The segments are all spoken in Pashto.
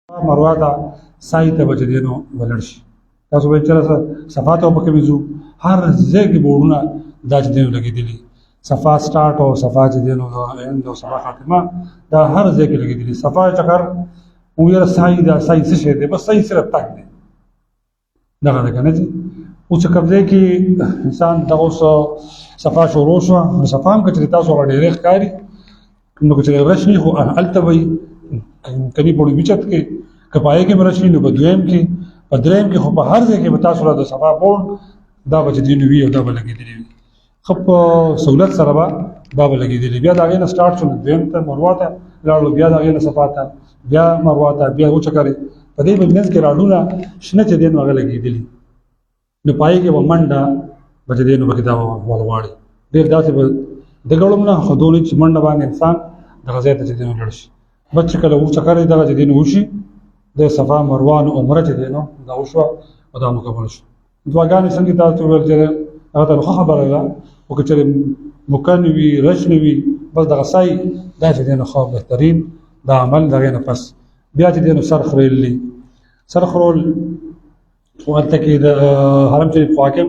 مروه ته سعی ته به چې دی نو ولاړ شي. تاسو به چېرته صفا ته پکې وځو، هر ځای کې بورډونه دا چې دی نو لګېدلي، صفا سټارټ او صفا چې دی نو اند او صفا خاتمه دا هر ځای کې لګېدلي. صفا چکر ویره سعی دا سعی څه شی دی؟ بس سعی صرف تک دی دغه ده که نه ځي. اوس چې کوم ځای کې انسان دغه اوس صفا شروع شوه، نو صفا هم که چېرې تاسو هغه ډېرې ښکاري نو که چېرې رش وي خو هلته به وي کمی پړوي وچت کې، که پایې کې به رش وي نو په دویم کې، په دریم کې، خو په هر ځای کې به تاسو را د صفا بورډ دا به چې دی نو وي او دا به لګېدلي وي. ښه په سهولت سره به دا به لګېدلي. بیا د هغې نه سټارټ شو نو دویم ته مروه ته لاړو، بیا د هغې نه صفا ته، بیا مروه ته، بیا وچکرې. په دې منځ کې راډونه شنه چې دی نو هغه لګېدلي، نو پایې کې به منډه به چې دی نو پکې دا ولغواړي. ډېر داسې به د ګړم نه ښودولي چې منډه باندې انسان دغه ځای ته چې دی نو لاړ شي. بس چې کله وچکرې دغه چې دی نو وشي د صفا مروه نو عمره چې دی نو دا وشوه او دا مکمل شو. دعاګانې څنګه تاسو ویل چې هغه ته ښه خبره ده، خو که چېرې مکن وي رش نه وي بس دغه سعی دا چې دی نو ښه بهترین دا عمل د هغې نه پس بیا چې دی نو سر خریل دي. سر خرول خو هلته کې د حرم شریف خوا کې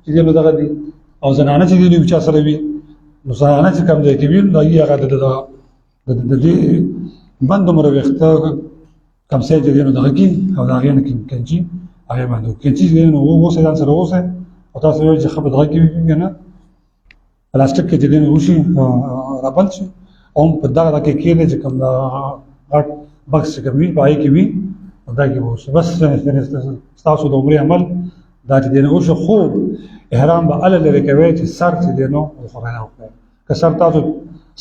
چې دی نو دغه دي، او زنانه چې دی نو چا سره وي نو زنانه چې کوم ځای کې وي نو هغې هغه د دې بند عمره ویښته کم ځای چې دی نو دغه کي او د هغې نه کینچي هغې باندې کینچي چې دی نو اوسئ ځان سره اوسئ، او تاسو وایئ چې ښه په دغه کې وي که نه پلاستیک کې چې دی نو وشي رابند شي، او هم په دغه کې کښېنئ چې کوم غټ بکس چې کوم وي په هغې کې وي او دا کې به اوسئ. بس ستاسو د عمرې عمل دا چې دی نو وشو. خو احرام به هله لرې کوئ چې سر چې دی نو وخوری وکړئ. که سر تاسو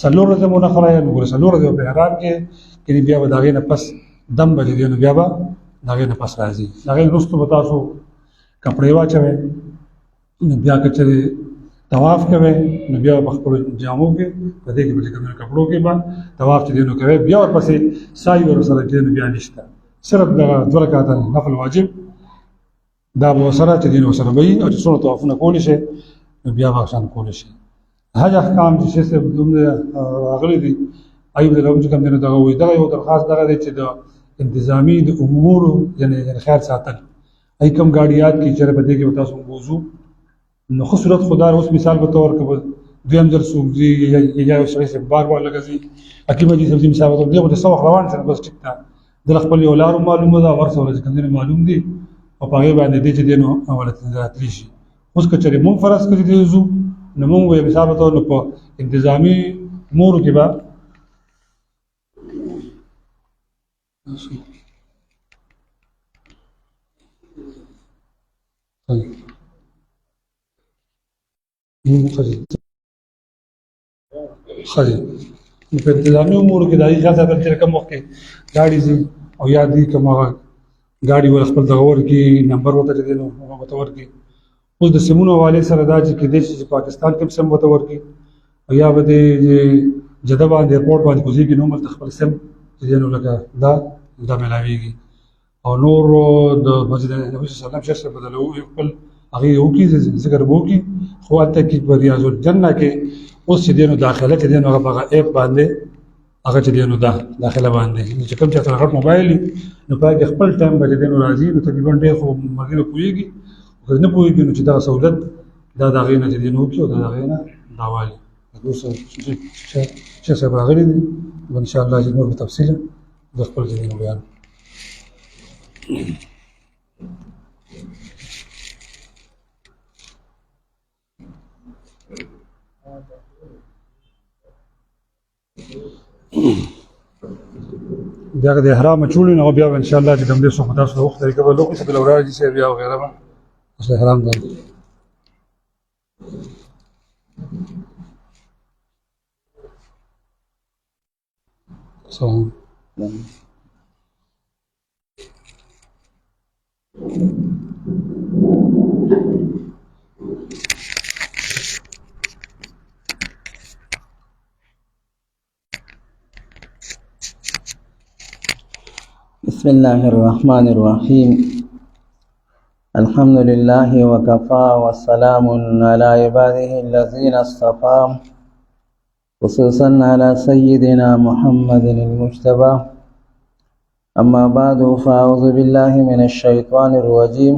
څلور ورځې مو نه خورئ نو ګوره څلور ورځې په احرام کې یعنې بیا به د هغې نه پس دم به چې دی نو بیا به د هغې نه پس راځي. د هغې وروستو به تاسو کپړې واچوئ، نو بیا که چېرې طواف کوئ نو بیا په خپلو جامو کې په دې کې به چې کوم کپړو کې به طواف چې دی نو کوئ، بیا ورپسې سعی ورسره چې دی نو بیا نشته، صرف دغه دوه رکعته نفل واجب دا به ورسره چې دی نو ورسره به وي، او چې څومره طوافونه کولی شئ نو بیا به احسان کولی شئ. حج احکام چې شیخ صاحب دومره راغلي دي ایوب د لوم چې کوم دی نو دغه وایي دغه یو درخواست دغه دی چې د انتظامي د امورو یعنې خیر ساتل، ای کوم ګاډیات کې چېرې په دې کې به تاسو ووځو نو ښه صورت خو دا اوس مثال په طور کې به دویم ځل څوک ځي یا یو سړی صاحب بار بار لکه ځي حکیم حاجي صاحب ځي مثال په طور دی خو چې څه وخت روان شي بس ټیک ده دله خپل یو لارو معلومه ده ورسره چې کوم دی معلوم دي او په هغې باندې دی چې دی نو راتللی شي. اوس که چېرې مونږ فرض کړي دی ځو نو مونږ وایو مثال په طور نو په انتظامي امورو کې به خدي په انتظامي امورو کې د هغې خیال ساتل چې کوم وخت کې ګاډي ځي او یا دي کوم هغه ګاډي ول خپل دغه ورکړي نمبر ورته چې دی نو هغه ورته ورکړي. اوس د سیمونو حوالې سره دا چې کېدای شي چې پاکستان کې هم سیم ورته ورکړي او یا به د جده باندې ایرپورټ باندې کوزېږي نو هم هلته خپل سیم چې دی نو لکه دا میلاوېږي. او نور د مسجد نبي صلی الله علیه وسلم شیخ صاحب به خپل هغې وکړي ذکر به وکړي، خو هلته کې په ریاض الجنه کې اوس چې دی نو داخله چې دی نو هغه په هغه ایپ باندې هغه چې دی نو داخله باندې چې کوم چا سره غټ موبایل وي نو په هغې کې خپل ټایم به چې دی نو راځي نو تقریبا ډېر خو ملګري پوهېږي، خو نه پوهېږي نو چې دغه سهولت دا د هغې نه چې دی نو وکړي او دا د هغې نه راوالي. اوس شیخ صاحب راغلي دي انشاءالله چې نور په تفصیله د خپل چې دی نو بیان بیا که د احرام اچوړي نو بیا به انشاءالله چې کوم دی څوک تاسو د وخت طریقه به لوکړي چې بله ورځ چې بیا وغیره به اصل احرام ده. سلام بسم الله الرحمن الرحيم الحمد لله وكفى والسلام على عباده الذين اصطفى خصوصا على سيدنا محمد المجتبى أما بعد فأعوذ بالله من الشيطان الرجيم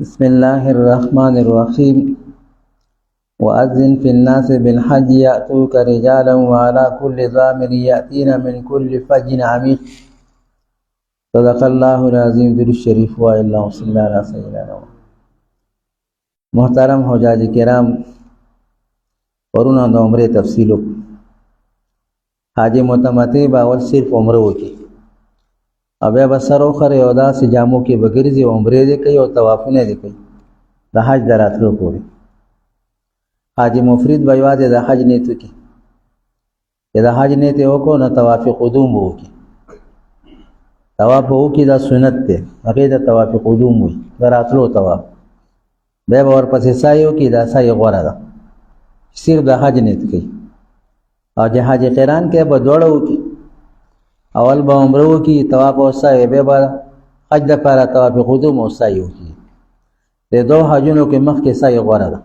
بسم الله الرحمن الرحيم وأذن في الناس بالحج يأتوك رجالا وعلى كل ضامر يأتين من كل فج عميق صدق الله العظيم در الشریف و اللهم صل علی سیدنا محترم حجاج کرام پرونه د عمره تفصیل حاجی متمتع باول صرف عمره وکي او بیا به سر وخره او داسې جامو کې به ګرځي عمرې دې کوي او طوافونه دې کوي د حج د راتلو پورې حاجی مفرد به یوازې د حج نیت وکړي چې د حج نیت یې وکړو نو طواف قدوم به وکړي طواف به وکړي دا سنت دی هغې د طواف قدوم وي د راتلو طواف بیا به ورپسې سعی وکړي دا سعی غوره ده صرف د حج نیت کوي او چې حج قران کې به دواړه وکړي اول به عمره وکړي طواف او سعی بیا به حج دپاره طواف قدوم او سعی وکړي د دو حجونو کې مخکې سعی غوره ده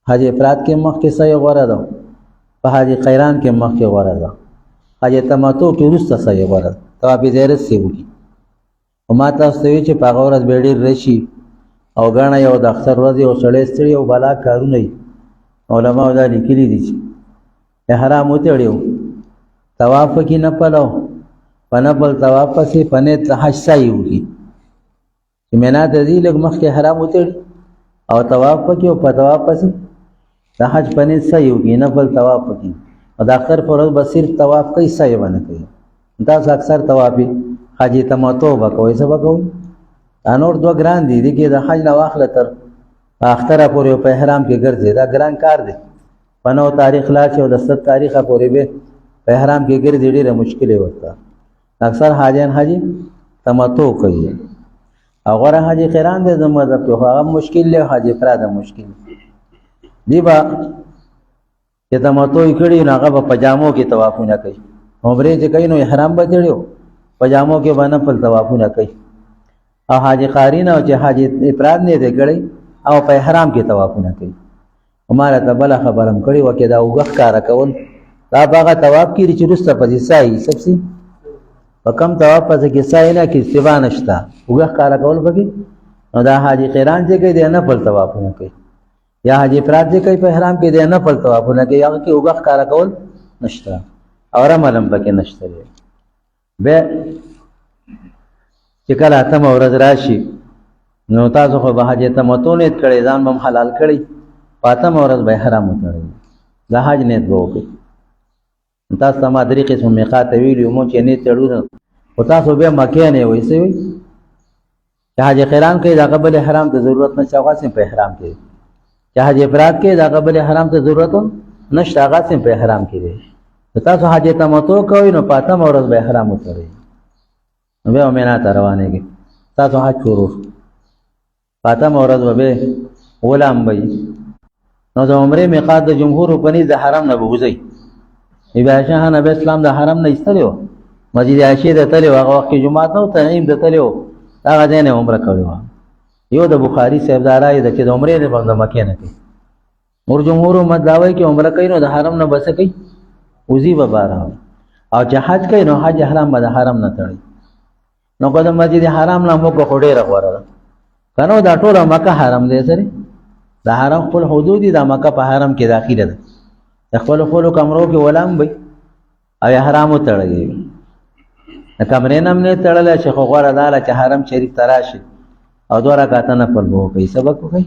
حج افراد کې مخکې سعی غوره ده په حج قران کې مخکې غوره ده حج تمتع کې وروسته سعی غوره ده طواف زیارت سې وکړي او ما تاسو ته وایي چې په هغه ورځ به ډېر رشي او ګڼه یو د اختر ورځ یو سړی ستړي او بالا کارونه وي علماو دا لیکلي دي چې احرام وتړیو طواف کې نفل او په نفل طواف پسې په نیت د حج سعی وکړي چې مینا ته ځي لږ مخکې احرام وتړي او طواف پکې او په طواف پسې د حج په نیت سعی وکړي نفل طواف پکې او د اختر په ورځ به صرف طواف کوي سعی به نه کوي تاسو اکثر طواف حج تمتع به کوئ څه به کوئ دا نور دوه ګران دي دي کې د حج نه واخله تر اختره پورې په احرام کې ګرځي دا ګران کار دی په 9 تاریخ لا چې او د 7 تاریخه پورې به په احرام کې ګرځي ډېره مشکله ورته اکثر حاجیان حج تمتع کوي او غره حج قران دې زموږ د په هغه مشکل له حج افراد مشکل دی با چې تمتع کړي نو هغه په پجامو کې طوافونه کوي عمره چې کوي نو احرام به تړیو پجامو کې باندې په طوافونه کوي او حاج قارین او چې حاج افراد نه دی کړي او په احرام کې طوافونه کوي عمره ته بل خبرم کړي وکي دا وګخ کار کول دا باغه طواف کې چې رسته پځي سای سبسي په کم طواف پځ کې سای نه کې سیوا نشتا وګخ کار کول پکې نو دا حاج قران چې کوي نه په طوافونه کوي یا حاج افراد چې کوي په احرام کې نه په طوافونه کوي هغه کې وګخ کار کول نشتا اور عملم پکې نشته به چې کله اتم ورځ راشي نو تاسو خو به حج تمتع نیت کړئ ځان به حلال کړئ پاتم ورځ به حرام وتړئ د حج نیت به وکړئ تاسو ته ما درې قسم میقات ویلي مو چې نیت تړو او تاسو به مکه نه وایي څه وایي چې حج قران کې دا قبل احرام ته ضرورت نه چاغه سم په احرام کې چې حج افراد کې دا قبل احرام ته ضرورت نشته هغه سم په احرام کې دی تاسو حج تمتع کوئ نو پاتم ورځ به احرام وتړئ نو به مینا ته روانېږئ تاسو حج شروع پاتم ورځ به غلام وي نو د عمره میقات د جمهور په نيز د حرم نه بوزي عائشہ نبی اسلام د حرم نه ایستلو مسجد عائشہ د تلو هغه وخت جمعه نو تنعیم د تلو هغه ځای نه عمره کړو یو د بخاری صاحب دارای د چې د عمره نه بند مکه نه کوي مور جمهور مداوي کې عمره کوي نو د حرم نه بس کوي وزي به بار او چې حج کوي نو حج احرام به د حرم نه تړي نو په مسجد حرام نه موږ خو ډېر غوړل کنو دا ټول مکه حرم دی سره د حرم خپل حدود د مکه په حرم کې داخله ده خپل کمرو کې ولام وي او احرام تړي د کمرې نم نه تړل چې خو غوړه داله چې حرم شریف تراشي او دوه رکعات نفل وو کوي سبق کوي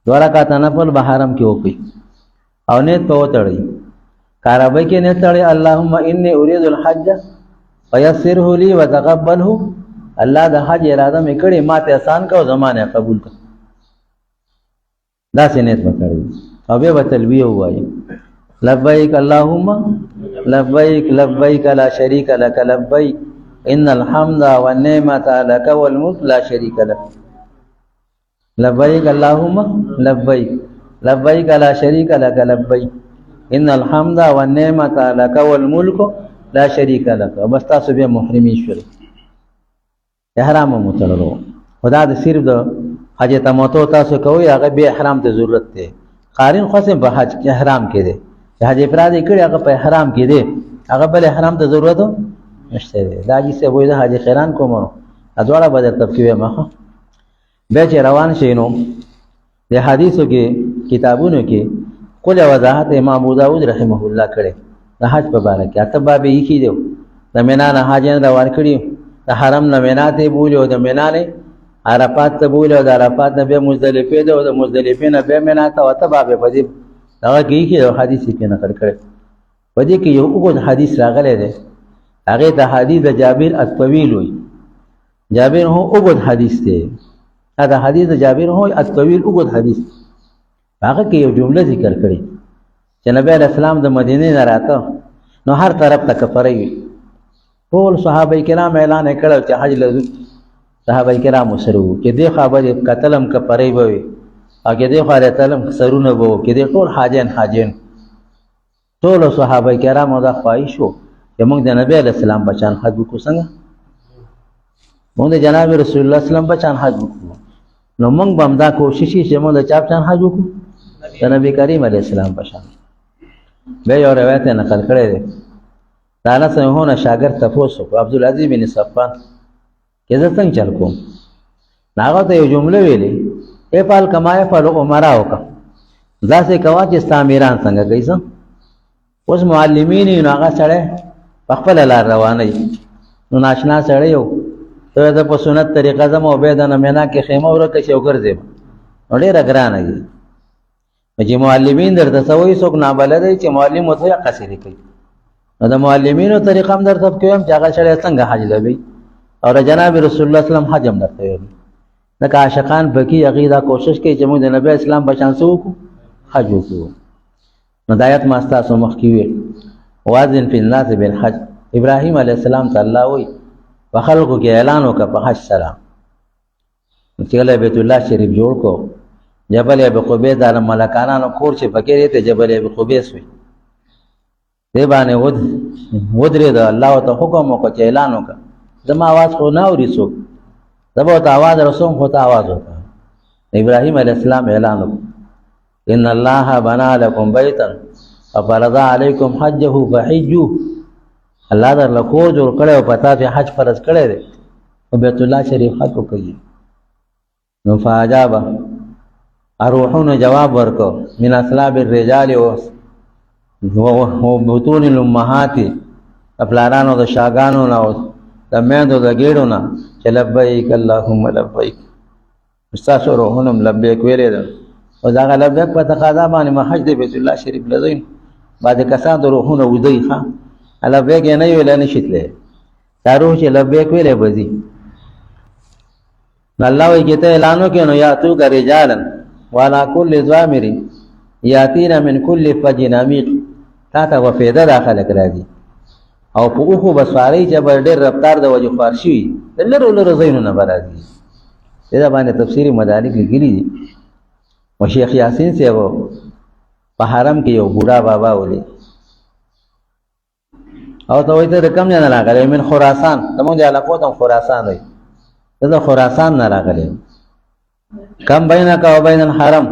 دوه رکعات نفل به حرم کې وکي او نیت په وتړي کارابای کې نیت تړي اللهم انی اريد الحج فيسره لي وتقبله الله د حج اراده مې کړې ما ته آسان کا او زمانه قبول کړ دا سنت وکړي او به تلبیه وایي لبیک اللهم لبیک لبیک لا شریک لك لبیک ان الحمد والنعمت لك والملك لا شریک لك لبیک اللهم لبیک لبیک لا شریک لك لبیک ان الحمد والنعمت لك والملك لا شریک لك بس تاسو به محرمی شول احرام متللو خدا د صرف د حج تمتع تاسو کوی هغه به احرام ته ضرورت ده قارین خاصه په حج احرام کې ده حج افراد کړي هغه په احرام کې ده هغه بل احرام ته ضرورت نشته دی دا حاجي صاحب وایي زه حاجي خیران کوم نو دواړه به درته پکې وایم ښه بیا چې روان شئ نو د حدیثو کې کتابونو کې کل وضاحت امام ابو داود رحمه الله کړی د حج په باره کې اته باب یې ایښي دی د مینا نه حاجیان روان کړي د حرم نه مینا ته بولي او د مینا نه عرفات ته بولي او د عرفات نه بیا مزدلفې ته او د مزدلفې نه بیا مینا ته اته باب په دې دغه کې ایښي دی حدیث کې نقل کړی په دې کې یو اوږد حدیث راغلی دی هغې ته حدیث د جابر الطویل وایي جابر هو اوږد حدیث دی دا حدیث د جابر هو الطویل اوږد حدیث هغه کې یو جمله ذکر کړي چې نبی علیه السلام د مدینې نه راته نو هر طرف ته کفرې وي ټول صحابه کرام اعلان یې کړی چې حج له ځو صحابه کرامو سره وو کې دې خوا به کتلم کفرې به وي او کې دې خوا راتلم سرونه به وو کې دې ټول حاجین ټولو صحابه کرامو دا خواهش وو چې موږ د نبی علیه السلام بچان حج وکړو څنګه موږ د جناب رسول الله سلام بچان حج وکړو نو موږ به هم دا کوشش چې موږ د چا بچان حج وکړو د نبی کریم علیه السلام بچان بیا یو روایت یې نقل کړی دی د انس بن مالک شاګرد تپوس وکړو عبدالعزیز بن صفان چې زه څنګه چل کوم نو هغه ته یو جمله ویلې افعل کما یفعل امراؤک داسې کوه چې ستا امیران څنګه کوي څه اوس معلمین یو نو هغه سړی په خپله لار روانوي نو ناشنا سړی یو ته زه په سنت طریقه ځم او بیا د نه مینا کې خیمه ورکه شي او ګرځېم نو ډېره ګرانه وي چې معلمین درته څه وایي څوک نابلده وي چې معلم ورته یې قصیدې کوي نو د معلمینو طریقه هم درته کویم چې هغه سړی څنګه حج لوي او د جناب رسول الله سلام حج هم درته ویم لکه عاشقان پکې هغې دا کوشش کوي چې موږ د نبي اسلام بچان څه وکړو حج وکړو نو دا آیت ما ستاسو مخکې ویل واذن فی الناس بالحج ابراهیم علیه السلام ته الله وایي په خلکو کې اعلان وکړه په حج سره چې کله بیت الله شریف جوړ کو جبل ابي قبیس د ملکانانو کور چې پکې دی ته جبل ابي قبیس وي دې باندې ودرېد الله ته حکم وکړ چې اعلان وکړه زما आवाज خو نه اوري څوک زه به ورته आवाज رسوم خو ته आवाज وکړه ابراهیم علیه السلام اعلان وکړ ان الله بنا لكم بیتا وفرض علیکم حجه فحجوا الله درله کور جوړ کړی او په تاسو حج فرض کړی دی او بیت الله شریف حج وکړئ نو فاجابه اروحونه جواب ورکو من اصلاب الرجال و بطون الامهات افلارانو د شاګانو نه د میندو د ګېډو نه چې لبیک اللهم لبیک ستاسو روحونه لبیک ویلې ده او دا لبیک په تقاضا باندې ما حج د بیت الله شریف لزین بعد کسان د روحونه ودی ښه لبیک یې نه ویل نه شتله دا روح چې لبیک ویلې بزی الله وی کته اعلان وکړو نو یا تو کا رجالن والا کل ضامر یاتینا من کل فج عمیق تا ته وفیده داخله کړی او په اوخو بسواری چې بر ډېر رفتار د وجه فارشي د لرو لرو زینونه برازي دا باندې تفسیری مدارک لیکلي دي او شیخ یاسین صاحب په حرم کې یو بوډا بابا ولي او ته وایي ته رقم نه راغلی من خراسان زمونږ د علاقو ته خراسان وایي زه خراسان نه راغلی کم بینک و بین الحرم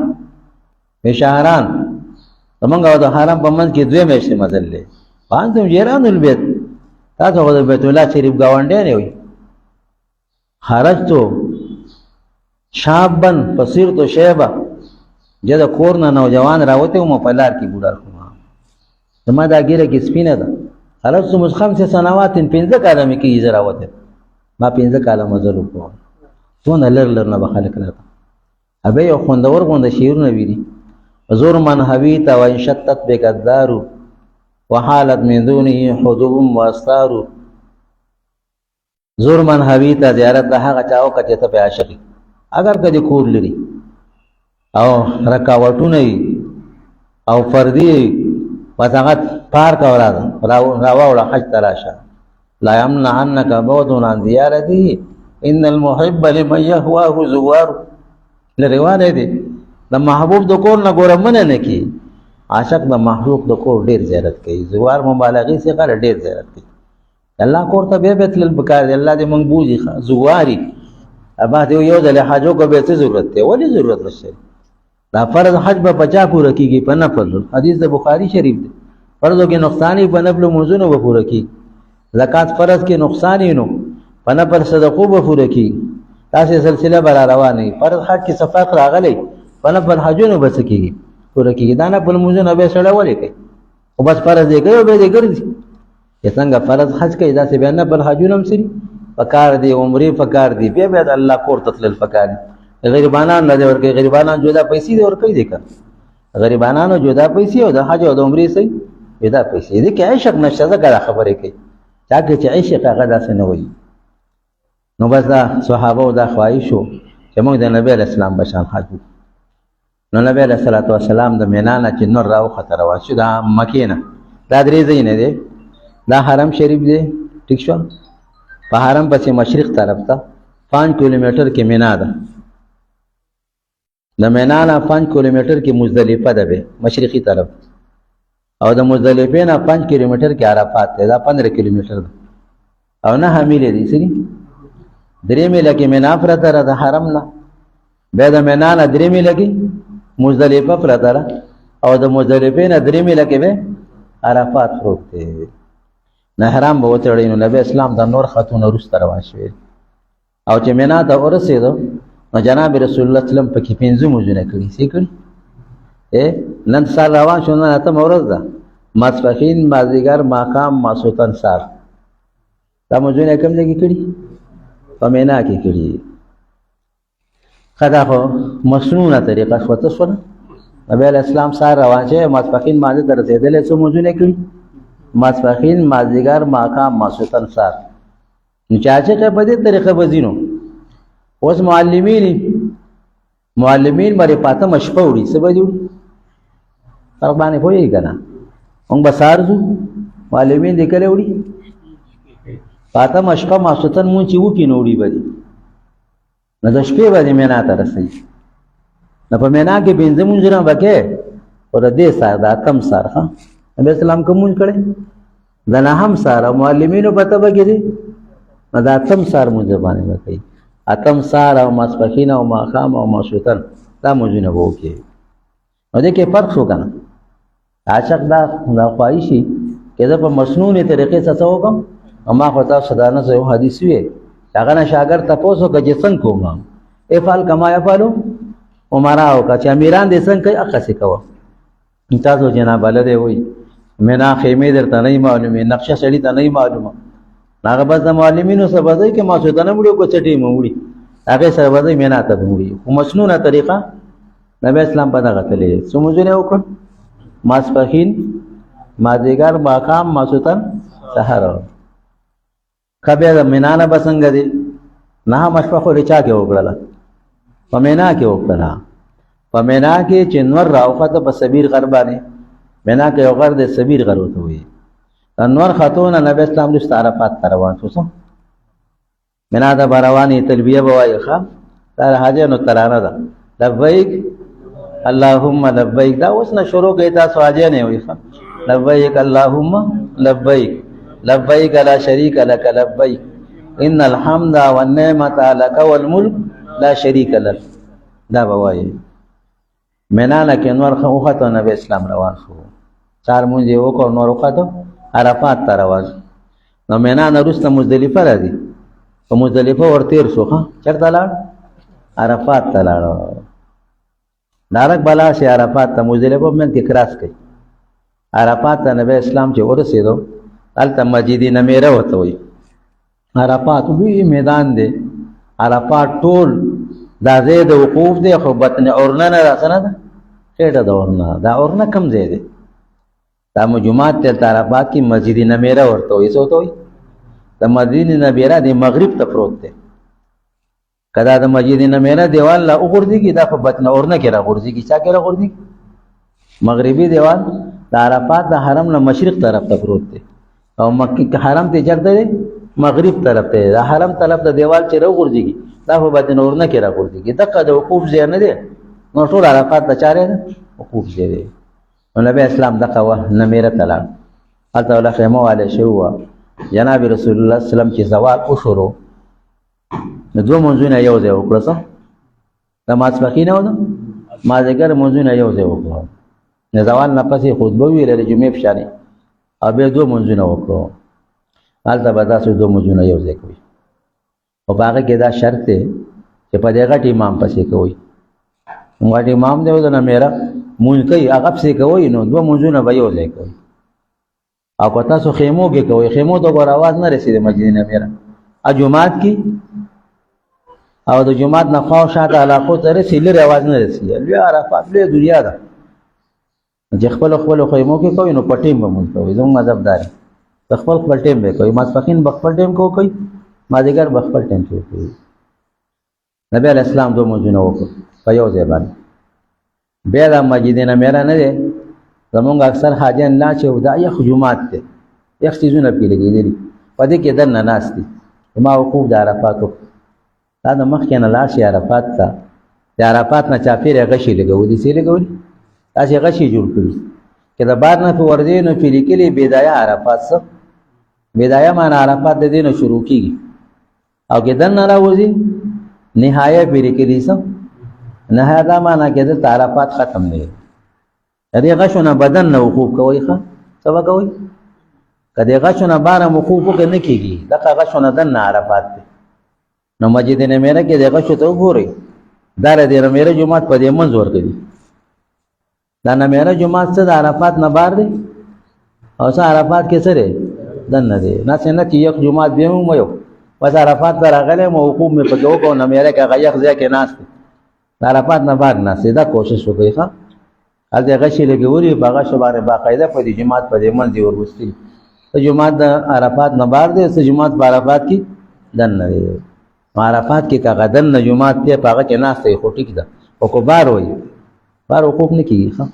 بشهران زمونږ او د حرم په منځ کې 2 میاشتې مزل دی وانتم جیران البیت تاسو خو د بیت الله شریف ګاونډی نه وي خرجتو شابن فصیرت شیبه چې د کور نه نوجوان راوته وم په لار کې بوډا کوم زما دا ګیره کې سپینه ده خلصت مز 5 سنوات 15 کاله مې کې زه راوته ما 15 کاله مزل وکړ څونه لر نه بخلک راته ابه یو خوندور غونډه شیرونه ویلي زور من حویت و انشتت بک الدار وحالت من دونه حدوب واستار زور من حویت زیارت ده هغه چاو کچه ته په عاشقي اگر کدي کور لري او رکاوټونه او فردي وځغت پار کا راوړه حج تراشه لا يمنع عنك بعد عن زيارته ان المحب لمن يهواه زوار لروانه دي د محبوب د کور نه ګوره منه نه کی عاشق د محبوب د کور ډیر زیارت کوي زوار مبالغه سي کار ډیر زیارت کوي الله کور ته به بیت البکار الله دې مونږ بوزي زواري ابا دې یو د حجو کو به څه ضرورت دی ولی ضرورت نشته دا فرض حج به 50 پوره کیږي په نفل حدیث د بخاری شریف دی فرضو کې نقصانی په نفل موزونه به پوره کی زکات فرض کې نقصان یې نو په نفل صدقو به پوره کېږي داسې سلسله به را روانه وي فرض حج کې څه فرق راغلی په نفل حجونو به څه کېږي پوره کېږي دا نفل لمونځونه به یې سړی ولې کوي خو بس فرض یې کوي او بیا دې ګرځي چې څنګه فرض حج کوي داسې بیا نفل حجونه هم سري پکار دي عمرې پکار دي بیا د الله کور ته تلل پکار دي غریبانان نه دی ورکوي غریبانان جدا پیسې دی ورکوي دی که غریبانانو جدا پیسې او د حج او د عمرې صحیح جدا پیسې دي کې عشق نشته ځکه دا خبرې کوي چا کې چې عشق هغه داسې نه وایي نو بس دا صحابه دا خواهش وو چې موږ د نبی علیه السلام بشان حج وکړو نو نبی علیه الصلاة والسلام د مینا نه چې نور راوخته روان شو دا مکې نه دا درې ځایونه دی دا حرم شریف دی ټیک شو په حرم پسې مشرق طرف ته 5 کیلومتر کې مینا ده د مینا نه 5 کیلومتر کې مزدلفه ده به مشرقي طرف او د مزدلفه نه 5 کیلومتر کې عرفات ده دا 15 کیلومتر ده او نه حمیله دي سری درې میله کې مینا پرته ده د حرم نه به د مینا نه درې میله کې مزدلفه پرته ده او د مزدلفه نه درې میله کې به عرفات پروت دی نه حرام به وتړي نو نبی اسلام د نور خاتون روسته روان شوی او چې مینا ته ورسېدو نو جناب رسول الله سلام پکې 15 موزونه کړي څه کړي نن سال روان شو نن ته مورز ده ماسپخین مازیګر ماقام ماسوتن سال دا موزونه کوم ځای کې کړي په مینا کې کړي خدا خو مسنونه طریقه شوته شو نبی اسلام سار روان شه ماسپخین مازه درځېدل څو موزونه کړي ماسپخین مازیګر ماقام ماسوتن سال نو چاچه په دې طریقه بزینو اوس معلمین باندې پاته مشپه وړي څه به وړي فرق باندې پوهېږي که نه موږ به سهار ځو معلمین دې کله وړي پاته مشپه ماسوتن مونځ چې وکړي نو وړي به دي نو د شپې به دې مینا ته رسوي نو په مینا کې 15 مونځونه به کوې خو د دې سهار د اتم سهار ښه نبي اسلام کوم مونځ کړی د نهم سهار او معلمینو پته به کېدی نو د اتم سهار مونځ باندې به کوي اتم سار او ماسپخین او ماقام او ماسوتن دا موزونه به وکړي نو دې کې فرق شو که نه عاشق دا خواهشي چې زه په مسنونې طریقې څه وکړم او ما خو تاسو دا نه یو حدیث وی هغه نه شاګرد تپوس وکړه چې څنګه کوم افعل کما یفعلو عمرا وکړه چې امیران دې څنګه کوي هغسې کوه تاسو جناب دی وایي مینا خیمې درته نه معلومې نقشه سړي ته نه معلومه هغه بس د معلمینو سره به ځای کې ماسوتنه وړي او که چټې مو وړي هغې سره به ځای مینا ته به وړي خو مسنونه طریقه نبی اسلام په دغه تللی څو موزونه یې وکړ ماسپخین مازدیګر ماقام ماسوتن سهار ښه بیا د مینا نه به څنګه دی نهه مشپه خو چا کې وکړله په مینا کې وکړله په مینا کې چې نور راوخته په سبیر غر باندې مینا کې یو غر دی سبیر غر ورته وایي انور خاتون نبی اسلام رست عرفات ته روان شو مینا ته به روانې تلبیه به وایي ښه دا حاجیانو ترانه ده لبیک اللهم لبیک دا اوس نه شروع کوي تاسو حاجیان یې وایي ښه لبیک اللهم لبیک لبیک لا شریک لک لبیک ان الحمد والنعمت لک والملک لا شریک لک دا به وایي مینا نه کې نور خاتون نبی اسلام روان شو چار مونځ یې وکړ نور وخته عرفات ته روان نو مینا نه وروسته مزدلفه راځي په مزدلفه ورتېر شو ښه چېرته لاړ عرفات ته لاړ ډارک بلا شي عرفات ته مزدلفه په منځ کې کراس کوي عرفات ته نبی اسلام چې ورسېدو هلته مسجد نمیره ورته وایي عرفات لوی میدان دی عرفات ټول دا ځای د وقوف دی خو بطن اورنه نه راسه نه ده خېټه د اورنه دا اورنه کم ځای دی دا مجموعات ته عرفات کی مسجد نمیره ورته وایي څه ورته وایي د مسجد نمیره د مغرب ته پروت دی کدا د مسجد نمیره دیوال لا وګرځي دا په بطن اورنه کې راغورځي چا کې راغورځي مغربي دیوال د عرفات د حرم نه مشرق طرف ته پروت دی او مکه حرم ته چرته دی مغرب طرف ته د حرم طرف د دیوال چې راغورځي دا په بطن اورنه کې راغورځي دغه د وقوف ځای نه دی نو ټول عرفات ته چاره وقوف ځای دی نبی اسلام دغه نمیره ته لاړ هلته ولا خیمه والی شوي وه جناب رسول الله سلم چې زوال وشورو نو دوه منځونه یو ځای وکړه څه د ماسپخین او د مازدیګر منځونه یو ځای وکړه د زوال نه پسې خطبه ویله د جمعې په شانې او بیا دوه منځونه وکړو هلته به تاسو دوه مونځونه یو ځای کوئ او په هغه کې دا شرط دی چې په دې غټ امام پسې کوئ غټ امام دی او د نمیره مونځ کوي هغه پسې کوئ نو دوه مونځونه به یو ځای کوئ او که تاسو خیمو کې کوئ خیمو ته ګوره اواز نه رسېږي مسجد نمیره جمعات کې او د جمعات نه خوا شاته علاقو ته رسي لرې اواز نه رسېږي لوی عرفات لوی دنیا ده چې خپلو خیمو کې کوئ نو په ټیم به مونځ کوئ زموږ مذهب دا دی په خپل ټیم به کوئ ماسپښین به خپل ټیم کو کوئ مازدیګر به خپل ټیم کې کوئ نبی علیه السلام دوه مونځونه وکړو په یو ځای باندې بیا دا مسجد نمیره نه دی زمونږ اکثر حاجیان لا چې دا یخ جمعات دی یخ څیزونه پرې لګېدلي په دې کې دننه ناست دي ما وقوف د عرفات وکړو دا د مخکې نه لاړ شي عرفات ته د عرفات نه چاپېره غشي لګولي څه لګولي داسې غشي جوړ کړي که د بار نه په ورځې نو پرې لیکلي بدایه عرفات څه بدایه معنی عرفات د دې نه شروع کېږي او که دننه راوځي نهایه پرې لیکلي څه نهایه دا معنی کې دلته عرفات ختم دی د دې غشو نه بدن نه وقوف کوئ ښه څه به کوئ که د غشو نه باره وقوف وکړې نه کېږي دغه غشو نه دننه عرفات دی نو مسجد نمیره کې د غشو ته وګورئ دا د نمیره جومات په دې منځ ورکوي دا نمیره جومات څه د عرفات نه بار دی او څه عرفات کې څه دی دننه دی ناسې نه چې یخ جومات بیا هم یو بس عرفات ته راغلی موقوف مې پکې وکړو نمیره کې هغه یخ ځای کې ناست دی د عرفات نه بار ناست دی دا کوشش وکړئ ښه هلته غشي لګولي په غشو باندې باقاعده په دې جومات په دې منځ یې ورغوستي څه جومات د عرفات نه بار دی څه جومات په عرفات کې دننه دی عرفات کې کاغه دننه جومات دی په هغه کې ناست دی خو ټیک ده او کو بار وایي بار وقوف نه کېږي ښه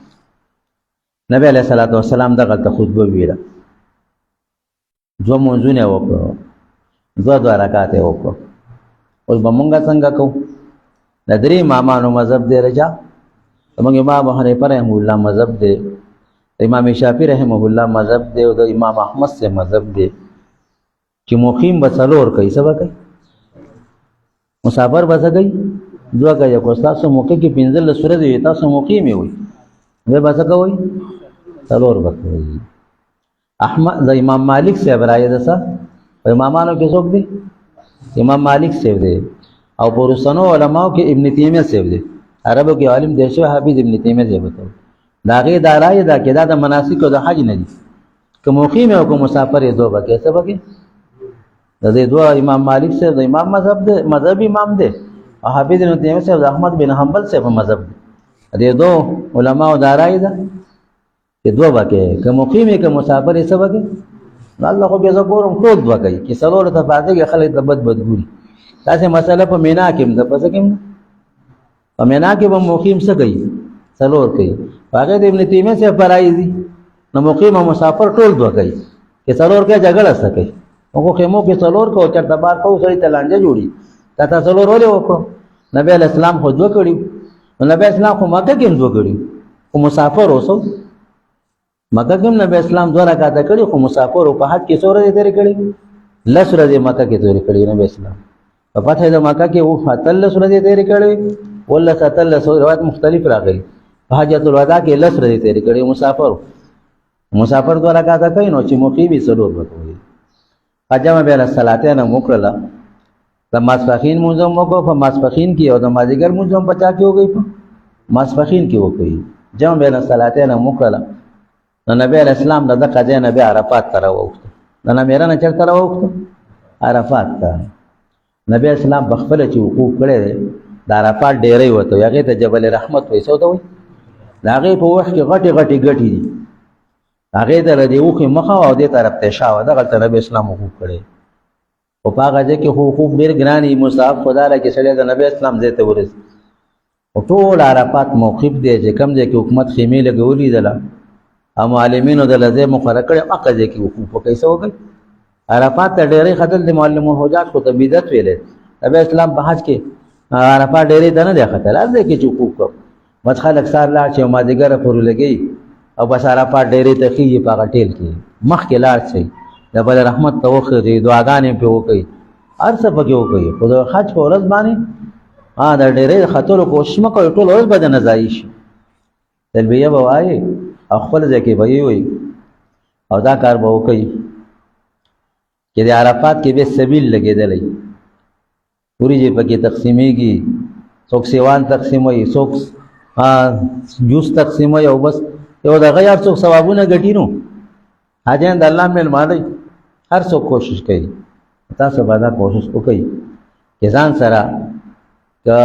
نبی علیه صلات وسلام دغلته خطبه ویله دوه مونځونه یې وکړو دوه رکعات یې وکړو اوس به مونږ څنګه کوو د درې امامانو مذهب دی رجا زموږ امام ابو حنیفه رحمه الله مذهب دی امام شافعي رحمه الله مذهب دی او د امام احمد سے مذهب دی چې مقیم به څلور کوي څه به کوي مسافر به څه کوي دوه کوي که تاسو موقع کې پنځلس ورځې وي تاسو مقیم یې وي بیا به څه کوئ څلور به کوئ احمد د امام مالک صاحب رایه ده څه په امامانو کې څوک دی امام مالک صاحب دی او په وروستنو علماو کې ابن تیمیه صاحب دی عربو کې عالم دی شوی حافظ ابن تیمیه صاحب ته د هغې دا رایه ده چې دا د مناسکو د حج نه دي که مقیم او که مسافر یې دوه به کوي څه به کوي د دې دوه امام مالک صاحب د امام مذهب دی مذهب امام دی او حافظ ابن تیمیه صاحب د احمد بن حنبل صاحب مذهب دی دې دوه علماو دا رایه ده چې دوه به کوي که مقیم یې که مسافر یې څه به کوي الله خو بیا زه ګورم ټول دوه کوي چې څلورو ته پاتېږي خلک د بد ګوري داسې مسله په مینا کې هم ده په څه کې هم ده په مینا کې به مقیم څه کوي څلور کوي په هغې د ابن تیمیه صاحب په رایې دي نو مقیم او مسافر ټول دوه کوي چې څلور کوي جګړه څه کوي موږ خیمو کې څلور کوو چېرته بار کوو سړي ته لانجه جوړي تا څلور ولې وکړو نبی علیه السلام خو دوه کړي نو نبی اسلام خو مکه کې هم دوه کړي خو مسافر اوسو مکه کې هم نبی اسلام دوه رکعاته کړي خو مسافر په حج کې څو ورځې تېرې کړي لس ورځې مکه کې تېرې کړي نبی اسلام په فتح د مکه کې اتلس ورځې تېرې کړي ولس اتلس روایت مختلف راغلي په حجۃ الوداع کې لس ورځې تېرې کړي مسافر دوه رکعاته کوي نو چې مقیم یې څلور به کوي حجمه بین الصلاتین وکړله د ماسپښین مونځ هم وکړو په ماسپښین کې او د مازدیګر مونځ هم په چا کې وکړئ په ماسپښین کې وکړئ جمع بین الصلاتین هم وکړله نو نبی علیه السلام د دغه ځای نه بیا عرفات ته راووښته د نمیره نه چېرته راووښته عرفات ته نبی اسلام په خپله چې وقوف کړی دی د عرفات ډیرۍ ورته وایي هغې ته جبل رحمت وایي څه ورته وایي د هغې په وخت کې غټې غټې ګټې دي هغې ته د دې اوښې مخه او دې طرف ته شا وه دغلته نبی اسلام وقوف کړی خو په هغه ځای کې خو وقوف ډېر ګران وي مستحب خو دا ده چې سړی د نبی اسلام ځای ته ورسي خو ټول عرفات موقف دی چې کوم ځای کې حکومت خیمې لګولي دله او معلمینو د ځای مقرر کړی هغه ځای کې وقوف وکړئ څه وکړئ عرفات ته ډېرۍ ختل د معلم الحجاج خو ته بدعت ویلی نبی اسلام په حج کې عرفات ډېرۍ ته نه دی ختل هر ځای کې چې وقوف کړو بس خلک سار لاړ شي او مازدیګره پورې لګوي او بس عرفات ډېرۍ ته خېږي په هغه ټیل کې مخکې لاړ شئ د بل رحمت ته وخېږئ دعاګانې پرې وکړئ هر څه پکې وکړئ خو د حج په ورځ باندې د ډېرۍ د ختلو کوشش مه کوئ ټول ورځ به د نه ضایع شي تلبیه به وایئ او خپل ځای کې به یې وایي او دا کار به وکړئ چې د عرفات کې به سبیل لګېدلی وریجې پکې تقسیمېږي، څوک سیوان تقسیموي، څوک جوس تقسیموي، او بس یو دغه یار څوک ثوابونه ګټي نو حاجیان د الله میلمانه هر څوک کوشش کوي. تاسو به دا کوشش وکړئ چې ځان سره که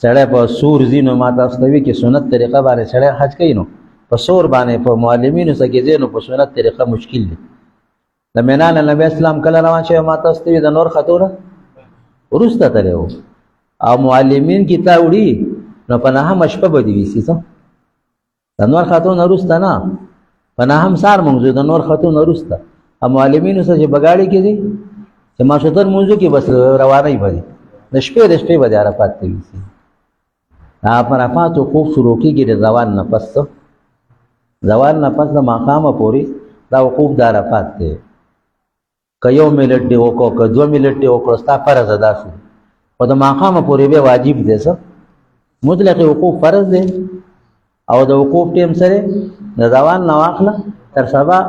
سړی په سور ځي نو ما تاسو ته وي چې سنت طریقه باندې سړی حج کوي نو په سور باندې په معلمینو څه کې ځي نو په سنت طریقه مشکل دی. د مینا نه نبی اسلام کله روان شوی ما تاسو ته وي د نور خطو نه وروسته تللی و او معلمین کې تا وړي نو په نهمه شپه به دې ویسي څه د نور خطو نه وروسته نه په نهم سهار مونځو د نور خطو نه وروسته او معلمینو سره چې بګاړي کې دي چې ماسوتر مونځو کې بس روانۍ به دي د شپې به د عرفات ته ویسي. په عرفات وقوف شروع کېږي د زوال نه پس زوال نه پس د ماښامه پورې دا وقوف د عرفات دی. که 1 منټ دی وکړو که 2 منټ دی وکړو ستا فرض ادا شو خو د ماښامه پورې بیا واجب دی څه مطلق وقوف فرض دی او د وقوف ټیم سره د زوال نه واخله تر سبا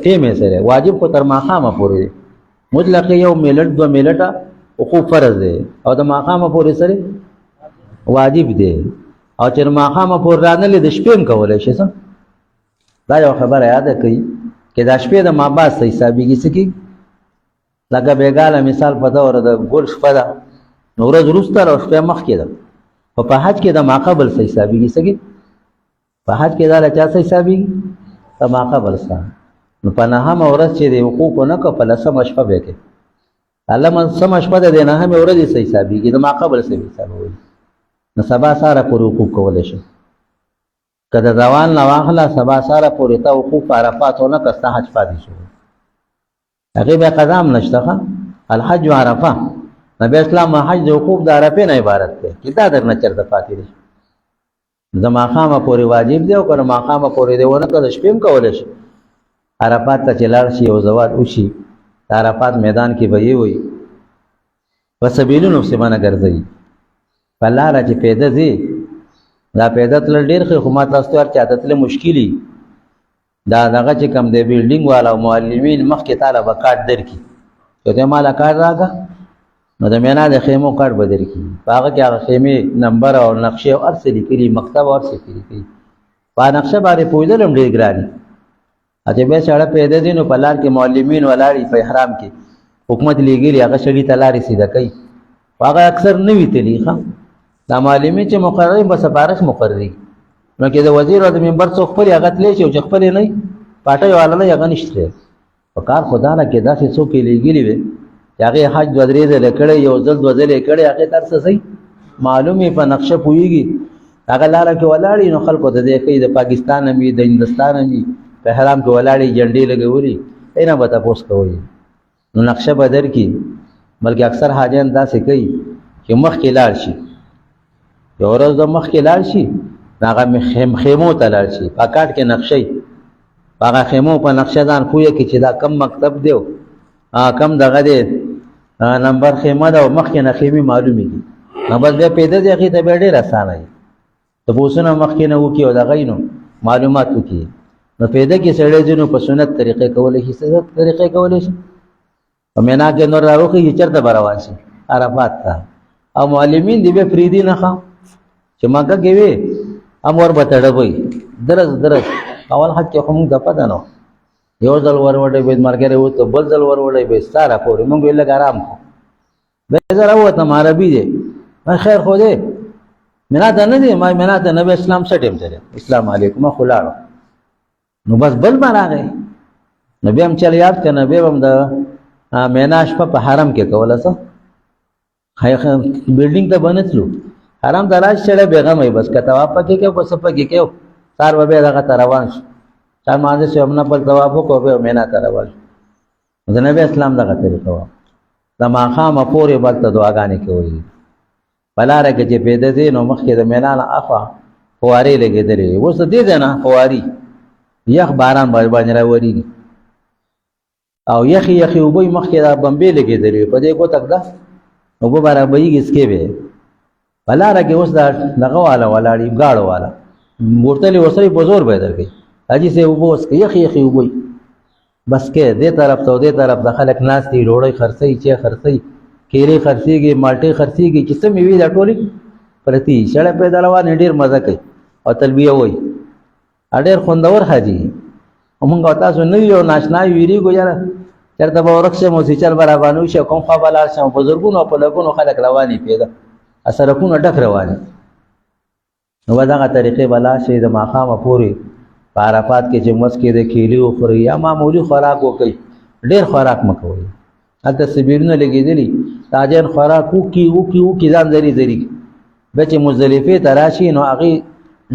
ټیم سره واجب خو تر ماښامه پورې دی. مطلق 1 منټ 2 منټه وقوف فرض دی او د ماښامه پورې سره واجب دی او چې ماښامه پورې رانلې د شپې هم کولی شي څه. دا یو خبره یاده کړئ چې دا شپې د مابعد څه حسابېږي څه کېږي لکه بېګاله مثال په طور د ګل شپه ده نو ورځ وروسته او شپه مخکې ده خو په حج کې د ماقبل څه حسابېږي څه کېږي په حج کې دا له چا څه حسابېږي په ماقبل سره. نو په نهمه ورځ چې د وقوف ونه کړه په لسمه شپه به کې لسمه شپه د نهمې ورځې څه حسابېږي د ماقبل څه حسابوي نو سبا ساره پورې وقوف کولی شي. که د زوال نه واخله سبا ساره پورې ته وقوف په عرفات ونه کړه ستا حج پاتې شو هغې بیا قضا هم نشته ښه. الحج عرفه نبی اسلام حج د وقوف د عرفې نه عبارت دی چې دا در نه چېرته پاتې دی د ماښامه پورې واجب دی او که د ماښامه پورې دی ونه کړه د شپې هم کولی شي. عرفات ته چې لاړ شي او زوال وشي د عرفات میدان کې به یې وي په سبیلونو پسې به نه ګرځوي په لاره چې پیده ځي دا پیدا تلل ډېر ښه خو ما تاسو ته چاته تللی مشکلي دا دغه چې کوم دی بلډینګ والا او معلمین مخکې تاله به کارډ درکړي چې ته ماله کارډ راکړه نو د مینا د خیمو کارډ به درکړي په هغه کې هغه خیمې نمبر او نقشې او هر څه لیکلي مکتب او هر څه لیکلي په نقشه باندې پوهېدل هم ډېر ګران دي. چې بیا سړی پیدا ځي نو په لار کې معلمین ولاړي په احرام کې حکومت لیږلي هغه سړي ته لارې سیده کوي هغه اکثر نه وي تلي ښه دا معلمین چې مقرر به سفارش مقرري نو کې د وزیر او د ممبر څوک خپلې هغه تلی شي او چې خپلې نه وي پاټۍ والا نه هغه نشته په کار خدا نه کې داسې څوک یې لیږلي وي چې هغې حج 2-3 ځله کړی یو ځل 2 ځلې کړی هغې ته هر څه صحیح معلوم یې په نقشه پوهېږي هغه لاره کې ولاړي نو خلکو ته دی کوي د پاکستان هم وي د هندوستان هم وي په احرام کې ولاړې جنډې لګولي اینه به تپوس کوئ نو نقشه به درکړي بلکې اکثر حاجیان داسې کوي چې مخکې لاړ شي یو ورځ د مخکې لاړ شي هغه خیمو ته لاړ شي په کارډ کې نقشه وي په هغه خیمو په نقشه ځان پوهه کړي چې دا کم مکتب دی کم دغه دی نمبر خیمه ده او مخکې نه خیمې معلومې دي نو بس بیا پیدا دی هغې ته بیا ډېر اسانه وي تپوسونه مخکې نه وکړي او دغه نو معلومات وکړي نو پیدا کې سړی ځي نو په سنت طریقې کولی شي سنت طریقې کولی شي په مینا کې نور راوخېږي چېرته به روان شي عرفات ته او معلمین دی بیا پرېږدي نه ښه چې مکه کې وې هم ور به تړبئ درز اول حج کې خو مونږ ته پته نه یو ځل ور وړی به ملګری وته بل ځل ور وړی به ساره پورې مونږ ویل لږ ارام کړو بیا زه راووتم عربي دی خیر خو دی مینا ته نه دی ما مینا ته نبی اسلام څه ټیم ته دی اسلام علیکم ما خو لاړو نو بس بل ما راغی نو بیا هم چل یاد که نبی هم د مینا شپه په حرم کې کوله څه بلډینګ ته به نه تلو حرم ته راشي سړی بېغمه وي بس که طواف پکې کوي که څه پکې کوي سهار به بیا دغه ته روان شو چار مانځه شو همنه پر طواف وکړو بیا مینا ته روان شو د نبی اسلام دغه طریقه وه د ماښامه پورې به هلته دعاګانې کوي په لاره کې چې پیدا ځې نو مخکې د مینا نه اخوا فوارې لګېدلې وي اوس د دې ځای نه فواري یخ باران باندې راورېږي او یخې اوبه یې مخکې دا بمبې لګېدلې وي په دې ګوتک ده اوبه به رابهېږي څکې به په لاره کې اوس دا دغه والا ولاړي ګاړو والا بوتلې ورسره په زور به یې درکوي حاجي صاحب اوبه وڅښه یخې اوبه بس کې دې طرف ته دې طرف د خلک ناس دي ډوړی خرڅي چې خرڅي کېلې خرڅيږي مالټي خرڅيږي چې څه میوي دا ټولې پرتی شړې په دلوان ډیر مزه کوي او تلبیه وای ډیر خوندور حاجی موږ تاسو نو یو ناشنا ویری ګوره چرته به ورکشه مو چې چل برابرانو شي کوم خبره شم بزرګونو په لګونو خلک رواني پیدا اثرکونه ډک رواني نو دغه طریقې بلا شي د ماقامه پوری عرفات کې چې مسکې د کیلي او خوري یا معمولی خوراک وکي ډیر خوراک مکوي هلته سبیرونه لګېدلي تاجر خوراک وکي ځان ذری ذری به چې مزدلفه تراشي نو هغه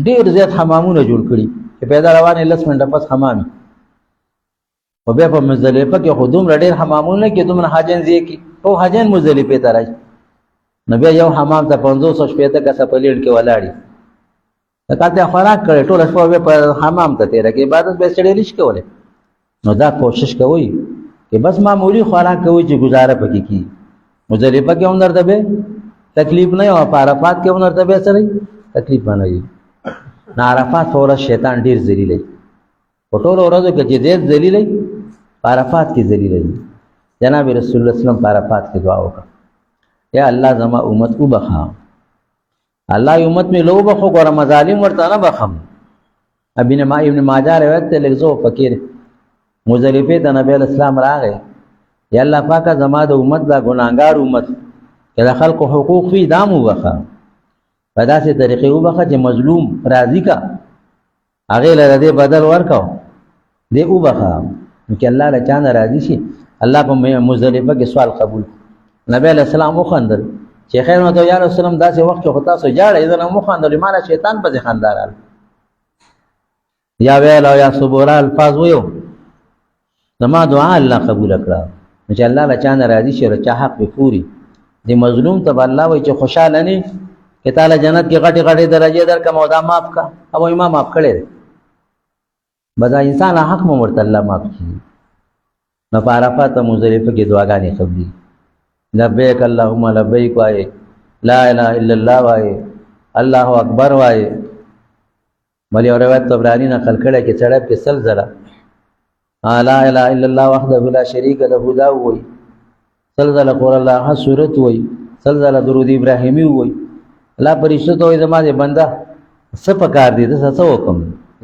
ډیر زیات حمامونه جوړ کړي چې پیدا روانه لس منټه پس حمامي او بیا په مزدلفه کې خودوم ډیر حمامونه کې دومره حاجن زی کې او حاجن مزدلفه تراشي نو بیا یو حمام ته 500 شپې ته کسه پلیډ کې ولاړی کاته خوراک کړي ټول شپه په حمام ته تیر کې عبادت به سړی لښ کوله نو دا کوشش کوي چې بس معمولی خوراک کوي چې گزاره پکې کی مزدلفه کې هم درته به تکلیف نه او عرفات کې هم درته به سره تکلیف باندې نه عرفات فور شیطان ډیر ذلیل په ټول ورځو کې چې ډیر ذلیل عرفات کې ذلیل جناب رسول الله صلی الله علیه وسلم عرفات کې دعا وکړه یا الله زما امت وبخا الله امت میں لو بخو اور مظالم ورته نه بخم ابن ماجه روایت ته لږه فقیر مزدلفه ته نبی اسلام راغی یا الله پاک زما د امت دا ګناګار امت کله خلق حقوق فی دام وبخا په داسې طریقې وبخا چې مظلوم راضی کا هغه لره دې بدل ورکاو دې وبخا چې الله له چا راضی شي الله په مزدلفه کې سوال قبول نبی اسلام وخندل چې خیر نو ته یا رسول الله داسې وخت خو تاسو جاړه اذن مو خاندل مال شیطان په خاندارال یا ویل او یا صبر الفاظ ویو زما دعا الله قبول کړه چې الله له چا راضي شي او چا حق به پوری دی مظلوم ته الله وای چې خوشاله نه کې تعالی جنت کې غټي غټي درجه درکم او دا معاف کا او امام معاف کړي بدا انسان حق مو ورته الله معاف کړي نو عرفات مزدلفه کې دعاګانې قبلي لبیک اللهم لبیک وای لا اله الا الله وای الله اکبر وای ملي روایت طبرانی نقل کړي چې چړې کې سلزله لا اله الا الله وحده لا شریک له دا وای سلزله قول الله سورت وای سلزله درود ابراهیمی وای الله پرشتو وای زما دې بندا څه پکار دي څه څه وکم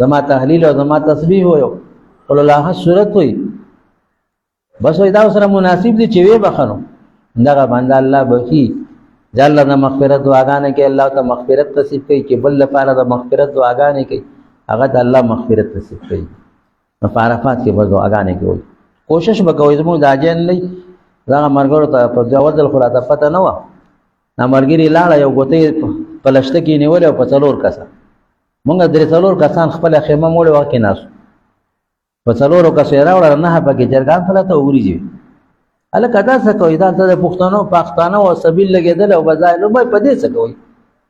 زما تحلیل او زما تسبیح وای قول الله سورت وای بس وای دا سره مناسب دي چې وی بخنو دغه باندې الله بخي جل د مغفرت دعاګانې کې الله ته مغفرت نصیب کوي چې بل لپاره د مغفرت دعاګانې کوي هغه د الله مغفرت نصیب کوي په عرفات کې به دعاګانې کوي کوشش وکوي زموږ د اجن نه دا مرګورو ته په ځوځل خلاصه پته نه و نا مرګري لاړه یو ګوتې پلشته کې نیول او په څلور کسه مونږ درې څلور کسان خپل خیمه موړ واکې ناس په څلورو کسه راوړل نه پکې جرګان فلته وګوري اله کدا څه کوي دا د پښتنو او سبیل لګیدل او بځای نو په دې څه کوي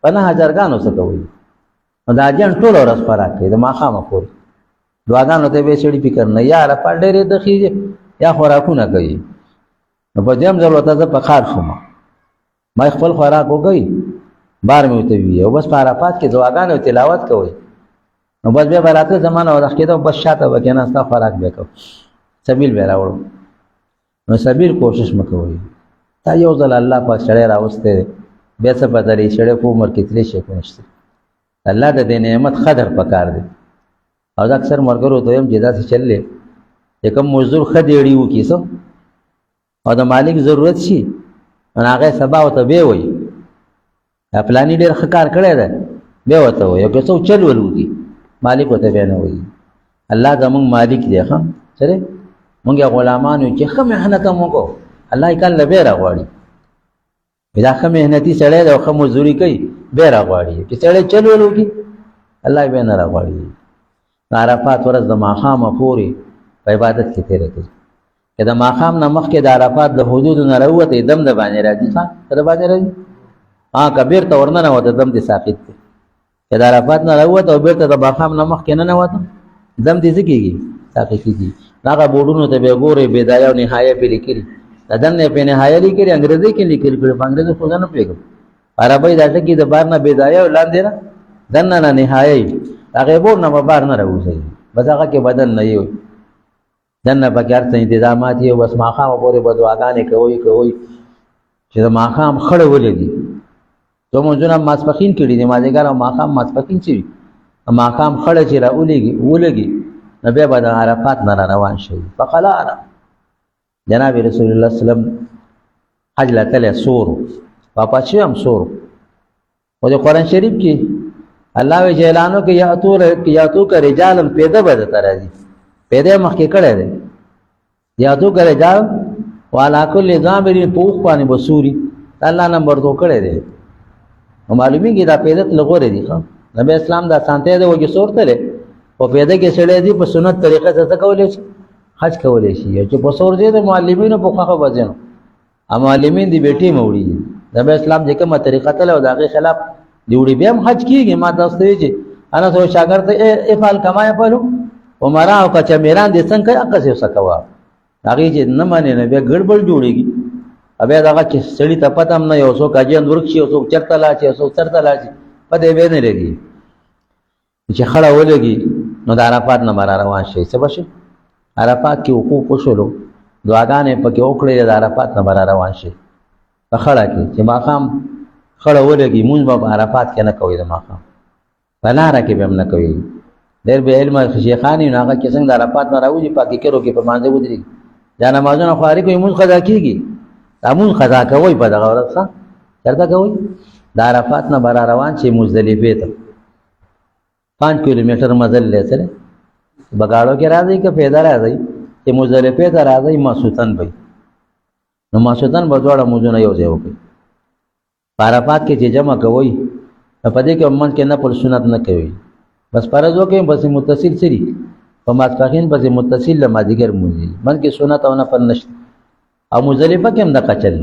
په 9000 څه کوي دا جن ټول ورځ پراکې د ماخامه کوي دعاګانو ته به شړې فکر نه یا را پړ ډېرې دخیږي یا خوراکونه کوي نو په دې هم ضرورت ده په کار شوم ما خپل خوراک وکړي بار مې وته وی او بس په عرفات کې دعاګانو تلاوت کوي نو بس به براته زمانه او رخ کېده بس شاته وکنه استا خوراک وکړو سبیل به راوړو نو سبیل کوشش مکوئ تا یو ځل الله پاک سره راوسته به څه بدري شړې په عمر کې تلې شي نشته الله د دې نعمت قدر پکار دی او دا اکثر مرګرو ته هم جدا سي چللې کوم مزدور خديړي و کیسو او د مالک ضرورت شي هغه سبا او ته به وي پلاني ډېر خکار کړی دی به وته وي که څو چل ولوږي مالک وته به نه وي الله زمونږ مالک دی ښه سره مونږ غلامانو چې ښه محنت موږ الله یې کله به راغواړي دا ښه محنتي سړی دی او ښه مزدوري کوي به راغواړي چې سړی چل ولوږي الله یې به نه راغواړي عرفات ورځ د ماښامه پورې په عبادت کې تېره کوي که د ماښام نه مخکې د عرفات د حدودو نه راووتی دم د باندې راځي ښه که د باندې راځي که بېرته ورننوته دم دې ساقط دی که د عرفات نه راووته او بېرته د ماښام نه مخکې ننوته دم دې څه کېږي ساقط کېږي هغه بورډونو ته به ګورې بدایه او نهایه پې لیکلي د دننه پې نهایه لیکلي انګریزي کې لیکلي کړي په انګریزي خو زه نه پوهېږم عربۍ دا ټکي د بار نه بدایه او لاندې نه دننه نه نهایه هغې بور نه به بار نه راوځي بس هغه کې بدل نه وي دنه پکې هر څه انتظامات یې بس ماښام پورې به دعاګانې کوي چې د ماښام خړه ولګي څو مونځونه ماسپښین کړي دي مازدیګر او ماښام ماسپښین چې وي ماښام خړه چې را ولګي نو بیا به د عرفات نه را روان شي فقلانا جناب رسول الله صلی الله علیه وسلم حج لا تله سور واپس شي هم سور او د قرآن شریف کې الله وی جیلانو کې یاتو کا رجالم پیدا بده ترازی پیدا مخکې کړه دی یاتو کا رجال والا کل ضامر پوخ باندې بصوري الله نمبر 2 کړه دی معلومی کې دا پیدا لغوره دي نبی اسلام دا سانته دی وګي صورت لري او پیدا کې سړی دی په سنت طریقه څه کولای شي حج کولای شي چې په صورت دی د معلمینو په خوخه وځنو ا معلمین دی بیٹی موړي نبی اسلام چې کومه طریقه تل او دغه خلاف دی وړي بیا حج کیږي ما تاسو ته چې انا سو شاګرد افعال کما یفعلوا عمره او کچ میران دي څنګه اقصه وسکوا هغه چې نه مانه نه بیا ګډبړ جوړيږي ابیا دا چې سړی ته پته هم نه یو څو کاجن ورکشي او څو چرته لا چې څو چرته لا چې پته به نه لګي چې خړه ولګي نو د عرفات نه بار روان شي څه بشه عرفات کې وقوف وشولو دعاګانې پکې وکړې د عرفات نه بار روان شي په خړه کې چې ماقام خړه ولګي مونږ به عرفات کې نه کوي د ماقام بلاره کې به هم نه کوي ډېر به علم شیخانی نه هغه کې څنګه د عرفات نه راوځي پاکي کېرو کې په مانځه ودرېږي دا نمازونه خواري کوي مونږ قضا کېږي امون قضا کوي په دغه ورځ ښه چېرته کوي د عرفات نه بار روان شي مزدلفې ته 5 کیلومتر مزل لسره بغاړو کې راځي که پیدا راځي چې مزدلفې ته راځي ماسوتن وي نو ماسوتن به دواړه موږ یو ځای وکړي عرفات کې چې جمع کوي په دې کې من کې نه پر سنت نه کوي بس فرض وکړي بس متصل سری په ماسپخین بس متصل لمازیګر موږي من کې سنت او نه پر نشته او مزدلفه کې هم د قچل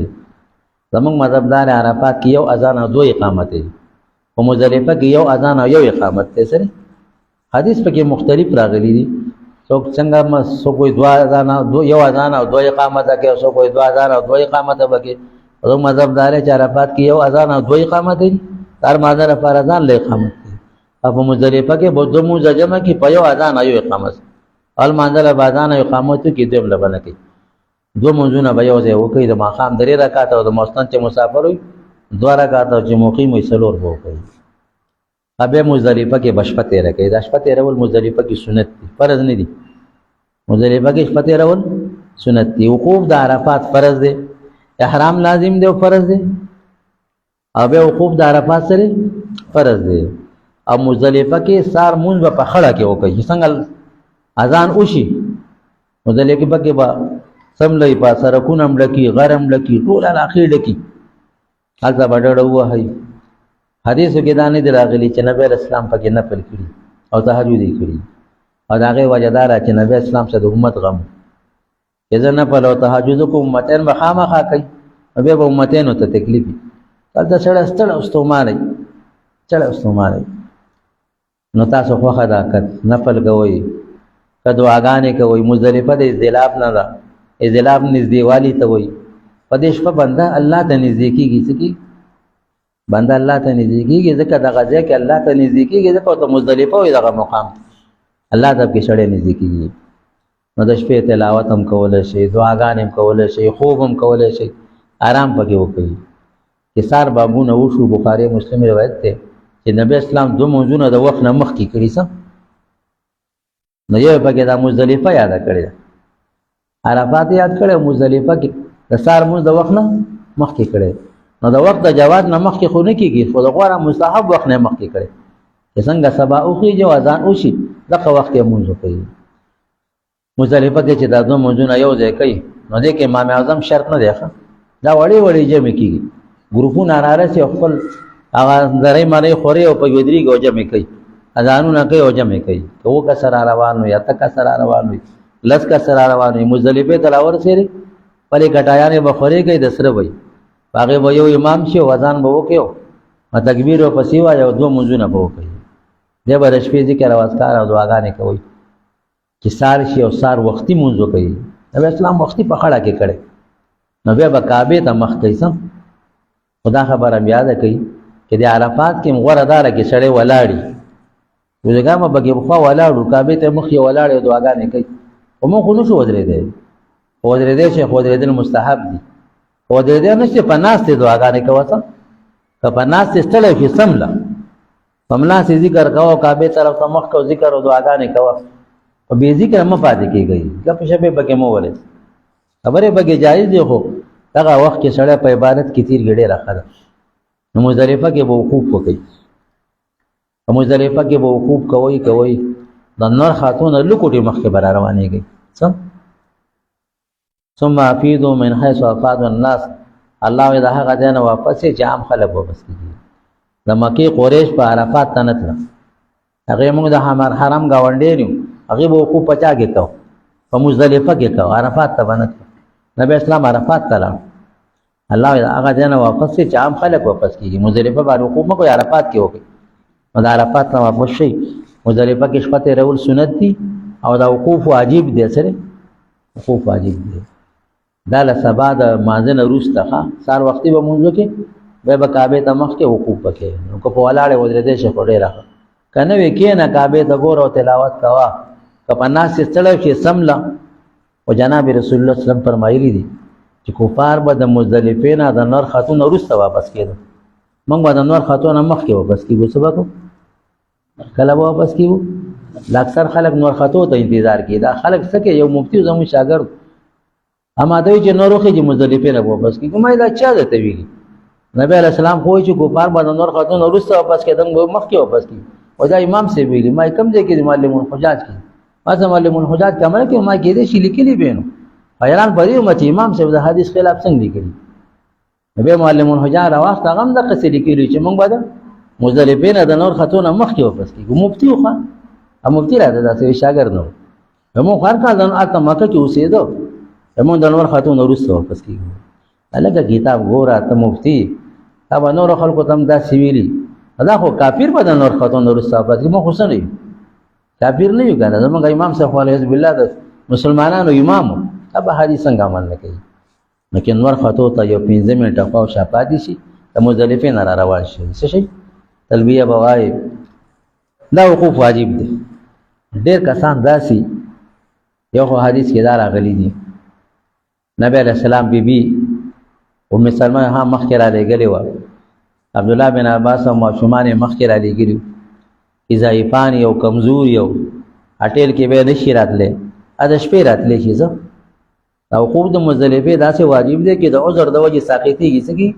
زمونږ مذهب دار عرفات کې یو اذان او 2 اقامت دی او مزدلفه کې یو اذان او 1 اقامت دی سره حدیث پکې مختلف راغلي دي څوک څنګه سو کوئی 2 اذان او یو اذان او 2 اقامت کې او سو کوئی 2 اذان او 2 اقامت وکي او مذهب دار چې عرفات کې یو اذان او 2 اقامت دي تر مازه لپاره اذان له اقامت دي او مزدلفه کې بوځو مو جمع کې په یو اذان او 1 اقامت ال مازه له اذان او اقامت کې دیم لبنه کې 2 منځونه به یو ځای وکړي د ماقام 3 رکعات او د مستن چې مسافر وي 2 رکعات او چې مقیم وي 4 وکړي ابه مزدلفه کې بشپته راکې د شپته رول مزدلفه کې سنت دي فرض نه دي مزدلفه کې شپته رول سنت دي وقوف د عرفات فرض دي احرام لازم دی او فرض دی او به وقوف د عرفات سره فرض دی او مزدلفه کې سار مونږ په خړه کې وکړي څنګه اذان وشي مزدلفه کې با سملې په سره کونم لکی غرم لکی ټول اخر لکی حالته بډړ وای حدیث کې دانه دراغلی چې نبی اسلام پکې نه پر کړی او تهجد کړی او داغه وجدار چې نبی اسلام سره امت غم اذا نه په لو تهجد کو امتن مخامخه کوي نبی به امتن ته تکلیف کله سره استعمال نو تاسو خو خدا کړ نفل کوي کدو اغانه کوي مزدلفه د ذلاب نه ده ذلاب نزدېوالی ته وي پدیش په بنده الله ته نزدیکیږي ځکه بنده الله ته نزدیکیږي ځکه د غزا کې الله ته نزدیکیږي ځکه ته مزدلفه وي دغه مقام الله ته کې شړې نزدیکیږي نو د شپې تلاوت هم کولای شي دعاګانې هم کولای شي خوب هم کولای شي آرام پکې وکړي چې سار بابونه وشو بخاری مسلم روایت ده چې نبی اسلام 2 منځونه د وخت نه مخکې کړی سم نو یو پکې د مزدلفه یاد کړی عرفات یاد کړو مزدلفه کې د سار مو د وخت نه مخکې کړي نو د وخت د جواز نه مخکې خو نه کیږي خو د غوړه مستحب وخت نه مخکې کړي چې څنګه سبا او کې جوازان وشي دغه وخت یې مونږ کوي مزدلفه کې چې د 2 منځونه یو ځای کوي نو دې کې امام اعظم شرط نه دی دا وړي جمع کیږي ګروپونه ناراسي خپل هغه درې معنی خوري او په یودري جمع کوي اذانونه کوي او جمع کوي او کسر روان وي یا تکسر روان وي لس کا سره روانې مزدلفه تلاور سره پلي کټایانه بخوري کوي د سره وي هغه به یو امام شي وزن به وکيو ما تکبیر او پسیوا یو 2 منځونه به وکي د به شپې ذکر او اذکار او دعاګانې کوي چې سار شي او سار وختي منځ کوي نبی اسلام وختي په خړه کې کړي نبی به کعبه ته مخ کوي سم خدا خبره یاد کوي چې د عرفات کې مغوردار کې سړې ولاړی وګا ما بګي خو ولاړو کعبه ته مخ یې ولاړ او دعاګانې کوي خو موږ خو نشو ودرېدی ودرېدی چې ودرېدل مستحب دي ودرېدی نشته په ناستې دعاګانې کوه څه که په ناستې ستړی شي سمله په ملاستې ذکر کوه کعبې طرف ته مخ کوه ذکر او دعاګانې کوه په بې ذکره مه پاتې کېږئ ګپې شپې پکې مه ولئ خبرې پکې جایز دي خو دغه وخت کې سړی په عبادت کې تیر ګډې راښه ده نو مزدلفه کې به وقوف وکړي په مزدلفه کې به وقوف کوئ د نور خاتون لکوټې مخکې به را روانېږئ څه ثم افیدوا من حیث افاض الناس الله وایي د هغه ځای نه واپس چې عام خلک واپس کېږي د مکې قریش په عرفات ته نه تله هغې موږ د حرم ګاونډی یو هغې به وقوف په چا کې کوو په مزدلفه کې کوو عرفات ته به نه تلو نبی اسلام عرفات ته لاړ الله وایي د هغه ځای نه واپس چې عام خلک واپس کېږي مزدلفه باندې وقوف مه کوئ عرفات کې وکړئ نو د عرفات نه واپس شئ مزدلفه کې شپه تېرول سنت دي او دا وقوف واجب دی سره وقوف واجب دی دا له سبا د مانځه نه وروسته سهار وختي به مونځ وکړې بیا به کعبې ته مخکې وقوف وکړې نو که په ولاړې ودرېدی شي خو ډېره ښه که نه وې کښېنه کعبې ته ګوره او تلاوت کوه که په ناستې ستړی شي سمله او جناب رسول الله وسلم فرمایلي دي چې کفار به د مزدلفې نه د نور خاتون وروسته واپس کېدل موږ به د نور خاتون نه مخکې واپس کېږو څه به کوو کله به واپس کېږو د اکثر خلک نور خاتو ته انتظار کوي دا خلک څه کوي یو مفتي زموږ شاګرد اما دوی چې نور وخېږي مزدلفې نه واپس کېږي ما دا چا درته ویلي نبی علیه السلام خو وایي چې کفار به د نور خاتون وروسته واپس کېدل به مخکې واپس کېږي او دا امام صاحب ویلي ما کوم ځای کې د معلم الحجاج کې ما ته معلم الحجاج کمره کې ما کېدای شي لیکلي به نو حیران پرې وم چې امام صاحب د حدیث خلاف څنګه لیکلي نبی معلم الحجاج راوخته هغه هم دقسې لیکلي چې موږ به د مزدلفې نه د نور خاتون مخکې واپس کېږو مفتي خو مفتي راته داسې شاګرد نه و موږ هر کال هلته مکه کې اوسېدو موږ د نور خاتون وروسته واپس کېږو هلکه کتاب ګوره ته مفتي تا به نورو خلکو ته هم داسې ویلي دا خو کافر به د نور خاتون وروسته واپس کېږي موږ خو څه نه یو کافر نه یو که نه زموږ امام صاحب علیه بالله د مسلمانانو امام و دا به حدیث څنګه عمل نه کوي لیکن نور خاتو ته یو 15 منټه خوا شا پاتې شي د مزدلفې نه را روان شي څه شي تلبیه به وایي دا وقوف واجب دی ډېر کسان داسې یو خو حدیث کې دا راغلی دي نبی علیه السلام بیبي ام سلمه هم مخکې را لېږلې وه عبدالله بن عباس او ماشومان یې مخکې را لېږلي وو ضعیفان یو کمزور یو هټیل کې به نشي راتلی د شپې راتلی شي څه دا وقوف د مزدلفې داسې واجب دی چې د عذر د وجې ساقطېږي څه کېږي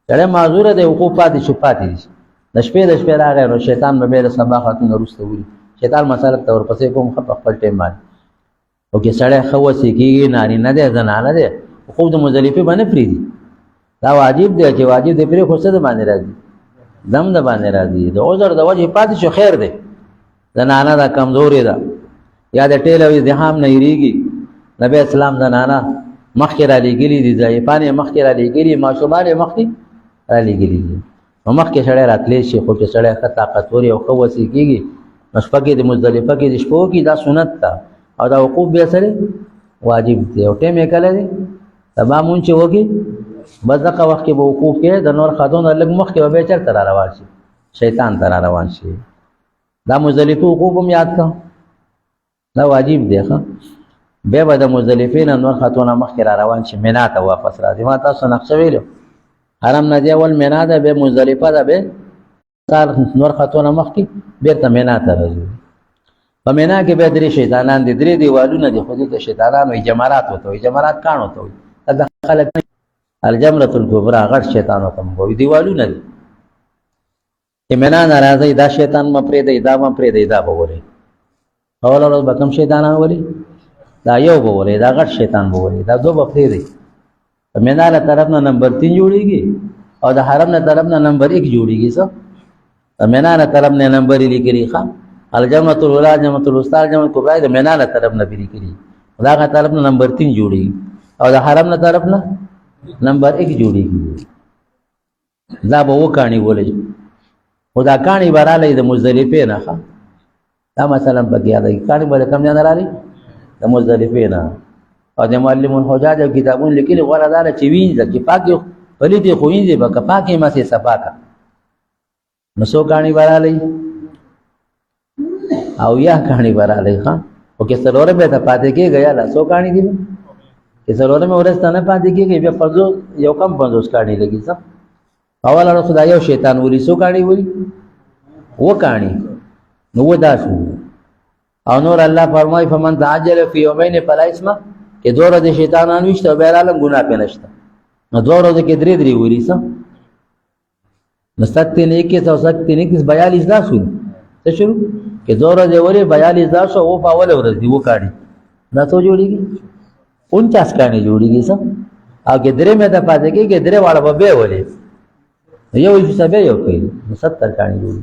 سړی معذوره دی وقوف پاتې شو پاتې شي د شپې راغی نو شیطان به بیا د سبا خاتون وروسته ولي شیطان مسالک ته ورپسې کوم ښه په خپل ټایم باندې او که سړی ښه وسې کېږي نارینه دی زنانه دی وقوف د مزدلفې به نه پرېږدي دا واجب دی چې واجب دی پرې خو څه د باندې راځي دم د باندې راځي د عذر د وجې پاتې شو خیر دی زنانه ده کمزورې ده یا د ټیل او ازدحام نه هېرېږي نبی اسلام زنانه مخکې را لېږلي دي ضعیفان یې مخکې را لېږلي ماشومان یې مخکې را لېږلي دي نو مخکې سړی راتلی شي خو چې سړی ښه طاقتور او ښه وسې کېږي نو شپه کې د مزدلفه کې د شپو کې دا سنت ده او دا وقوف بیا سره واجب دی او ټیم یې کله دی سبا مونځ چې وکړي بس دغه وخت کې به وقوف کې د نور خاتون لږ مخکې به بیا چېرته را روان شي شیطان ته را روان شي دا مزدلفه وقوف هم یاد کړه دا واجب دی ښه بیا به د مزدلفې نه نور خاتونه مخکې را روان شي مینا ته واپس راځي ما تاسو نقشه ویلو حرم نه دی اول مینا ده بیا مزدلفه ده بیا نور خاتونه مخکې بېرته مینا ته راځي په مینا کې بیا درې شیطانان دي درې دیوالونه دي خو دې ته شیطانان وایي جمرات ورته وایي جمرات کاڼو ته وایي دا خلک الجمرة الکبرا غټ شیطان ورته موږ وایي دیوالونه دي چې مینا نه راځئ دا شیطان مه پرېږدئ دا مه پرېږدئ دا به ولئ اوله ورځ به کوم شیطانان ولي دا یو به ولئ دا غټ شیطان به ولئ دا دو به پرېږدئ د مینا له طرف نه نمبر 3 جوړېږي او د حرم نه طرف نه نمبر 1 جوړېږي څه د مینا نه طرف نه نمبر یې لیکلي ښه الجمرة الأولى جمرة الوسطى جمرة الكبرى د مینا له طرف نه لیکلي دا هغه طرف نه نمبر 3 جوړېږي او د حرم نه طرف نه نمبر 1 جوړېږي دا به وکاڼي ولئ خو دا کاڼي به رالی د مزدلفې نه ښه دا مثلا پکې یادوي کاڼي به د کوم ځای نه رالی د مزدلفې نه او د معلم الحجاج او کتابونه لیکلي غوره دا ده چې وینځه چې پاکې پلیتې خو وینځې به که پاکې مسې صفا که نو څو کاڼي به رالی او یا کاڼي به رالی ښه او کې څلورمه ته پاتې کېږي یا لا څو کاڼي دي چې څلورمه ورځ ته نه پاتې کېږي بیا 50 یو کم 50 کاڼي لګي څه اول اړه خدای یو شیطان ولي څو کاڼي ولي و کاڼي نو ودا شو او نور الله فرمای فمن تعجل فی یومین فلا اسم کې دوه ورځې شیطانان وشته بهر عالم ګناه پې نشته نو دوه ورځې کې درې ولي څه نو 71 او 42 دا شو څه شروع کې دوه ورځې ولي 42 دا شو او په اول ورځ دی و کاڼي دا څو جوړیږي 49 کاڼي جوړیږي څه او کې درې مې ته پاتې کېږي درې واړه به ولي یو حساب یو کوي 70 کاڼي جوړي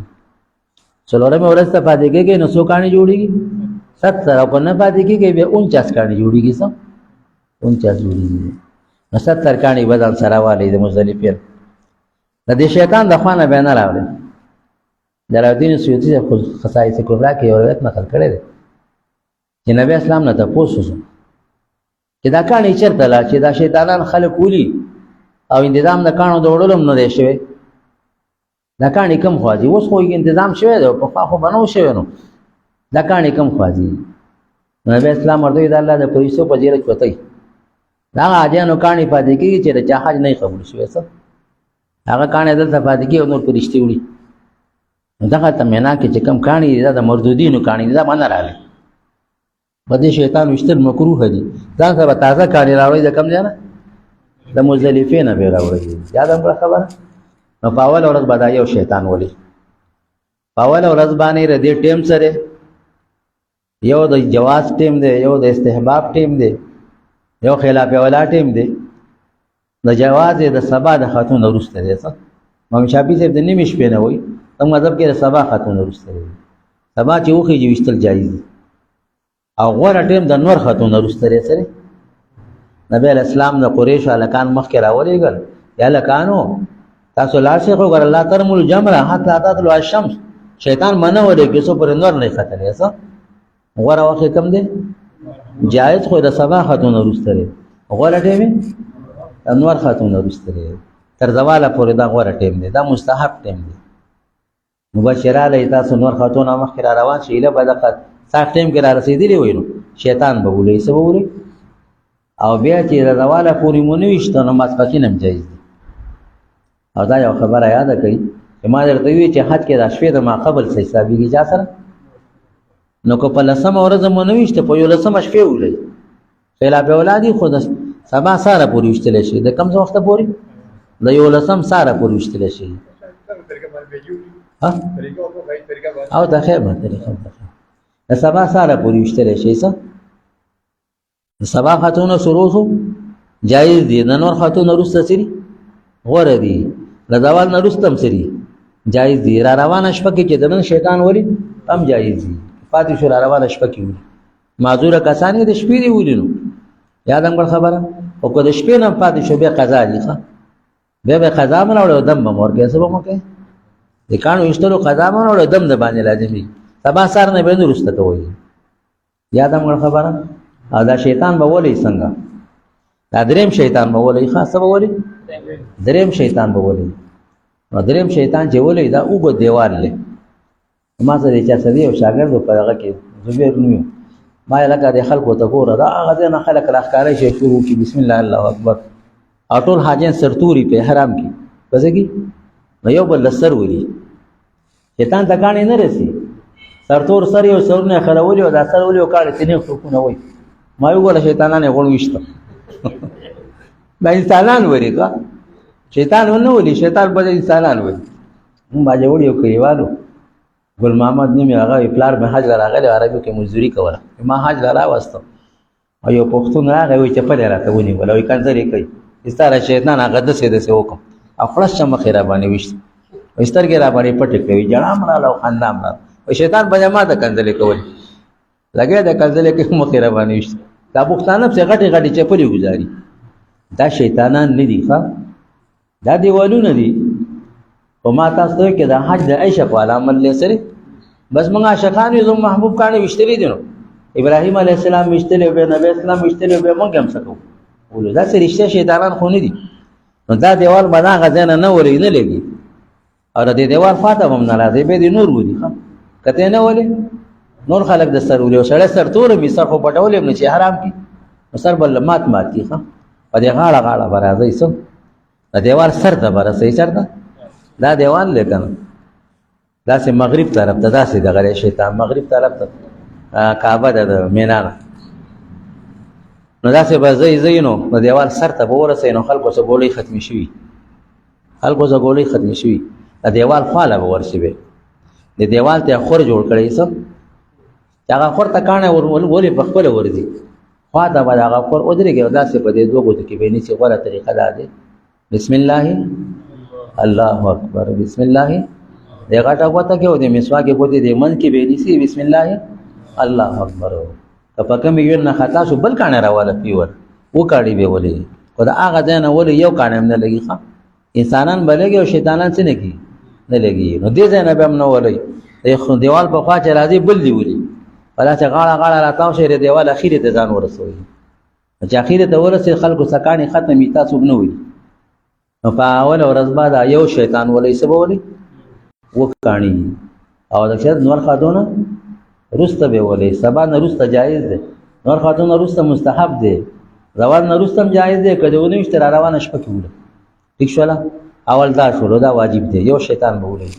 څلورمه ورځ ته پاتې کېږي نو 100 کاڼي جوړيږي 70 او کنه پاتې کېږي بیا 49 کاڼي جوړيږي څه 49 جوړيږي نو 70 کاڼي بدل سره والي د مزدلفین د دې شیطان د خوانه بیان راوړي جلالدین سیوطی خصائص کبرا کې یو روایت نقل کړی دی چې نبی اسلام نه تاسو چې دا کاڼي چرته لا چې دا شیطانان خلک ولي او تنظیم د کانو د وړلم نه دی شوی دا کاڼي کم خواځي اوس خو یې تنظیم شوی دی په خو بنو شوی نو دا کاڼي کم خواځي نبی اسلام ورته د الله د پولیسو په جیل کې وتی دا اجانو کاڼي پاتې کیږي چې د حج نه قبول شوی څه هغه کاڼي دلته پاتې کیږي نور پرشتي وړي دغه تمنا کې چې کم کاڼي دا د مردودینو کاڼي دا باندې راغلي بده شیطان وشتل مکروه دي ځان سره تازه کاڼي راوړي د کم ځای د مزدلفین به راوړي یاد هم خبره نو په اول ورځ باندې یو شیطان ولي په اول ورځ باندې ردی ټیم سره یو د جواز ټیم دی یو د استحباب ټیم دی یو خلاف اولا ټیم دی د جواز د سبا د خاتون ورسته دی څه امام شافعي صاحب د نیمه شپې نه وای په مذهب کې د سبا خاتون ورسته دی سبا چې وخی جو وشتل جایز دی او غوړه ټیم د نور خاتون ورسته دی سره نبی اسلام د قریش الکان مخ کې راولېګل یا لکانو تاسو لا شیخ وګور الله ترمل جمره حتی تطلع الشمس شیطان منه ولې کې څو پر نور نه ختلې څه غوړه وخت کم دی جایز خو د سبا خاتون ورسته غوړه ټیم انور خاتون ورسته تر زواله پورې دا غوړه ټیم دی دا مستحب ټیم دی مباشره علی تاسو نور خاتون مخ کې روان شي له بدقه ساعت ټیم کې را رسیدلی وینو شیطان به ولې څه ووري او بیا چې د زواله پورې مونږ نو ماسپخین هم جایز دی او دا یو خبره یاد کړئ چې ما درته وی چې حج کې د شپې د ما قبل څه حسابيږي جا سره نو کو په لسمه ورځ مونږ نوښته په یو لسمه شپې ولې خلاف اولادي خود سبا ساره پورې وشتل شي د کم وخت پورې د یو لسم ساره پورې وشتل شي او دا خیر به طریقه د سبا ساره پورې وشتل شي څه د سبا خاتون سروسو جایز دي د نور خاتون وروسته سری غوړه دي د زوال نه وروسته سری جایز دي را روانه شپه کې چې دنه شیطان ولي هم جایز دي پاتې شو را روانه شپه کې معذور کسانې د شپې دی ولینو یادم کړ خبره او کو د شپې نه پاتې شو به قضا دي ښه به قضا منوړو دم به مورګه سبا مکه د کانو استلو قضا منوړو دم د باندې لازمي سبا سار نه به وروسته کوي یادم کړ خبره او دا شیطان به ولي څنګه دا دریم شیطان به ولي خاصه به ولي دریم شیطان به ولي نو دریم شیطان چې ولي دا او به دیوال له ما سره چې سړي او شاګرد په هغه کې زبیر نو ما لکه د خلکو ته ګوره دا هغه نه خلک راخاره شي شروع کی بسم الله الله اکبر اټول حاجن سرتوري په حرام کې پسې نو یو بل سر ولي شیطان ته کانه نه رسی سرتور سر یو سرونه خلولي او دا سر ولي او کاړه تنه خلقونه وای ما یو ګوره شیطانانه غوړ وشته دا انسانان وری کا شیطان ونه ولي شیطان به انسانان وای مون باندې وړي کړیوالو ګل محمد نیمه هغه پلار به حج راغلی عربي کې مزدوري کوله ما حج لا واستو او یو پښتون راغی وي چې په راته ونی ولا وي کنځري کوي استاره شیطان هغه د سې د سې وکم خپل شم خیره باندې وشت وستر کې را باندې پټ کوي جړام را لو خندام را او شیطان په جماعت کنځلې کوي لګي د کنځلې کې مخیره باندې وشت دا پښتانه په غټي غټي چپلي گزاري دا شیطانان نه دي ښا دا دیوالونه دي او ما تاسو ته کې د حج د عائشہ په عمل لسره بس موږ عاشقان یو محبوب کانه وشتري دي نو ابراهيم عليه السلام وشتلې به نبی اسلام وشتلې به موږ هم سکو ولې دا سره رښتیا شیطانان خو نه دي نو دا دیوال باندې غزنه نه ورې نه لګي او د دیوال فاطمه هم ناراضه به دي نور ودی ښا کته نه ولې نور خلک د سر ولې سړی سر تور می سر خو پټولې نه چې حرام کی سر بل مات کی ښه په دې غاړه غاړه برازي سو د دیوال سر ته برسي چرته دا دیوال لیکنه دا سه مغرب طرف ته دا سه دغه شیطان مغرب طرف ته کعبه د مینا نو دا سه بزای زینو د دیوال سر ته ورسې نو خلکو سره ګولې ختم شي خلکو سره ګولې ختم شي د دیوال خاله ورشي به د دیوال ته خور جوړ کړی سم هغه خور ته کانه ولې په خپل ورځي خوا ته به هغه خور ودرېږي دا سه په دې دوه ګوتو کې به نه سي غوړه طریقه ده بسم الله الله اکبر بسم الله دغه ټا کوته کې و دې مسواک په دې من کې به نسی بسم الله الله اکبر په کوم یو نه خطا شو بل کانه راواله پیور و کاړي به ولې خدا هغه ځنه ولې یو کانه نه لګي ښا انسانان بلګي او شیطانان څه نه کی نه لګي نو دې ځنه به هم نه ولې یو دیوال په خوا چې راځي بل دی ولې ولا چې غاړه غاړه راتاو شي دیوال اخیره ته ځان ورسوي چې اخیره ته ورسې خلکو سکانې ختمې تاسو نه وي نو په اول ورځ بعد یو شیطان ولې سبولې وکانی او د شهادت نور خاتون رسته به ولې سبا نه رسته جایز ده نور خاتون رسته مستحب ده روان نه رسته جایز ده کله ونه اشترا روانه شپه کیوله ٹھیک شولا اول دا شروع دا واجب ده یو شیطان به ولې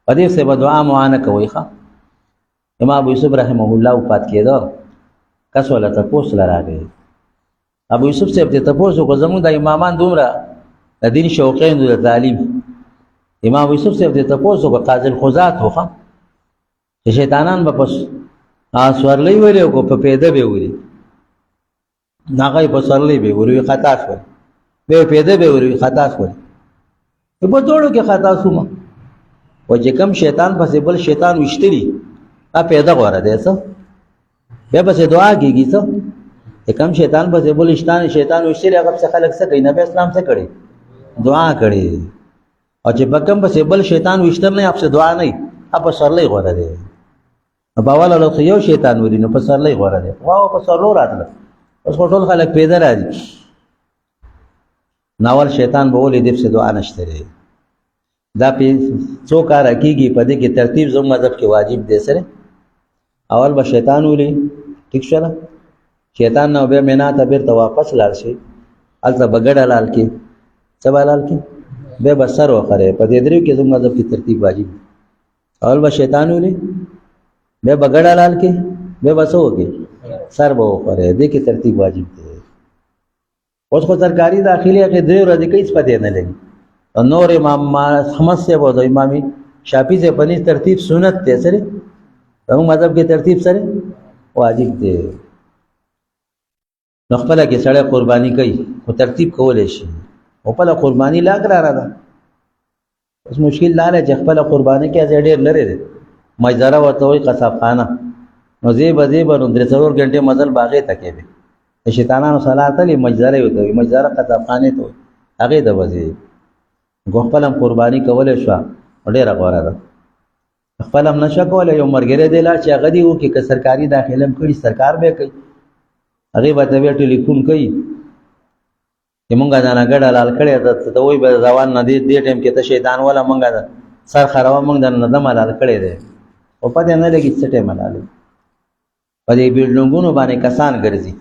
په دې سه دعا معانه کوي ښا امام ابو یوسف رحمه الله وفات کېدو کسوله تاسو لراغی ابو یوسف صاحب ته تاسو کو زموږ د امامان دومره د دین شوقین د تعلیم امام ابو یوسف صاحب ته تاسو کو قاضی الخزات هوخه چې شیطانان به پس سورلې ویلو کو په پیدا به ویلي ناغه په سورلې به ویلي خطا شو به پیدا به ویلي خطا شو په ټولو کې خطا شو ما او چې کوم شیطان پسې بل شیطان وشتري ا پیدا غوړه ده څه به پسې دعا کیږي څه کوم شیطان پسې بل شیطان وشتري هغه څه خلک څه کوي نبی اسلام څه کړي دعا کړي او چې بکم پسې بل شیطان وشتر نه اپ دعا نه اپ سرلې غوړه ده باواله له یو شیطان وري نو په سرلې غوړه ده واو په سرلو راتله اوس ټول خلک پیدا راځي ناول شیطان به ولې دې څه دعا نشته دا په څو کار کیږي په دې کې ترتیب زموږ مذهب کې واجب دی سره اول به شیطان ولې ٹھیک شولا شیطان نو به مینا ته بیرته واپس لاړ شي الته بغړه لال کې سوالال کې به بسر وخره په دې درو کې زموږ مذهب کې ترتیب واجب اول به شیطان ولې به بغړه لال کې به بسو کې سر به وخره دې کې ترتیب واجب دی اوس خو سرکاري داخلي کې درو ورځې کې څه پته نه لګي نور امام احمد سے وہ امامی شافعی سے بنی ترتیب سنت تے سره هم مذهب کې ترتیب سره واجب دی نو خپل کې سره قرباني کوي او ترتیب کولای شي او په قرباني لا قرار ده اوس مشکل لاره چې خپل قرباني کې ډېر لري دی مجزره ورته وي قصاب خانه نو زی بزی بر 3 غنټه مزل باغې تکې به شیطانانو صلات علی مجزره وي مجزره قصاب خانه ته هغه د وځي غوښپلم قرباني کولای شو ډېر غوړه ده خپلم نشه کولای یو مرګره دی لا چې هغه دی وو کې سرکاري داخلم کړي سرکار به کوي هغه به ته ټلیفون کوي چې مونږه دا نګړه لال کړي ته وای به ځوان نه دی دې ټیم کې ته شیطان ولا مونږه سر خراب مونږ د نظم لال کړي دی او پته نه لګي څه ټیم لال په دې بیلډونګونو باندې کسان ګرځي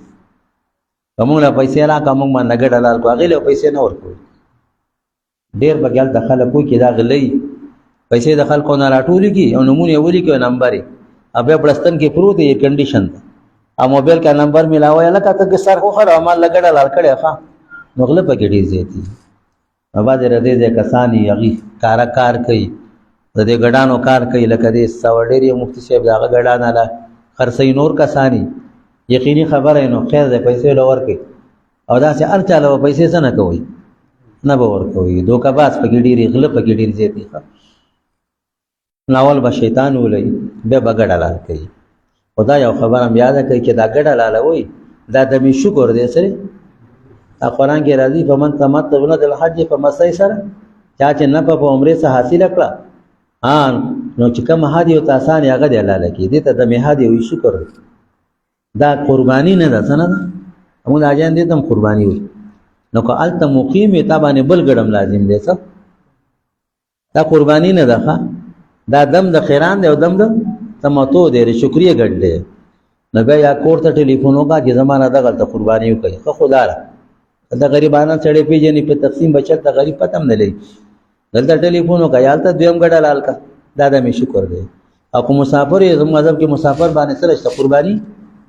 کومه لا پیسې لا کوم ما نګړه لال کو هغه له پیسې نه ورکوي ډیر بګل دخل کو کې دا غلې پیسې د خلکو نه راټول کی او نمونه ولي کې نمبر ابه پرستن کې پروت یې کنډیشن ا موبایل کا نمبر ملاوي لکه ته سر خو خره ما لګړه لال کړي ښا نغله پکې ډیر زیاتی اواز ردې دې کسانی یغي کار کوي د دې ګډانو کار کوي لکه دې سوډيري مفتی صاحب دا ګډان لا خرسي نور کسانی یقیني خبره نو خیر دې پیسې لور کوي او دا چې ارچاله پیسې څنګه کوي نه باور کوي دوکا باز پکې ډیری غله پکې ډیر زیاتی ناول به شیطان ولې به بغړه لال کوي خدا یو خبر هم یاد کوي چې دا ګډه لال وای دا د می شکر دې سره قرآن کې راځي فمن تمتع بالحج فمستيسر چا چې نه په عمره سره حاصل کړه نو چې کوم هادي او تاسان هغه دی لاله کې دې ته د می هادي وي شکر دا قرباني نه ده څنګه موږ اجان دې تم قرباني وي نو که الته مقیم ته باندې بل ګډم لازم دی څه دا قرباني نه ده دا دم د خیران دی او دم د تمتو دی شکریه ګډ دی نو بیا یا کور ته ټلیفون وکړه چې زمانه دغه ته قرباني وکړي خو خدا را دا غریبانه سړی پیژنې په تقسیم بچت ته غریب پته هم نه لري دلته ټلیفون وکړه یا هلته دویم ګډه لال کا دا د مې شکر دی او که مسافر یې زموږ مذهب کې مسافر باندې سره شته قرباني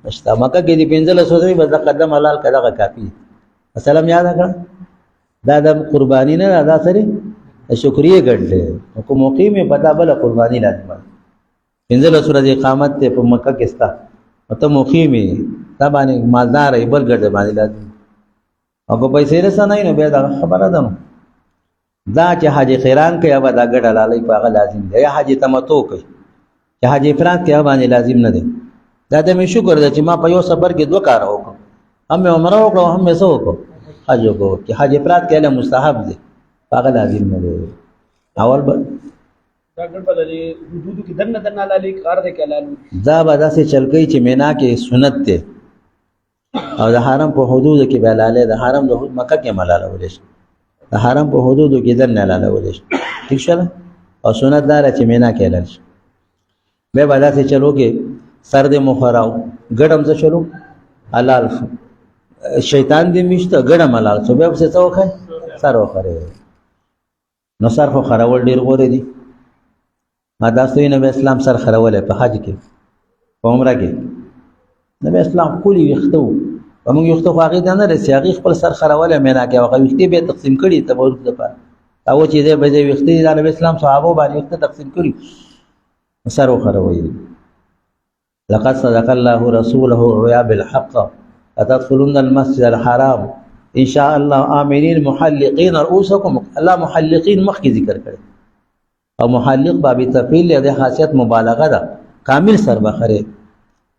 نشته مکه کې دې 1500 دی بس د قدم حلال کا دغه کافي مثلا یاد کړه دا د قرباني نه دا سره شکریه ګډ دی کو مقیم پتا بل قرباني لازم 1500 ورځې اقامت ته په مکه کې ستا ته مقیمي تا باندې مالدار ای بل ګرځي باندې لازم او کو پیسې رسنه نه به دا خبره ده نو دا چې حاجی قران کوي هغه دا ګډه لالي په هغه لازم دی یا حاجی تمتو کوي چې حاجی افراد کوي هغه باندې لازم نه دی دا د مې شکر ده چې ما په یو سفر کې دوه کار وکړ هم عمره وکړو هم یې وکړو حج وکړو چې حاجی افراد کوي له مستحب دی هغه لازم نه دی اول دا ګډ بدلې حدود کې دنه لالي کار دې کلالو دا به داسې چلګي چې مینا کې سنت دی او د حرم په حدود کې بلاله د حرم د مکه کې ملاله ولې شي د حرم په حدود کې دنه لاله ولې شي ٹھیک شله او سنت دار چې مینا کې لاله شي به به داسې چلو کې سر دې مخراو ګډم څه چلو حلال شیطان دې مشته ګډم حلال څه به څه وخه سر وخره نو سر خو خراول ډیر غوړې دي ما داستوی نبی اسلام سر خروله په حج کې په عمره کې نبی اسلام کولی وختو موږ یو څه واقع نه رسي هغه خپل سر خروله مینا کې هغه وختي به تقسیم کړي ته ورته ده پاره او چې دې به دې وختي د نبی اسلام صحابه باندې وخت تقسیم کړي سر خروي لقد صدق الله رسوله الرؤيا بالحق اتدخلون المسجد الحرام ان شاء الله امنين محلقين رؤوسكم الله محلقين مخکې ذکر کړي او محلق بابي تفعیل له خاصیت مبالغه ده کامل سر بخره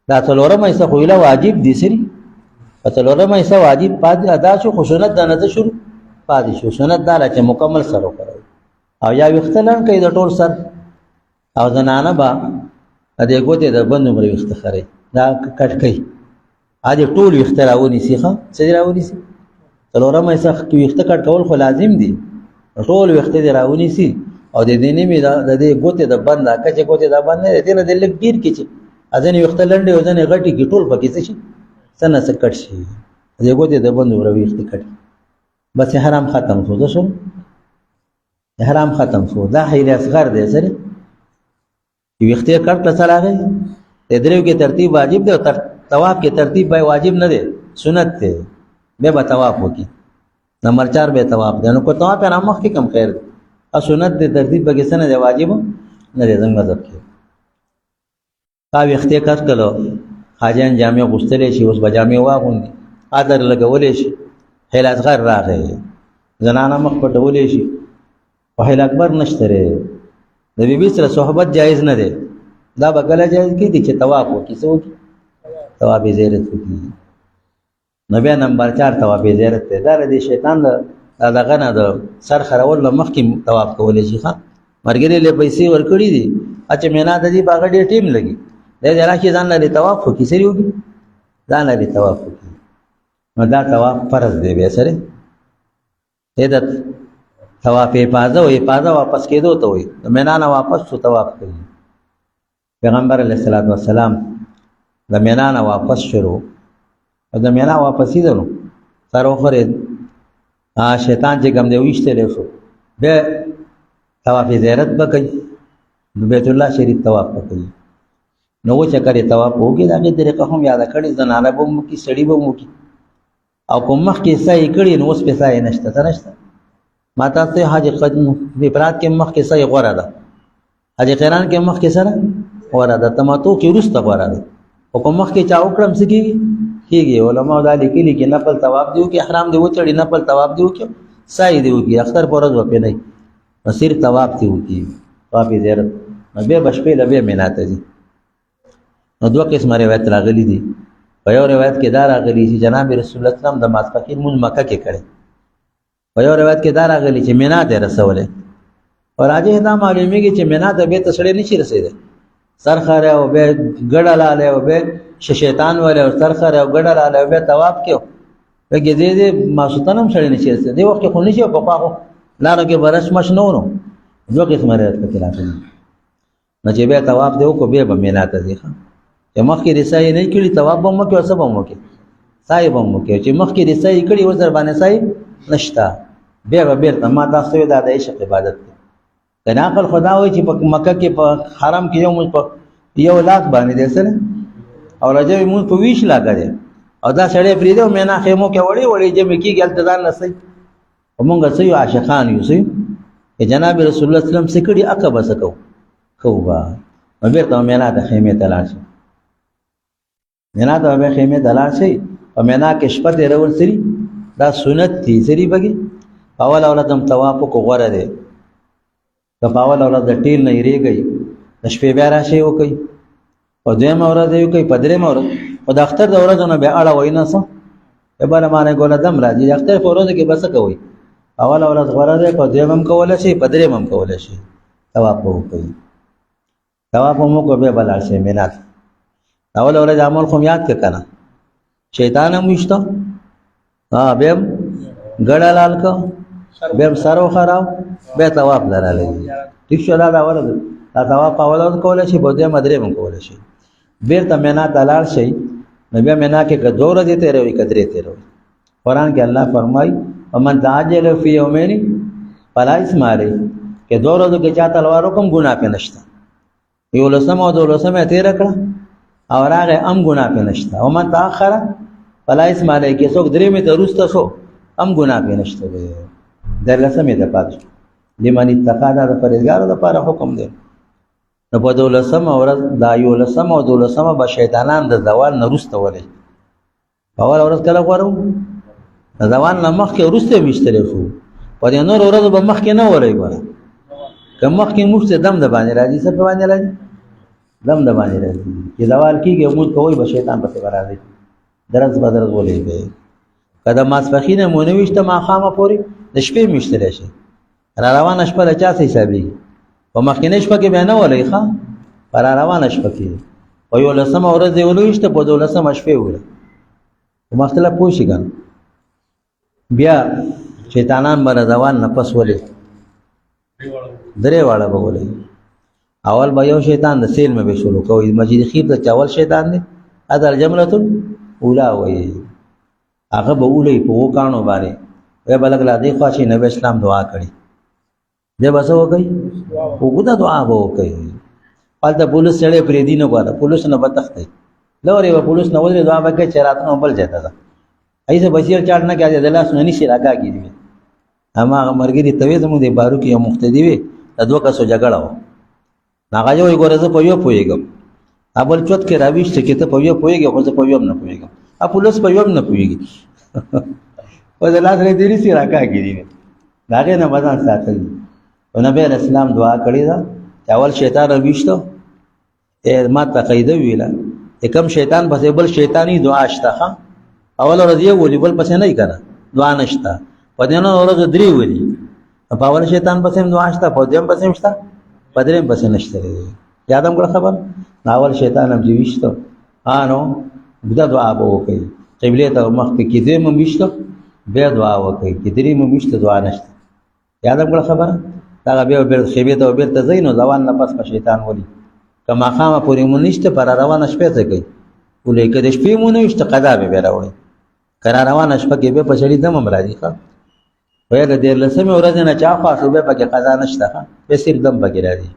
دا څلورمه ایسه خو له واجب دي سری څلورمه ایسه واجب پاد ادا شو خو سنت نه ته شروع پاد شو سنت دا چې مکمل سر وکړي او یا وختلن کوي د ټول سر او زنانه با دې ګوته د بند عمر وختخري دا کټ کوي اده ټول وختراونی سیخه سجراونی سي څلورمه ایسه کې وخت کټ کول خو لازم دي ټول وخت دې راونی سي او د دې نیمه د دې ګوته د بند کچه ګوته د بند نه دې نه د لګ ډیر کیږي اذن یو ختلنډ یو ځنه غټي کی ټول پکې شي سنه سکټ شي دې ګوته د بند وروي اخت کټ بس حرام ختم شو ده شو حرام ختم شو دا هیله اصغر دی سره یو اختیار کړ ته راغی د درو کې ترتیب واجب دی او طواف کې ترتیب به واجب نه دی سنت دی به طواف وکي نمبر 4 به طواف دی نو کو طواف نه مخ کې کم خیر دی سنت د ترتیب بګی سره دی واجب نه دی زموږ مذهب کې کا وخت کار کړو حاجان جامع غوستلې شي اوس بجامع واغوندي ادر لګولې شي هیل اصغر راغی زنانه مخ پټولې شي په هیل اکبر نشته د بیبي سره صحبت جایز نه دی دا بګله جایز کی دي چې طواف وکي سو طواف زیارت وکي نبی نمبر 4 طواف زیارت ته دا د شیطان دغه نه د سر خرول مخکې طواف کولې شي ښا مرګري له پیسې ورکړي دي اچ مینا د دې باغ ډېر ټیم لګي د دې راکې ځان لري طواف وکي سری وکي ځان لري طواف وکي نو دا طواف فرض دی به سره دې د طواف افاضه واپس کېدو ته وي د مینا نه واپس شو طواف کوي پیغمبر علیه الصلاۃ والسلام د مینا نه واپس شروع او د مینا واپس ایدلو سره خورې شیطان چې کوم دی وشته له شو به طواف زیارت وکړي د بیت الله شریف طواف وکړي نو چې کړي طواف وکړي دا کې طریقه هم یاد کړي زنانه به مو کې سړی به مو کې او کوم مخ کې سای کړي نو اوس په سای نشته ماته ته حج قدم افراد کې مخ کې سای غوړه ده حج قران کې مخ کې سره غوړه ده تماتو کې ورسته غوړه ده او کوم مخ کې چا وکړم سکیږي کیږي علماء دا لیکلي کې نفل طواف دیو کې احرام دیو چړي نفل طواف دیو کې سای دیو کې اختر پرز وپې نه صرف طواف دیو کې طواف زیارت به بشپې لبه میناته دي نو دوه قسمه روایت راغلي دي په یو روایت کې دا راغلي چې جناب رسول الله صلی الله علیه وسلم د ماسپخین مون مکه کې کړي په یو روایت کې دا راغلي چې مینا ته رسوله او راځي دا معلومیږي چې مینا ته به تسړې نشي رسیدل سرخره او به ګډلاله او به شیطان وله او سرخره او ګډلاله او به طواف کېو وګې دې ماسوتنم سړې نشي رسیدل دی وخت خو نشي په پاغو لارو کې برش مش نو دوه قسمه روایت کې راغلي نو چې بیا طواف دی وکړو بیا به مینا ته ځي چې مخکې د سعی نه کړي طواف به هم وکړي او څه به هم وکړي سعی به هم وکړي چې مخکې د سعی کړي اوس در باندې سعی نشته بیا به بېرته ما تاسو وایي دا د عشق عبادت دی که نه عقل خدا وایي چې په مکه کې په حرم کې یو مونځ په 1 لاکھ باندې دی سره او رجب مونځ په 20 لاکه دی او دا سړی پرېږدي او مینا خیمو کې وړې وړې جمع کېږي هلته ځان نه صحیح او مونږ څه یو عاشقان یو څه چې جناب رسول الله وسلم څه کړي هغه به څه کوو به نو بېرته مینا ته خیمې ته لاړ شي مینا ته به خیمې ته لاړ شي په مینا کې شپه تېرول سري دا سنت دي سري بګي اول اولاد هم طواف کو غوړه دی که په اول ورځ د ټیل نه یریږئ د شپې بیا راشئ وکئ په دویمه ورځ یې وکئ په درېیمه ورځ خو د اختر د ورځو نه بیا اړوئ نه څه بله معنی ګوله دم راځي د اختر په ورځو کې به څه کوئ اوله ورځ غوره دی په دویم هم کولی شئ په درېیم هم کولی شئ طواف به وکئ طواف هم وکړو بیا به لاړ شئ مینا ته اوله ورځ عمل خو م یاد کړه که نه شیطان هم ویشته بیا هم ګړه لال که بیا هم سر وخراو بیا طواف لرالی ٹھیک شو دا ورځ دا طواف په اوله ورځ کولی شي په دویمه درېیم هم کولی شي بېرته مینا ته لاړ شئ نو بیا مینا کې که 2 ورځې تېروي که 3 تېروي قرآن کې الله فرمایي ومن تعجل فی یومین فلا اثم علیه که 2 ورځو کې چا تلوار وکړم ګناه پې نشته 11 او 12 یې تېره کړه او راغی هم ګناه پې نشته ومن تاخره فلا اثم علیه که څوک درېیمې ته وروسته شو هم ګناه پې نشته دی 13 ته پاتې شو لمن اتقا دا د پرهیزګارو دپاره حکم دی نو په 12 ورځ دا 11 او 12 به شیطانان د زوال نه وروسته ولئ په اوله ورځ کله غوره وو د زوال نه مخکې وروسته یې ویشتلی شو په دې نورو ورځو به مخکې نه ولئ ګوره که مخکې موږ څه دم د باندې راځي څه په باندې راځي دم د باندې راځي چې زوال کېږي مونځ کوئ به شیطان پسې به راځي درز به درز ولېږئ که د ماسپښینه مو نه ویشته ماښامه پورې د شپې م ویشتلی شي را روانه شپه له چا څه حسابېږي په مخکینۍ شپه کې بیا نه ولئ ښه په را روانه شپه کې په 11 ورځ یې ونه ویشته په 12 شپې وله په مختله پوه شي که بیا شیطانان به د زوال نه پس ولې 3 واړه به ولئ اول به یو شیطان د سیل مې به شروع کوئ مسجد خیب ته چې اول شیطان دی هذا الجملة الاولی وایي هغه به ولئ په 2 کاڼو باندې بیا به لږ لا دې خوا شي نبي اسلام دعا کړي بیا به څه وکړئ اوږده دعا به وکړئ هلته پولیس سړی پرېږدي نه ګوره پولیس نه به تښتئ لورې به پولیس نه ودرې دعا به کوي چې راتنه بل ځای ته ده ایسه بشیر چاټ نه کوي د لاس نه نیسي راکاږي دي هماغه ملګري ته وې زموږ د بارو کې یو مقتدي وې د 2 کسو جګړه وه هغه یې وایي ګوره زه په یو پوهېږم بل چوت کې راویسته چې ته په یو پوهېږې خو زه په یو هم نه پوهېږم پولیس په یو هم نه پوهېږي او د لاس نه دې نیسي راکاږي دي د هغې نه به ځان ساتل دي او نبی علیه السلام دعا کړې ده چې اول شیطان راویسته ما ته قاعده ویله چې کوم شیطان پسې بل شیطاني دعا شته ښه اول ورځ یې ولي بل پسې نه یې که نه دعا نشته په دې نورو ورځو 3 ولي په اول شیطان پسې هم دعا شته په دویم پسې هم شته په درېیم پسې نشته یاد هم کړه خبر اول شیطان هم چې ویشته نو اوږده دعا به وکړئ قبلې ته مخکې کې دویم هم ویشته بیا دعا وکړئ چې درېیم هم ویشته دعا نشته یاد هم کړه خبره دغه بیا خیمې ته بېرته ځئ نو زوال نه پس به شیطان ولي که ماښامه پورې مو نشته په را روانه شپې څه کوي ولئ که د شپې مو نه ویشته قضا به بیا راوړئ که را روانه شپه کې بیا په سړي دم هم راځي ښه بیا د 14 ورځې نه چا خوا شو بیا پکې قضا نشته ښه بیا صرف دم پکې راځي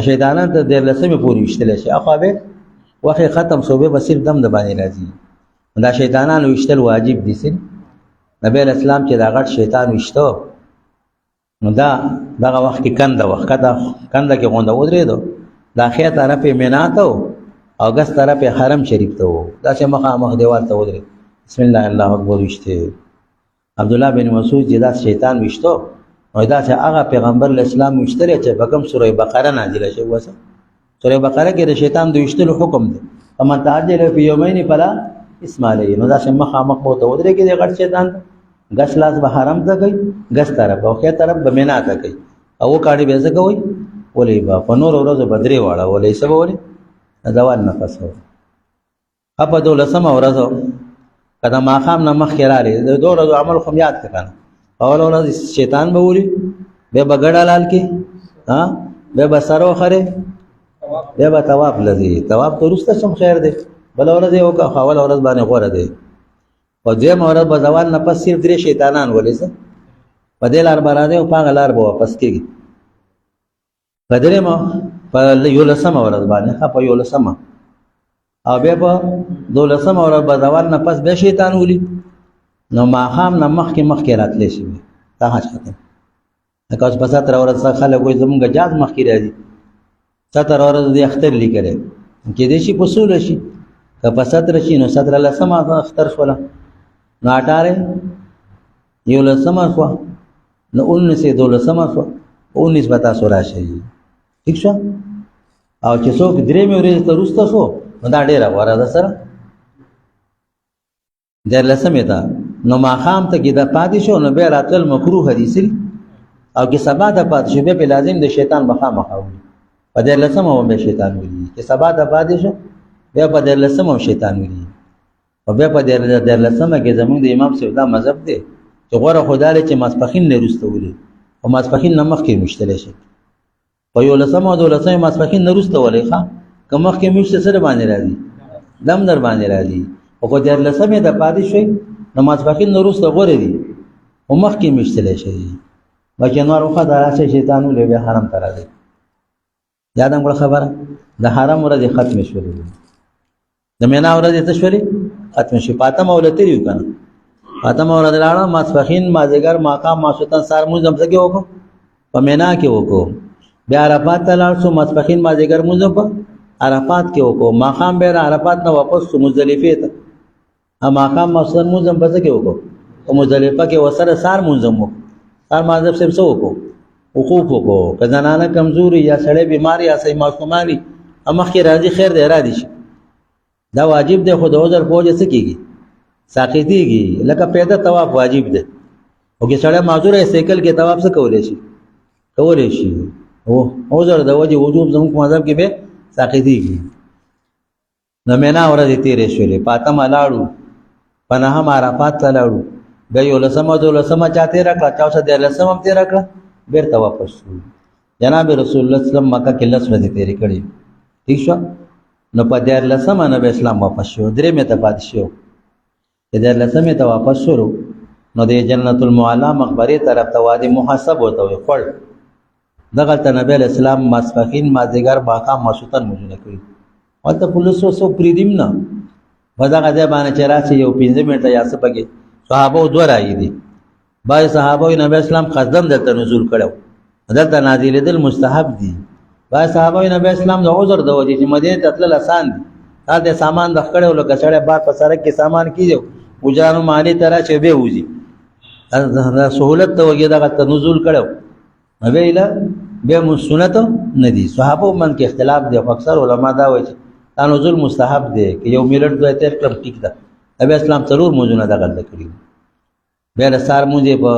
شیطانان ته 14 پورې ویشتلی شي اخوا بیا وخت ختم شو بیا به صرف دم د باندې راځي دا شیطانان ویشتل واجب دي سي نبی علیه السلام چې دا غټ شیطان ویشته نو دغه وخت کې کنده وه کنده کې غونډه ودرېدو دا ښی طرف یې مینا ته او ګس طرف یې حرم شریف ته و داسې مخامخ دیوال ته ودرېد بسم الله الله اکبر ویشتې عبدالله بن مسعود چې دا شیطان ویشته نو داسې هغه پیغمبر اسلام ویشتلی چې په کوم سوره بقره نازله شوې وه سوره بقره کې د شیطان د ویشتلو حکم دی فمن تعجل فی یومین فلا اثم علیه نو داسې مخامخ به ورته ودرېږي د غټ شیطان ته ګس لاس به حرم ته کوي ګس طرف او ښی طرف به مینا ته کوي او کاڼي به څه کوئ ولئ به په نورو ورځو به 3 واړه ولئ څه به ولئ د زوال نه پس په 12 ورځو که د ماښام نه مخکې رالې د 2 ورځو عمل خو م یاد کړه که نه اول ورځ شیطان به ولي بیا به ګډه لال کې بیا به سر وخرې بیا به طواف لذي طواف ته وروسته شم خیر دی بل ورځ یې وکړه خو اول ورځ باندې غوره دی په دویمه ورځ به زوال نه پس صرف 3 شیطانان ولې څه په دې لار به راځي او په هغه لار به واپس کېږي په درېیمه په 11مه ورځ باندې په 11مه او بیا په 12مه ورځ به زوال نه پس بیا شیطان ولي نو ماښام نه مخکې راتلی شي دا حج ختم لکه اوس په 17 ورځ خلک وایي زمونږ جاز مخکې راځي 17 ورځ د اختر لیکلی کېدای شي په 16 شي که په 17 شي نو 17 لسمه اختر شوله نو 18 11مه شوه نو 19 12مه شوه 19 به تاسو راشئ ٹھیک شو او چې څوک درېیمې ورځې ته وروسته شو نو دا ډېره غوره ده سره 14مې ته نو ماښام ته کې د پاتې شو نو بیا راتلل مکروه دي سري او کې سبا ته پاتې شو بیا پې لازم د شیطان مخامخ اولي په 14مه هم بیا شیطان ولي چې سبا ته پاتې شو بیا په 14مه هم شیطان ولي او بیا په 14مه کې زمونږ د امام صاحب دا مذهب دی چې غوره خو دا دی چې ماسپښین نه وروسته ولي او ماسپښین نه مخکې میشتلی شي په 11مه او 12مه ماسپښین نه وروسته ولي ښه که مخکې میشته څه در باندې راځي دم در باندې راځي او په 14مې ته پاتې شوئ نو ماسپښین نه وروسته غوره دي او مخکې میشتلی شي بچې نور وخت راشئ شیطان ولې بیا حرم ته راځئ یاد هم کړه خبره د حرم ورځې ختمې شولې د مینا ورځې څه شولې ختمې شوې په 8مه ورځ تېرې یو که نه په 8مه ورځ لاړم ماسپښین مازدیګر ماښام ماسخوتن سهار لمونځ هم څه کې وکړو په مینا کې وکړو بیا عرفات ته لاړ شو ماسپښین مازدیګر لمونځ په عرفات کې وکړو ماښام بیا عرفات نه واپس شو مزدلفې ته ماښام ماسخوتن لمونځ هم په څه کې وکړو په مزدلفه کې ورسره سهار لمونځ هم وکړو سهار مازدیګر صاحب څه وکړو وقوف وکړو که زنانه کمزوري یا سړی بیمار یا صحیح ماشومان وي مخکې راځي خیر دی را دي شي دا واجب دی خو د عذر په وجه څه کېږي ساقطېږي لکه پیاده طواف واجب دی او که سړی معذور دی سایکل کې طواف څه کولی شي کولی شي عذر د وجې وجوب زموږ په مذهب کې بیا ساقطېږي نو مینا ورځې تېرې شولې په 8مه لاړو په 9مه عرفات ته لاړو بیا 11مه 12مه چا تېره کړه چا اوسه 14مه هم تېره کړه بیرته واپس شو جناب رسول الله صلی الله علیه وسلم مکه کې 10 ورځې تېرې کړې ٹھیک شو نو په 14مه نبی اسلام واپس شو 3مې ته پاتې شو چې 14مې ته واپس شو نو د جنت المعلا مقبرې طرف ته وادي محاسب وته وي خړ دغلته نبی اسلام ماسپښین مازدیګر ماښام ماسخوتن لمونځونه کړي هلته پولیسو څوک پرېږدي نه په دغه ځای باندې چې راشي یو 15 منټه یا څه پکې صحابو 2 راغلي دي بعض صحابه نبی اسلام قصدن دلته نزول کړو دلته نازلېدل مستحب دي بعض صحابه نبی اسلام د عذر د وجې چې مدینه ته تلل آسان دي دا سامان د کړو لکه سړی بار په سړک کې سامان کیږي وجرانو مالی ترا چې به وځي دا سہولت ته وګي دغه نزول کړو نبی له به سنت نه دي صحابه من کې اختلاف دي اکثر علما دا وایي چې نزول مستحب دي چې یو ملت دوه تر کم ټیک ده نبی اسلام ضرور موجونه دغه کړی بیا د سار مونځې په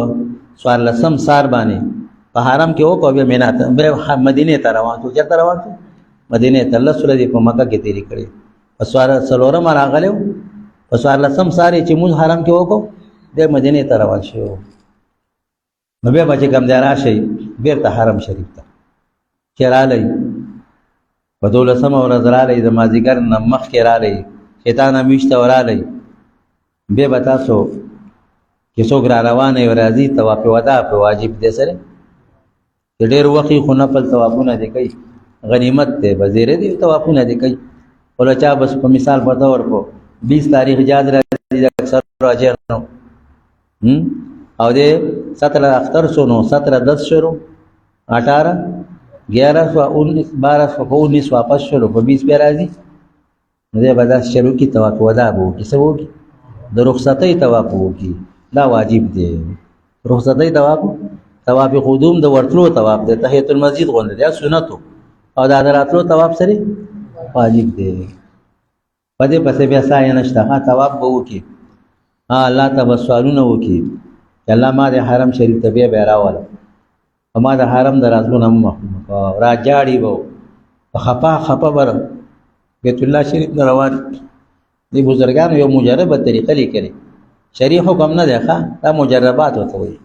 14 سار باندې په حرم کې وکړو بیا مینا ته بیا مدینې ته روان شو چېرته روان شو مدینې ته 10 ورځې په مکه کې تېرې کړې په 14مه راغلی په 14 سار یې چې مونځ حرم کې وکړو بیا مدینې ته روان شو نو بیا به چې کوم ځای راشئ بېرته حرم شریف ته چې رالی په 12مه ورځ رالی د مازدیګر نه مخکې رالی شیطان هم ویشته ورالی بیا به تاسو چې څوک را روانه یو راځي طواف وداع په واجب دی سره چې ډېر وخت خو نفل طوافونه دې کوي غنیمت دی وزیره دي طوافونه دې کوي ولې چا بس په مثال په طور په 20 تاریخ یاد راځي اکثر راځي نو او دې 17 اختر شو نو 17 10 شروع 18 11 19 12 19 واپس شروع په 20 په راځي نو دې بعد شروع کی طواف وداع وو کیسه وو د رخصتۍ طواف وو کی دا واجب دی رخصتۍ طواف قدوم د ورتلو طواف دی تحیت المسجد غونډه دی سنت او د راتلو طواف سره واجب دی پدې پسې بیا سایه نشته ها طواف به وکي الله ته سوالونه وکي الله ما د حرم شریف ته بیا راواله ما د حرم د راتلو نه محروم را جاړي وو خپه بر بیت الله شریف نه روان دي بزرګانو یو مجربه طریقه لیکلي شریع حکم نه دی ښه دا مجربات ورته وایي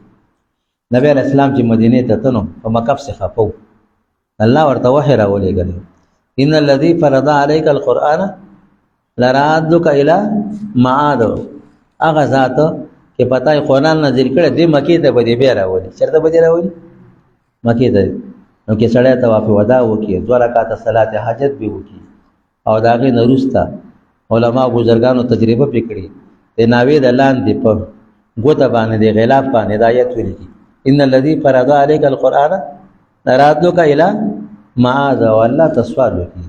نبی علیه السلام چې مدینې ته تلو په مکه پسې خپه و الله ورته وحی راولېږلی ان الذي فرض عليك القرآن لرادك الى معاد. هغه ذات چې پتا یې قرآن نازل کړی دې مکې ته به دې بیا راولي. چېرته به دې راولي؟ مکې ته. نو کې سړی طواف ودا وکړي، 2 رکعاته صلات حاجت به وکړي، او د هغې نه وروسته علما بزرګانو تجربه پرې کړي د ناوې د لاندې په ګوته باندې د غلاف باندې د آیت ولیکي ان الذي فرض عليك القرآن لرادك الى معاد. او الله تسوال وکړي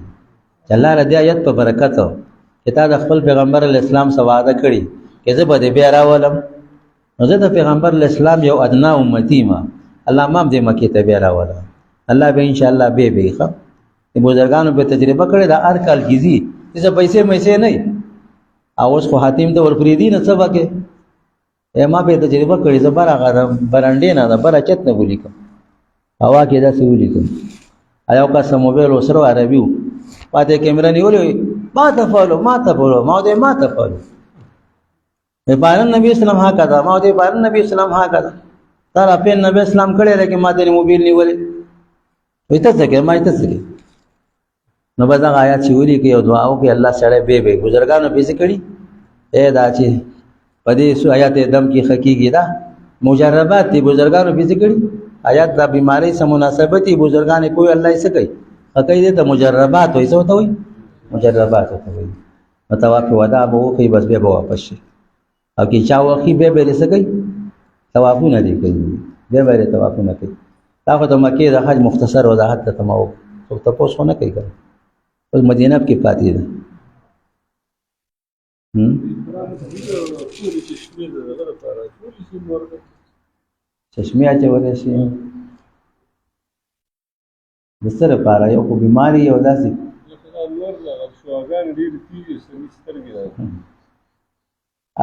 چې الله ر دې آیت په برکت چې تا د خپل پیغمبر اسلام سره وعده کړي چې زه به دې بیا راولم، نو زه د پیغمبر اسلام یو ادنا امتی ما، الله مام دې مکې ته بیا راولم، الله به ان شاء الله به ښه. د بزرګانو په تجربه کړي دا هر کال کیږي چې پیسې مېسې نه او اوس خو حاتم ته ورپریدي نه څه وکړي. ما په تجربه کړي زبر هغه برانډې نه ده بر چت نه ولیکم هوا کې دا څه ولیکم ایو کا سم موبایل وسره عربي پاتې کیمرا نیولې ما تفعلوا ما تفعلوا بارن نبی اسلام ها کړه ما دې بارن نبی اسلام ها کړه تر په نبی اسلام کړي لکه ما دې موبایل نیولې وې ته څه کې ما ته څه کې نو بدا آیات چې ولي کې او دعا او کې الله سره به بزرګانو به ذکرې اے دا چې پدې سو آیات دم کې حقيقي دا مجربات دي بزرګانو به ذکرې آیات دا بیماری سره مناسبتي بزرګان کوئی الله یې سکي حقيقي دې ته مجربات وې څه وي مجربات وي متوافق ودا به وکي بس به واپس شي او کې چا وخی به به سکي توافونه دي کوي به توافونه کوي دا خو د مکه د حج مختصر وضاحت ته مو څه تاسو نه کوي اوس مدینه کې پاتې ده چشمه اچولې شي د سره لپاره یو خو بیماری یو داسې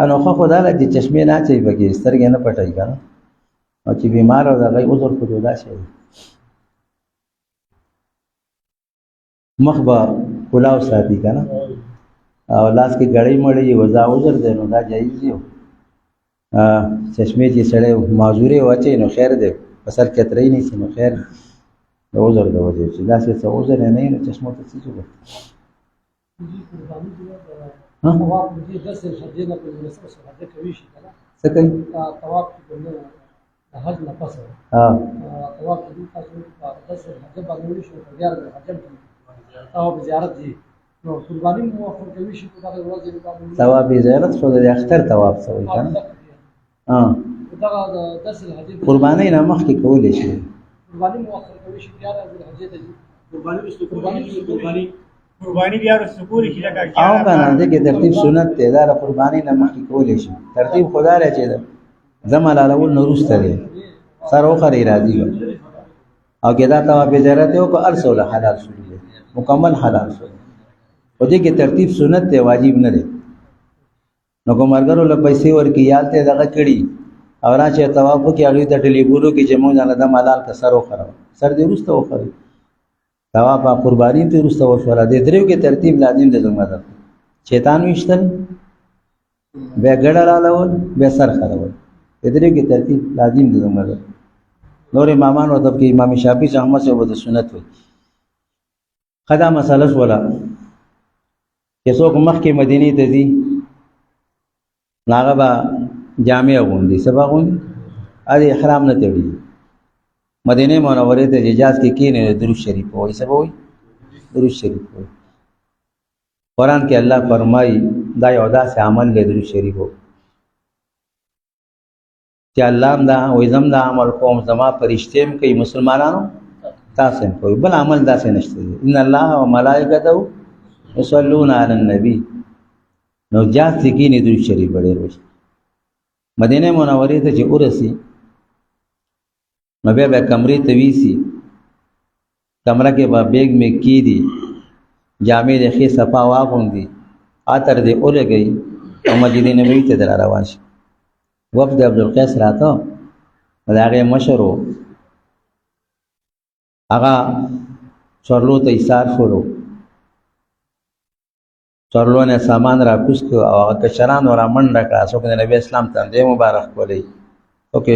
نو خو خدای له چشمه نه چي بګي سترګې نه پټای کنه او چې بیمار او دغه عذر خو جدا شي مخبا کلاو ساتي کنه او لاس کې غړې مړې وځا عذر دی نو دا جایز دی چشمه چې سړی معذوري واچي نو خیر دی بسر کترې نه شي نو خیر د عذر د وجه چې دا څه عذر نه نو چشمه ته څه جوړه طواف دې دسه شدينه په مسره سره حج کوي شي کنه څه کوي طواف کې د حج نه پس طواف دې تاسو دسه حج باندې شو زیارت حج او زیارت دي نو قرباني موافق کوي شي په دغه ورځ باندې طواف زیارت شو د اختر طواف سوي کنه دغه دسه حج قرباني نه مخ کې کولې شي قرباني موافق کوي شي بیا د حج ته قربانی بیا رسول کی لگا او کنه دغه ترتیب سنت ته دا قربانی نه مخکې کولې شي ترتیب خدا راځي دا زمال الاول نورسته دی سره خري راځي او کدا طواف زیارت یو کو ارسل حلال شو مکمل حلال شو او دغه ترتیب سنت ته واجب نه دی نو کومرګرو له پیسې ورکی یالته دغه کړي او راځي طواف کې هغه د ټلیفونو کې جمع نه د مالال کا سره خرو سر دې ورسته وخري طواف قربانی ته رسو وشوره د دریو کې ترتیب لازم دی زموږ ده شیطان وشتل به ګډه رالول به سر خرول د دریو کې ترتیب لازم دی زموږ ده نور امامان او د امام شافعي احمد سے وو سنت وي خدا مسالس ولا چې څوک مخکې مدینه ته دي ناغه با جامع غوندي سبا غوندي ادي احرام نه تړي مدینه منوره ته حجاز کې کینې درود شریف وایي سبا وایي درود شریف وایي قرآن کې الله فرمایي دا یو داسې عمل دی درود شریف چې الله دا وایي زم دا عمل کوم زما فرشتیم کوي مسلمانانو تاسو کوي بل عمل داسې نشته ان الله و ملائکته یصلون علی النبی نو جاز کې کینې درود شریف ډېر وایي مدینه منوره ته چې ورسي نو بیا کمرې ته ویسي کمره کې به بیگ میں کی دي جامع د خې صفا واغوندي اتر دې اولګي او مسجد نبوي ته در روان شي وفد عبدالقیس راته دا هغه مشرو هغه چورلو ته ایثار شروع چورلو نه سامان را کوس او هغه کشران را منډه کړه څوک د نبی اسلام ته دې مبارک کولې اوکې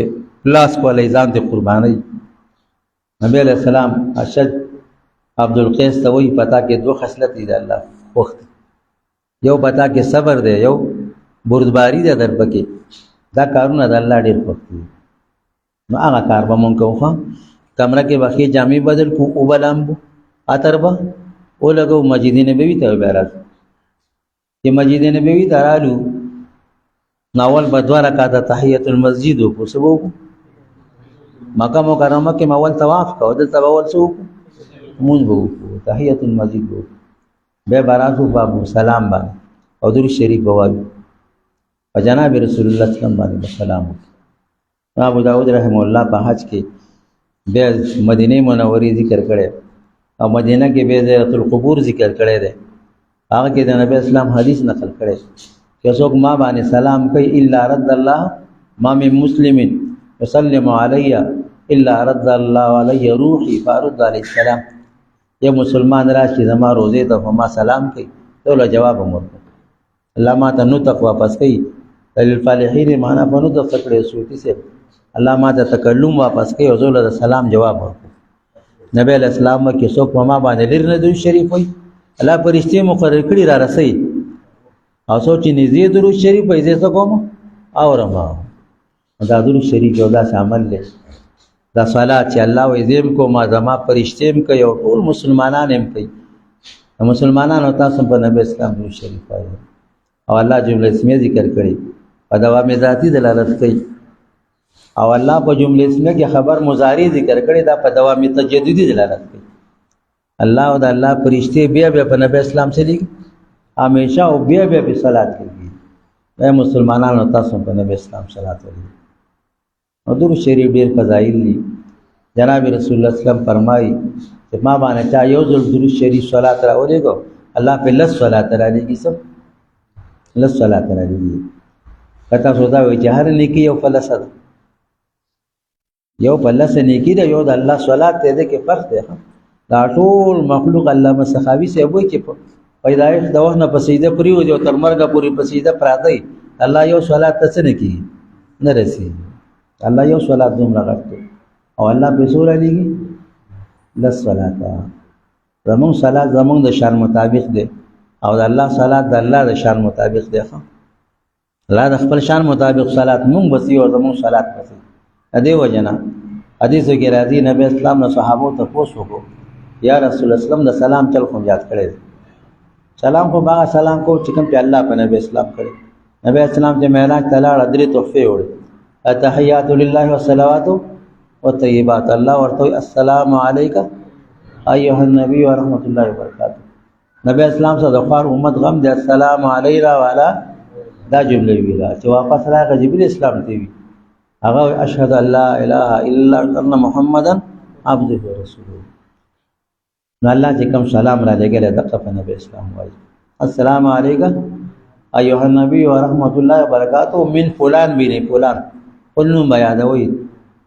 لاس کولې ځان ته قرباني نبی علیہ السلام اشد عبدالقیس ته وایي پتا کې دوه خصلت دي د الله وخت یو پتا کې صبر دی یو بردباری ده در پکې دا کارونه د الله ډېر خوښ دي نو هغه کار به مونږ کوو ښه کمره کې به ښې جامې بدل کړو اوبه لامبو عطر به ولګو مسجد نبوي ته بیا راځو چې مسجد نبوي ته رالو نو اول به 2 رکعاته تحیت المسجد وکړو څه به وکړو مکه مکرمه کې اول طواف کوو دلته به اول څه وکړو مونځ به وکړو تحیت المسجد به وکړو بیا به راځو بابو سلام باندې او درود شریف به وایو په جناب رسول الله صلی الله علیه وسلم باندې سلام وکړو ابو داود رحم الله په حج کې بیا مدینه منورې ذکر کړي او مدینه کې بیا زیارت القبور ذکر کړي دی هغه کې د نبی اسلام حدیث نقل کړي چې څوک ما باندې سلام کوي الا رد الله ما من مسلم يسلم علي الا رد الله علي روحي فارد عليه السلام یا مسلمان راشي زما روزه ته ما سلام کوي ته له جواب ورکړه الله ما ته نو تک واپس کوي للفالحین معنا په نو د فکر سوتی سے الله ما ته تکلم واپس کوي او زول د سلام جواب ورکړه نبی اسلام کې څوک ما باندې لري نه درود شریف وي الله پرشتي مقرر کړي را رسي او سوچ نږدې درود شریف په دې څه کوم اورما دا درود شریف یو داسې عمل دی دا صلات چې الله وې زم کو ما زما پرشتیم کوي او ټول مسلمانان هم کوي مسلمانانو تاسو په نبی اسلام درود شریف وایي او الله جمله اسمیه ذکر کړي په دوام ذاتی دلالت کوي او الله په جمله اسمیه کې خبر مضارع ذکر کړي دا په دوام تجدیدی دلالت کوي الله او د الله فرشتي بیا په نبی اسلام سره دي همیشه او بیا په صلات کوي اے مسلمانانو تاسو په نبی اسلام صلات وکړئ او درود شریف ډیر فضایل دي جناب رسول الله صلی الله علیه وسلم فرمایي چې ما باندې چا یو ځل درود شریف صلات راوړيګو الله په لس صلات راوړي سب لس صلات راوړي کته سودا وي چې هر نیکی یو فلسفه یو فلسفه نیکی دا یو د الله صلات ته ده کې فرق دی دا ټول مخلوق علامه سخاوي سي وایي چې پیدایش د وخت نه پسیده پریو دی او تر مرګه پوری پسیده پراته الله یو صلات ته نه کی نه رسی الله یو صلات دوم راغته او الله په سور علیږي لس صلات زمون صلات زمون د شان مطابق دی او د الله صلات د الله د شان مطابق دی الله د خپل شان مطابق صلات مونږ بسی او زمون صلات بسی ادي وجنا حدیث کې راځي نبی اسلام نو صحابو ته پوښتنه یا رسول الله اسلام د سلام چل خو یاد کړی سلام کو باغ سلام کو چې کوم په الله په نبی اسلام کړی نبی اسلام چې معراج تعالی درې تحفه وړي التحیات لله والصلوات والطیبات الله ورته السلام علیک ایها النبی ورحمت الله وبرکاته نبی اسلام سره د خار امت غم دي السلام علینا وعلى دا جمله ویلا چې واپس راغی جبرئیل اسلام ته وی هغه اشهد ان لا اله الا الله محمدا عبده ورسوله نو الله چې کوم سلام را لګل دغه په نبی اسلام وایي السلام علیک ایها النبی ورحمت الله وبرکاته من فلان بن فلان قلنا بیانوي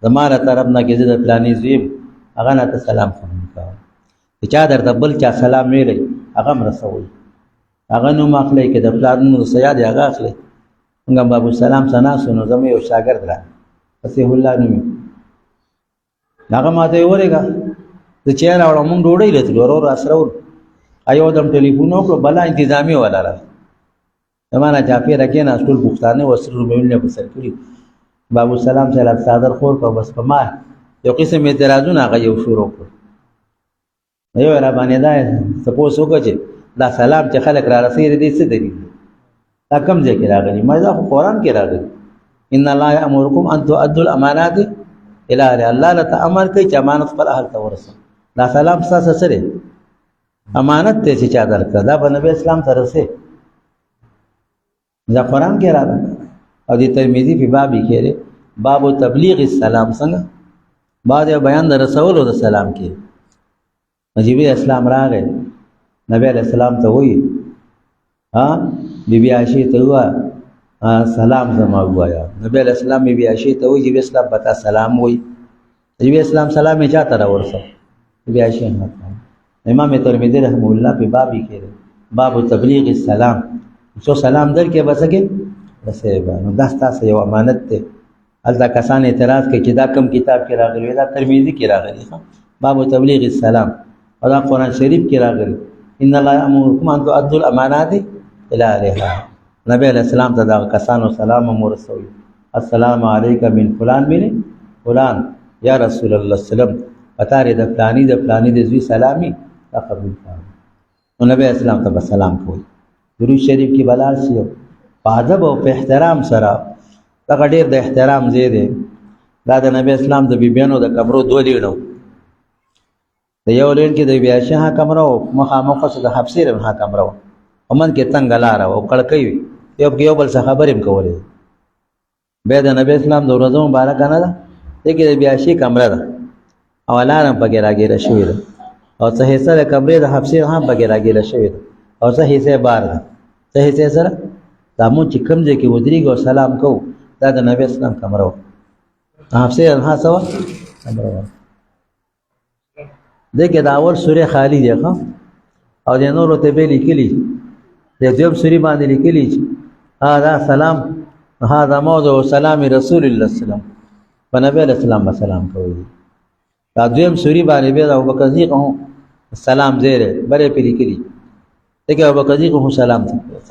زماره طرف نه کې د پلانې زیم هغه نه سلام کوم چې چا درته بل چا سلام ویلي هغه مرسوي هغه نو مخلې کې د پلانونو سیاد هغه اخلي څنګه بابو سلام سنا سنو زمو یو شاګرد را پسې الله نو هغه ماته ورېګا د چیر اور مونږ ډوډۍ لته ورور اسرول ایو دم ټلیفون وکړو بلا انتظامی ولا را زمانہ چاپی راکې نه ټول پښتانه وسرو مېلنه په سر کړی بابو سلام سره صادر خور کو بس په ما یو قسم اعتراضونه هغه یو شروع کړ یو را باندې دا سپوس وکړي دا سلام چې خلک را رسېږي دې څه دی دا کم ځای کې راغلی ما دا قرآن کې راغلی ان الله یامرکم ان تؤدوا الامانات الى الله لا امر کوي چې امانت پر اهل ته ورسو دا سلام تاسو سره امانت ته چې چا درکړه دا په نبی اسلام سره سره دا قرآن کې راغلی او د ترمذی په باب کې لري باب تبلیغ السلام څنګه بعد بیان د رسول او د سلام کې جبرئیل اسلام راغی نبی علیہ السلام ته وی ها بیبي عائشہ ته وا سلام زما وایا نبی علیہ السلام بیبي عائشہ ته وی جبرئیل اسلام پتا سلام وی جبرئیل اسلام سلام یې چاته راورسه بیبي عائشہ امام ترمذی رحمه الله په باب کې لري باب تبلیغ السلام سو سلام در کې بسګي بسې نو دا ستاسو یو امانت ته الدا کسان اعتراض کوي چې دا کم کتاب کې راغلی دا ترمذی کې راغلی باب تبلیغ السلام او دا قرآن شریف کې راغلی ان الله یامرکم ان تؤدوا الامانات الى اهلها. نبی علیہ السلام ته دا کسانو سلام ورسوي، السلام علیک من فلان بن فلان یا رسول الله سلام، پتار د فلانی د فلانی د زوی سلامي دا قبول کړه. نو نبی اسلام ته سلام کوي. درود شریف کې بلال شي په ادب او په احترام سره، دا ډېر د احترام ځای دی. دا د نبی اسلام د بیبیانو د کمرو دوه لیړو، د یو لین کې د بیاشاه کمره او مخامخ د حبسې رنه کمره او ومن کې تنگ لار او کړکۍ وي، یو بل څه خبرې کولې. به د نبی اسلام د ورځو مبارک نه ده دغه د بیاشي کمره ده او لارم پکې راګیره شوې ده او څه حصہ د کمرې د حبسې هم پکې راګیره شوې ده او څه حصہ بار ده. څه حصہ سره دا مو چې کوم ځای کې ودرېږو سلام کوو، دا د نبی اسلام کمره و. حبسې نه سوا کمره و. دغه دا اول سورې خالی دی ښا او د نورو ته به لیکلي د دویم سورې باندې لیکلي چې دا سلام هذا موضوع سلام رسول الله سلام په نبی اسلام سلام کوي. دا دویم سورې باندې به ابو بکر صدیق سلام زیره بره په لیکلي دغه ابو بکر صدیق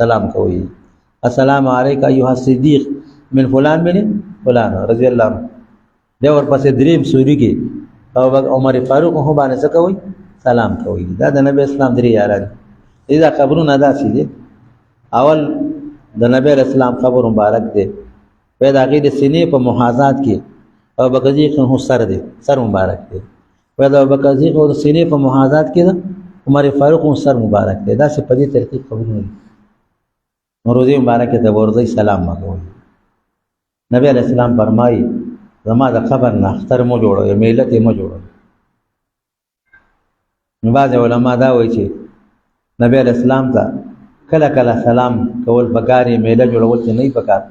سلام کوي، السلام علیک ایها الصدیق من فلان بن فلان رضی الله عنه. دا ورپسې دریم سورې کې او عمر فاروق هم باندې څه کوي سلام کوي. دا د نبی اسلام درې یاران دي. دا قبرونه داسې دي، اول د نبی اسلام قبر مبارک دی، په دا غي د سینې په محاذات کې او بکزي خو سر دی، سر مبارک دی. په دا بکزي خو د سینې په محاذات کې ده، عمر فاروق هم سر مبارک دی. دا څه په دې ترتیب قبرونه دي. روزي مبارک ته ورځي سلام مګوي. نبی اسلام فرمایي زما د قبر نه اختر مو جوړوي، ملت مو جوړوي. نو بعض علما دا وایي چې نبی اسلام ته کله کله سلام کول پکاري، میله جوړول چې نه پکار.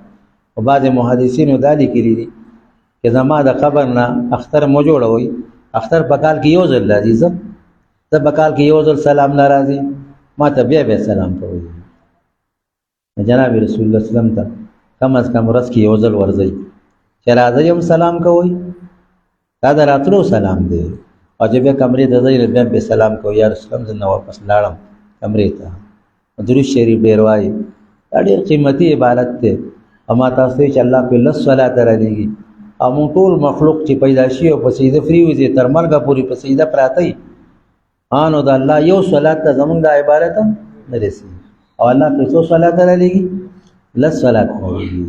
او بعض محدثینو دا لیکلي دي چې زما د قبر نه اختر مو جوړوي، اختر په کال کې یو ځل راځي، زه په کال کې یو ځل سلام ناراضي ما ته بیا سلام کوي. جناب رسول الله سلام ته کم از کم ورځ کې یو ځل ورځي چې راځي هم سلام کوي. دا د راتلو سلام دی. او چې بیا کمرې ته ځئ بیا به سلام کوي، یا رسول الله زه واپس لاړم کمرې ته. درود شریف ډېر وایي، دا ډېر قیمتي عبادت دی. او ما تاسو ته چې الله په لس صلات رالیږي او موږ ټول مخلوق چې پیدا شي او په سجده فریوځي تر مرګه پورې په سجده پراته وي، نو د الله یو صلات ته زمونږ د عبادت نه رسي. او الله په څو صلات رالیږي؟ لس صلات رالیږي.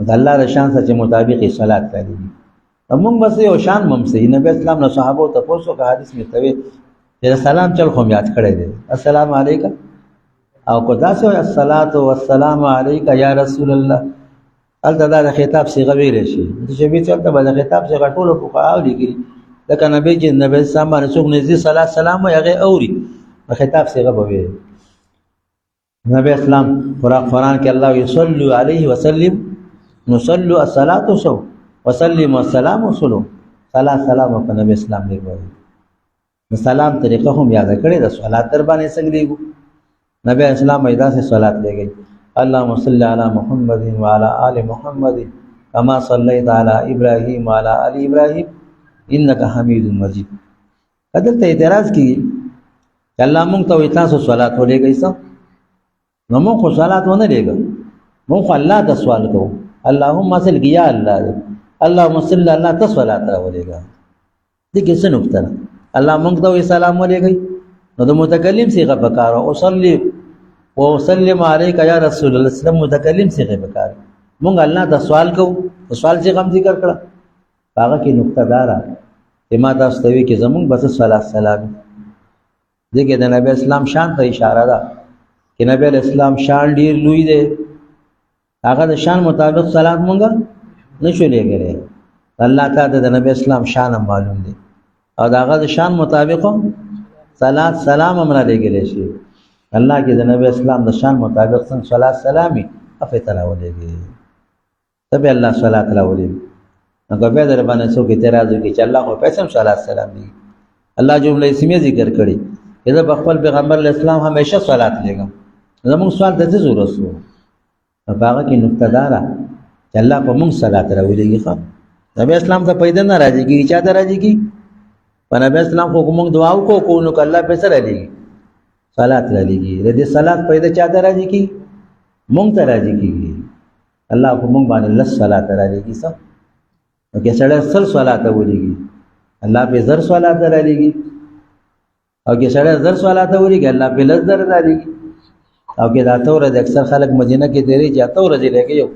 د الله د شان سره مطابق صلات رالیږي. موږ بس یو شان ممسي نبی اسلام نه صحابه ته پوښتنه کوي، حدیث کې توي چې سلام چل خو یاد کړی دی، السلام علیکم او کو داسې الصلاۃ والسلام علیک یا رسول الله. الته دا خطاب صيغه ویل شي چې به چلته به خطاب صيغه ټول فقها لیکلي، لکه نبی چې نبی اسلام باندې څوک نږدې صلات سلام هغه اوري خطاب صيغه به وي. نبی اسلام قرآن کې الله یصلی علیه وسلم نصلی الصلاۃ وسلم والسلام وسلو صلات سلام په نبی اسلام دی وایي. سلام طریقه هم یاد کړی د صلات در باندې څنګه دیګو. نبی اسلام ایدا سے صلات لے گئی، اللهم صل علی محمد وعلى آل محمد كما صليت على ابراهيم وعلى آل ابراهيم انك حميد مجيد. عدالت اعتراض کی الله مونږ ته تاسو صلات ولې گئی سم نو مونږ خو صلات ونه لګو، مونږ الله ته سوال کوو اللهم صل یا الله اللهم صل الله ته صلات را ولېګا. دغه څه نقطه الله مونږ ته سلام ولېګي نو د متکلم صيغه پکاره او صلی و وسلم علیک یا رسول الله سلام متکلم صيغه پکاره. مونږ الله ته سوال کوو، سوال چې کوم ذکر کړه هغه کې نقطه دارا چې ما تاسو ته وی کې زمونږ بس صلات سلام دغه د نبی اسلام شان ته اشاره ده چې نبی اسلام شان ډیر لوی دی، هغه د شان مطابق صلات مونږه نشو لګره. الله تعالی د نبی اسلام شان معلوم دی او داغه د شان مطابق صلات سلام امر لګل شي. الله کې د نبی اسلام د شان مطابق څنګه صلات سلامي افته ولېږي تبه الله صلات ولېږي. هغه به در باندې څوک اعتراض کوي چې الله خو پیسې صلات سلام دی. الله جمله اسمیه ذکر کړي اذا بخل پیغمبر اسلام همیشه صلات لګم. زموږ سوال د څه ضرورت وو؟ هغه کې نقطه دارا چې الله په موږ صلات راولېږي. خو نبی اسلام ته پیدا نه راځي کی چا ته راځي کی په نبی اسلام خو موږ دعا وکړو نو الله په سره لګي صلات لګي د دې صلات پیدا چاته راځي کی موږ ته راځي کی الله په موږ باندې لس صلات راځي څه نو کې سره سل صلات ولګي الله په زر صلات راځي او کې سره زر صلات ولګي الله په لس زر راځي او کې دا تور د اکثر خلک مدینه کې تیرې جاته ورځي لګي یو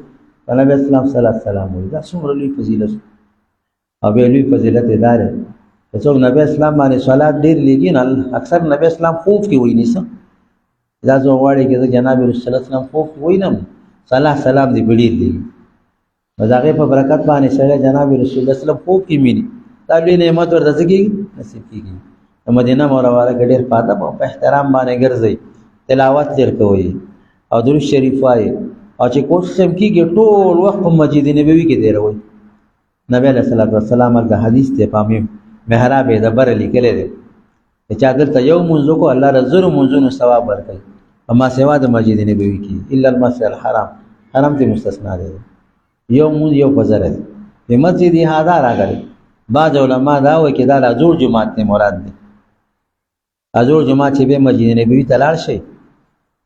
نبی اسلام صلی الله علیه وسلم دا څومره لوی فضیلت او به لوی فضیلت دار څوک نبی اسلام باندې صلات ډیر لګي نه اکثر نبی اسلام خوف کې وای نیسه دا زه غواړم چې جناب رسول الله اسلام خوف وینم صلاه سلام دی بډیر دی مزاغه په برکت باندې سره جناب رسول الله اسلام خوف کې مینی دا لوی نعمت ورته کېږي نصیب کېږي مدینه منوره کې ډیر پاته په احترام باندې ګرځي تلاوت ډیر کوي او درود شریف وایي او چې کوشش هم کېږي ټول وخت په مسجد نبوي کې دی روي نبی علیہ الصلوۃ والسلام د حدیث ته پامې محراب د بر لیکل دي چې دلته یو منځ کو الله رزق منځونو ثواب ورکړي اما سوا د مسجد نبوي کې الا المسجد الحرام حرم ته مستثنا دي یو منځ یو فزر دي د مسجد هاذا راغلي بعض علما دا وایي چې دا جوړ جماعت نه مراد دي ازور جماعت چې به مسجد نبوي تلار شي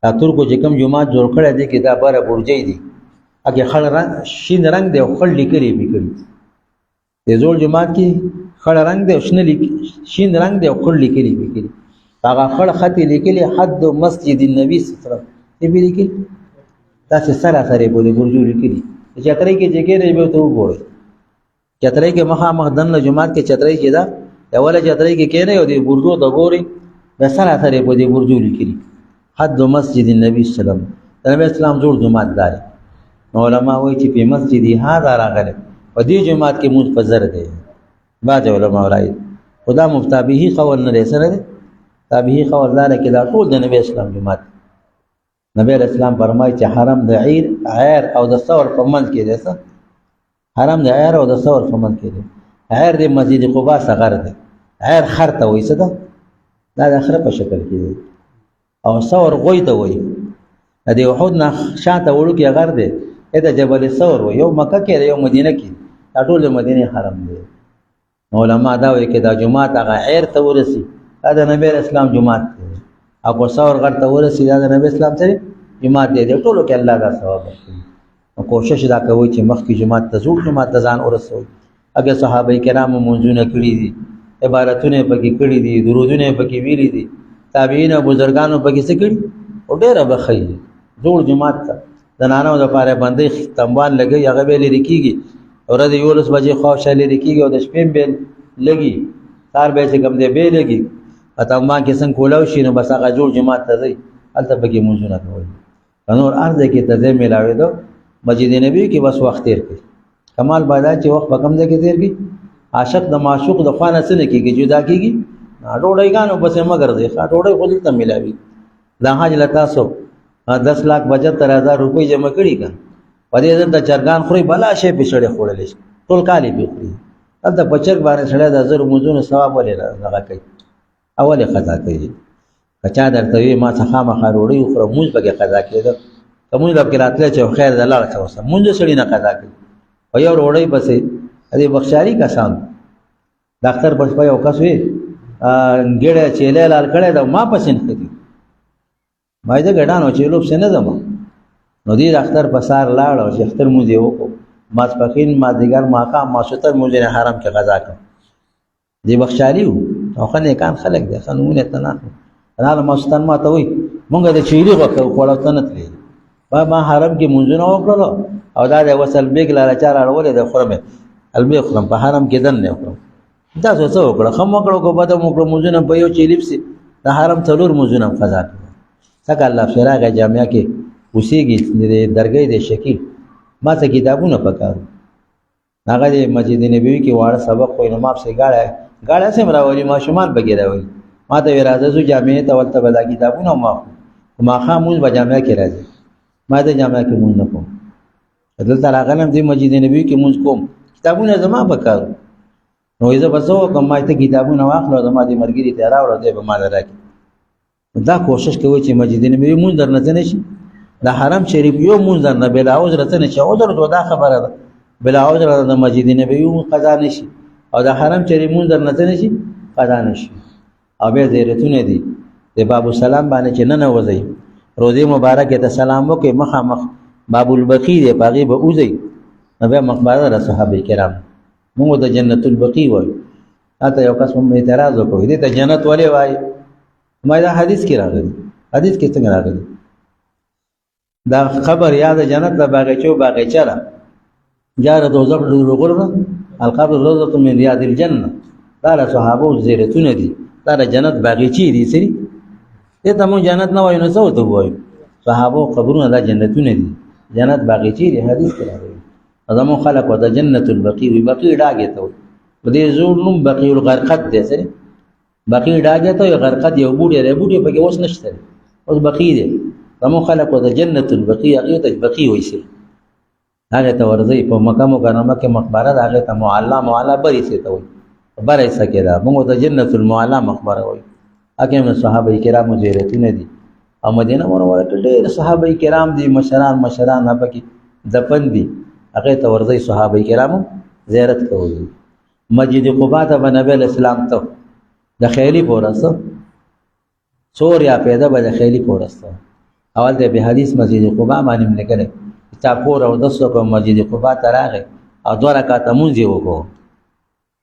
اتور کو چې کوم جماعت جوړ کړی دی کې دا بره برجې دي هغه خړ رنگ شین رنگ دی خړ لیکلي بیکړي د زور جماعت کې خړ رنگ دی شین رنگ دی خړ لیکلي بیکړي هغه خړ خط لیکلي حد مسجد النبي صلی الله علیه وسلم دې لیکلي تاسو سره سره په برجو لیکلي چترۍ کې جګې دی به ته وګورئ چترۍ کې مخه مخ دنه جماعت کې چترۍ کې دا اوله چترۍ کې کېنه او د برجو د ګوري به سره سره په دې برجو لیکلي حد مسجد النبي صلی الله علیه وسلم نبی اسلام جوړ جماعت دار علماء وایي چې په مسجد هاذا راغله په دې جماعت کې موږ فزر دی بعض علماء راځي خدا مفتابهی قول نه سره دی تابعی قول دار کې دا ټول د نبی اسلام جماعت نبی اسلام فرمایي چې حرم د عیر او د ثور په منځ کې دی څه حرم د عیر او د ثور په منځ کې دی عیر د مسجد قباء صغر دی عیر خر ته وایي څه دا د خر په شکل کې دی او ثور غوی ته وایي د احد نه شاته وړو کې غر دی دا جبل ثور وایي یو مکه کې یو مدینه کې دا ټول د مدینه حرم دی علماء دا وایي چې دا جمعه هغه عیر ته ورسی دا د نبی اسلام جمعه دی او کو ثور غر ته ورسی دا د نبی اسلام سره جمعه دی ټولو کې الله دا ثواب ورکړي کوشش دا کوي چې مخکې جمعه ته زوړ جمعه ته ځان ورسوي اګه صحابه کرام منځونه کړی دي عبارتونه پکې کړی دي درودونه پکې ویلي دي تابعین او بزرګانو پکې څه کړی او ډېر بخی زوړ جمعه ته د نانو د پاره باندې تنبال لګي هغه به لري کیږي اور د یولس بجې خوښه لري کیږي او د شپې به لګي تار به څه کم دی به لګي اته ما کې څنګه کولاو شي نو بس هغه جوړ جماعت ته ځي الته پکې منځونه کوي نور ارزه کې ته ملاوي دو مسجد نبی کې بس وخت تیر کړي کمال بادا چې وخت په کم ځای کې تیر کړي عاشق د معشوق د خوانه سره کېږي جدا کېږي ډوډۍ غانو بس مگر دی ډوډۍ خو دلته ملاوي دا حاج لتا سو 10,75,000 روپۍ جمع کړي کا په دې د چرګان خوري بلا شي پښړې خوړلې ټول کالي پیخري البته بچر باندې سره د 1000 مزونه ثواب ولې راغی کوي اوله قضا کوي کچا درته وي ما څخه ما روړی خو موږ به قضا کېده کومې د کړاتله چې خیر د الله څخه وسه موږ سړی نه قضا کوي او یو روړی بسې دې بخشاري کسان ډاکټر بچپای او کس وي ګړې چیلې لال کړه دا ما پسند کړي ما دې ګډانو چې لوب سن زما نو دې ډاکټر پسار لاړ او چې اختر مو دی وکړو ما سپخین ما دیګر ما کا ما ستر مو دې حرم کې قضا کړ دې بخشاري او خلک کان خلک دې قانونونه تنه انا ما ستن ما ته وي مونږ د چيري غوړو تنه تلې ما حرم کې منځونه وکړو او دا د وصل بیگ لاله چار اړولې د خرمه البه خرم په حرم کې دن نه وکړو دا څه وکړو خم وکړو کو بده موږ منځونه په یو چیلیپسي د حرم څلور منځونه قضا کړ څنګه الله شراغه جامعہ کې اوسېږي د درګې د شکیل ما ته کتابونه پکارو هغه د مسجد نبوي کې واړه سبق خو امام سي غاړه سم راولي ما شمال بګی راولي ما ته راځو جامعې ته ولته بدا کتابونه ما خاموز به جامعہ کې راځي ما ته جامعہ کې مونږ نه کوم دلته راغلم د مسجد نبوي کې مونږ کوم کتابونه زما پکارو نو زه بسو کوم ما ته کتابونه واخلو زما د مرګري ته راوړل دی به ما راکې دا کوشش کوي چې مسجد نبوي مونږ درنه نه شي د حرم شریف یو مونږ درنه بلا عذر ته نشي عذر دا خبره ده بلا عذر د مسجد نبوي قضا نشي او د حرم شریف مونږ درنه نه شي ادا نشي او بیا زیارتونه دي د باب السلام باندې چې ننوځئ روضې مبارکې ته سلام وکړئ مخامخ باب البقیع دی په هغې به وځئ نو بیا مقبره ده صحابه کرام موږ د جنت البقیع وایو هلته یو کس هم اعتراض وکړو دې ته جنت ولې وایي ما دا حدیث کې راغلی حدیث کې څنګه راغلی دا خبر یا د جنت د باغچو باغچه ده جاره دوزخ غرفه القبر روضة من رياض الجنه دا له صحابه زیارتونه دي دا د جنت باغچې دي سری دې ته مونږ جنت نه وایو نو څه ورته وایو صحابه قبرونه دا جنتونه دي جنت باغچې دي حدیث کې راغلی زمون خلق و د جنت البقیع وي بقیع ډاګې ته وایي په دې زور نوم بقیع الغرقد دی سری بقیع ډاګې ته غرقد یو بوټی دی بوټی پکې اوس نشته اوس بقیع دی زمون خلق و د جنت البقیع هغې ته بقیع وایي سری هغې ته ورځئ په مکه مکرمه کې مقبره ده هغې ته معلا برې سې ته وایي بره یې څه کې ده موږ ته جنت المعلا مقبره وایو هغې هم د صحابه کرامو زیارتونه دي او مدینه منوره کې ډېر صحابه کرام دي مشران پکې دفن دي هغې ته ورځئ صحابه کرامو زیارت کوئ مسجد قبا ته به نبی علیه السلام ته د خیلي په ورځ څو ریا پیدا به د خیلي په ورځ اول ته به حدیث مسجد قبا باندې هم لیکلی چا کور اودس وکړو مسجد قبا ته راغی او 2 رکعته مونځ یې وکړو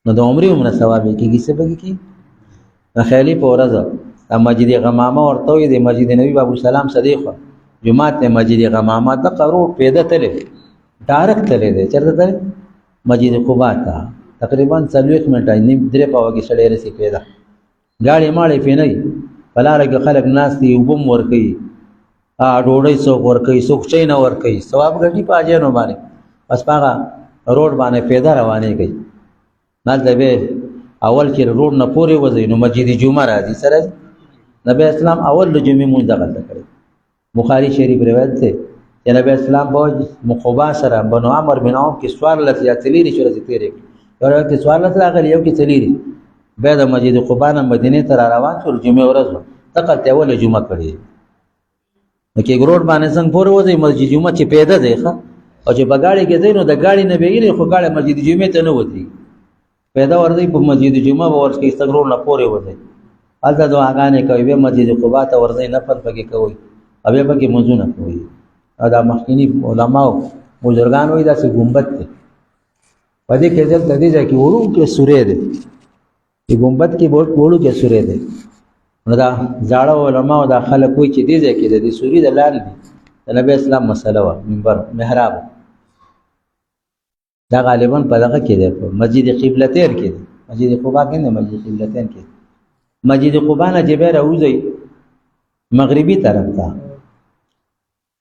نو د عمرې عمره ثواب یې کېږي څه به کېږي د خیلي په ورځ مسجد غمامه ورته وایي د مسجد نبي بابو سلام صدیق جومات ته مسجد غمامه دغه روډ پیدا تللی ډایرکټ تللی دی چېرته تللی مسجد قبا ته تقریبا 40 منټه نیم 3 پاوه کې سړی رسي پیدا ګاډې ماړې پې نه وي په لاره کې خلک ناست دي اوبه هم ورکوي ډوډۍ څوک ورکوي څوک چای نه ورکوي ثواب ګټي په حاجیانو باندې بس په هغه روډ باندې پیدا روانې کوي هلته بیا اول چې روډ نه پورې وځئ نو مسجد جمعه راځي څه راځي نبی اسلام اول د جمعې مونځ دغلته کړی بخاري شریف روایت دی چې نبی اسلام په مقبا سره بنو عمر بن عوف کې 14 یا 30 ورځې تېرې کړې یو روایت کې 14 راغلي یو کې 30 بیا د مسجد قبا نه مدینې ته را روان شول جمعې ورځ دغلته اوله جمعه کړې نو کې روډ باندې څنګه پورې وځئ مسجد جمعه چې پیدا دی ښه او چې په ګاډۍ کې ځئ نو د ګاډۍ نه بهیلې خو ګاډۍ مسجد جمعې ته نه وځي پیدا ورځئ په مسجد جمعه به ورځ کې څنګه روډ نه پورې وځئ هلته دعاګانې کوئ بیا مسجد قبا ته ورځئ نفل پکې کوئ او بیا پکې مونځونه کوئ او دا مخکیني علماو بزرګان وایي داسې ګمبد دی په دې کې دلته دې ځای کې وړوکی سورې دی دې ګمبد کې وړوکی سورې دی نو دا زاړه علماو دا خلک وایي چې دې ځای کې د دې سوري د لاندې د نبی اسلام مسله وه منبر محراب دا غالبا په دغه کې دی په مسجد قبلتین کې دی مسجد قبا کې نه مسجد قبلتین کې مسجد قبا نه چې بیا راوځئ مغربي طرف ته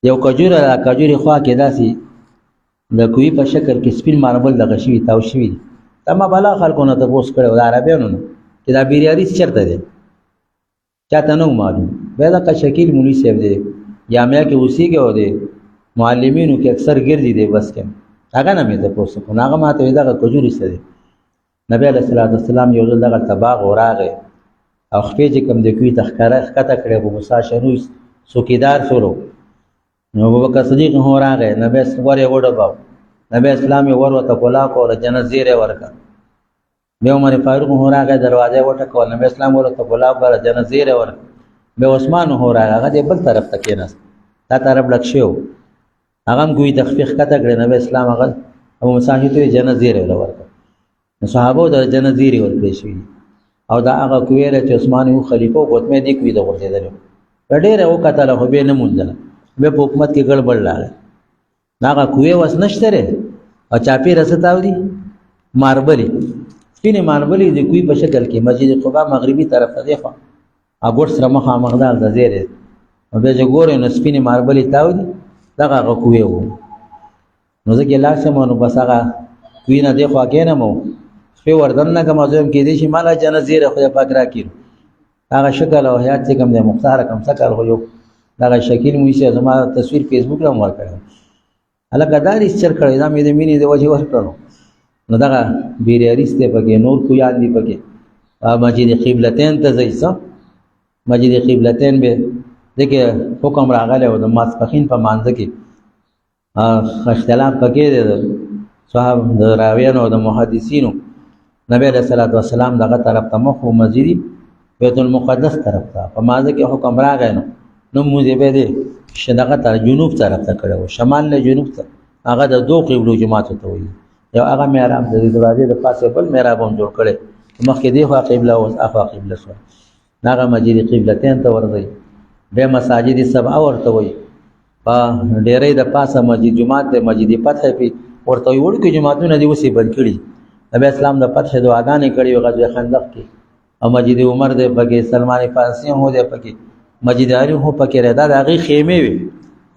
یو کجورې خوا کې داسې د کوی په شکل کې سپین ماربل دغه شوي تاو شوي دي دا ما بلا خلکو نه تپوس کړی و د عربیانو نه چې دا بیریاریس چېرته دی چاته نه معلوم بیا دغه شکیل مولوي صاحب دی جامعه کې اوسېږي او د معلمینو کې اکثر ګرځي دی بس کې هغه نه مې تپوس کړو هغه ما ته وایي دغه کجورې څه دی نبی علیه الصلاة والسلام یو ځل دغه باغ وراغی او خپې چې کوم د کوی ته ښکته کړی ابو موسی شنوس څوکیدار شولو نو ابوبکر صدیق هم راغی نبی ور یې وډباو نبی اسلام یې ور ورته کولاو کړه جنت زیری ورکړه بیا عمر فاروق هم راغی دروازه یې وټکوله نبی اسلام ورته کولاو کړه جنت زیری ورکړه بیا عثمان هم راغی هغه دې بل طرف ته کېناست دا طرف ډک شوی و هغه هم کوی ته خپې ښکته کړی نبی اسلام هغه ابو موسی ته جنت زیری ورکړه نو صحابو د جنت زیری ورکړی شوي او دا هغه کوی چې عثمان یو خلیفه و غوتمې دې کوی ته غورځېدلی ډېره وکتله خو بیا نه موندله بیا په حکومت کې ګړبړ راغی هغه کوی وس نشته دی او چاپېره څه تاودي ماربلې سپینې ماربلې د کوی په شکل کې مسجد قبا مغربي طرف ته دی خوا ګوټ سره مخامخ ده هلته ځای دی نو بیا چې ګورې نو سپینې ماربلې تاودي دغه هغه کوی و نو زه کې لاړ شم نو بس هغه کوی نه دی خوا کېنم او شپې وردننه کړم او زه هم کېدای شي ماله جنت زیری خدای پاک راکړي هغه شکل او حیات چې کوم دی مختار کم څه کال خو یو دغه شکیل موسی زما تصویر فیسبوک را ور کړی هلکه دا ریسچر کړی دا مې د مینې د وجې ورکړو نو دغه بیریاریس دی پکې نور کویان دي پکې مسجد قبلتین ته ځئ څه مسجد قبلتین به دغه حکم راغلی و د ماسپښین په مانځه کې اختلاف پکې دی د صحاب د راویانو او د محدثینو نبی علیہ الصلوۃ والسلام دغه طرف ته مخ و مسجد بیت المقدس طرف ته په مازه کې حکم راغی نو موږ به دې شدغه طرف جنوب طرف ته کړو شمال له جنوب ته هغه د دوه قبلو جماعت ته وایي یو هغه محراب د دروازې د پاسه بل محراب هم جوړ کړي مخکې دی خو قبله او افا قبله شو هغه مسجد قبلتین ته ورځي به مساجد سبع ورته وایي په ډېرې د پاسه مسجد جماعت د مسجد فتح په ورته وړ کې جماعتونه دی وسی بند کړي نبی اسلام د فتح دعاګانې کړي او غزوه خندق کې او مسجد عمر د پکې سلمان فارسی هو د پکې مسجد علی هو پکې ردا د هغه خیمه وي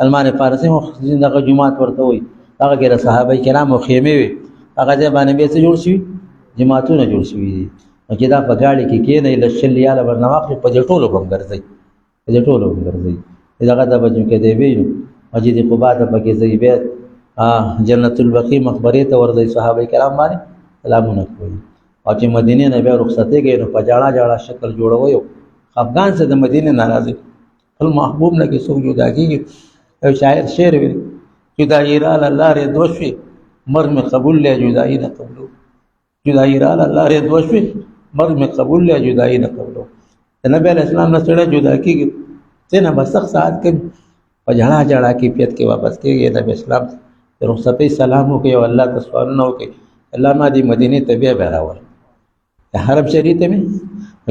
سلمان فارسی هو دغه جماعت ورته وایي هغه کې صحابه کرام او خیمه وي هغه ځای باندې به څه جوړ شي جماعتونه جوړ شوي دي چې دا په ګاډي کې کېنه لشل یاله برنامه په دې ټولو بم ګرځي په دې ټولو بم ګرځي دغه د بجو کې دی ویلو مسجد قباء ته پکې ځای به جنت البقیع مقبره ته ورځي صحابه کرام باندې سلامونه کوي او چې مدینه نه به رخصتې گئی نو په جاړه جاړه شکل جوړوي افغان سے د مدینه ناراضي خپل محبوب نه کې څوک جدا کیږي او شاعر شعر ویل جدائی را الله ر دوشي مر میں قبول لے جدائی نہ قبولو جدائی را الله ر دوشي مر میں قبول لے جدائی نہ قبولو نبی علیہ السلام نے سره جدا کیږي څنګه بسخ ساعت کې په جاړه جاړه کې پیت کې واپس کېږي نبی اسلام رخصتې سلام وکي او الله تسوالونه وکي الله ما دې مدینه ته بیا راوړ حرم شریف ته مې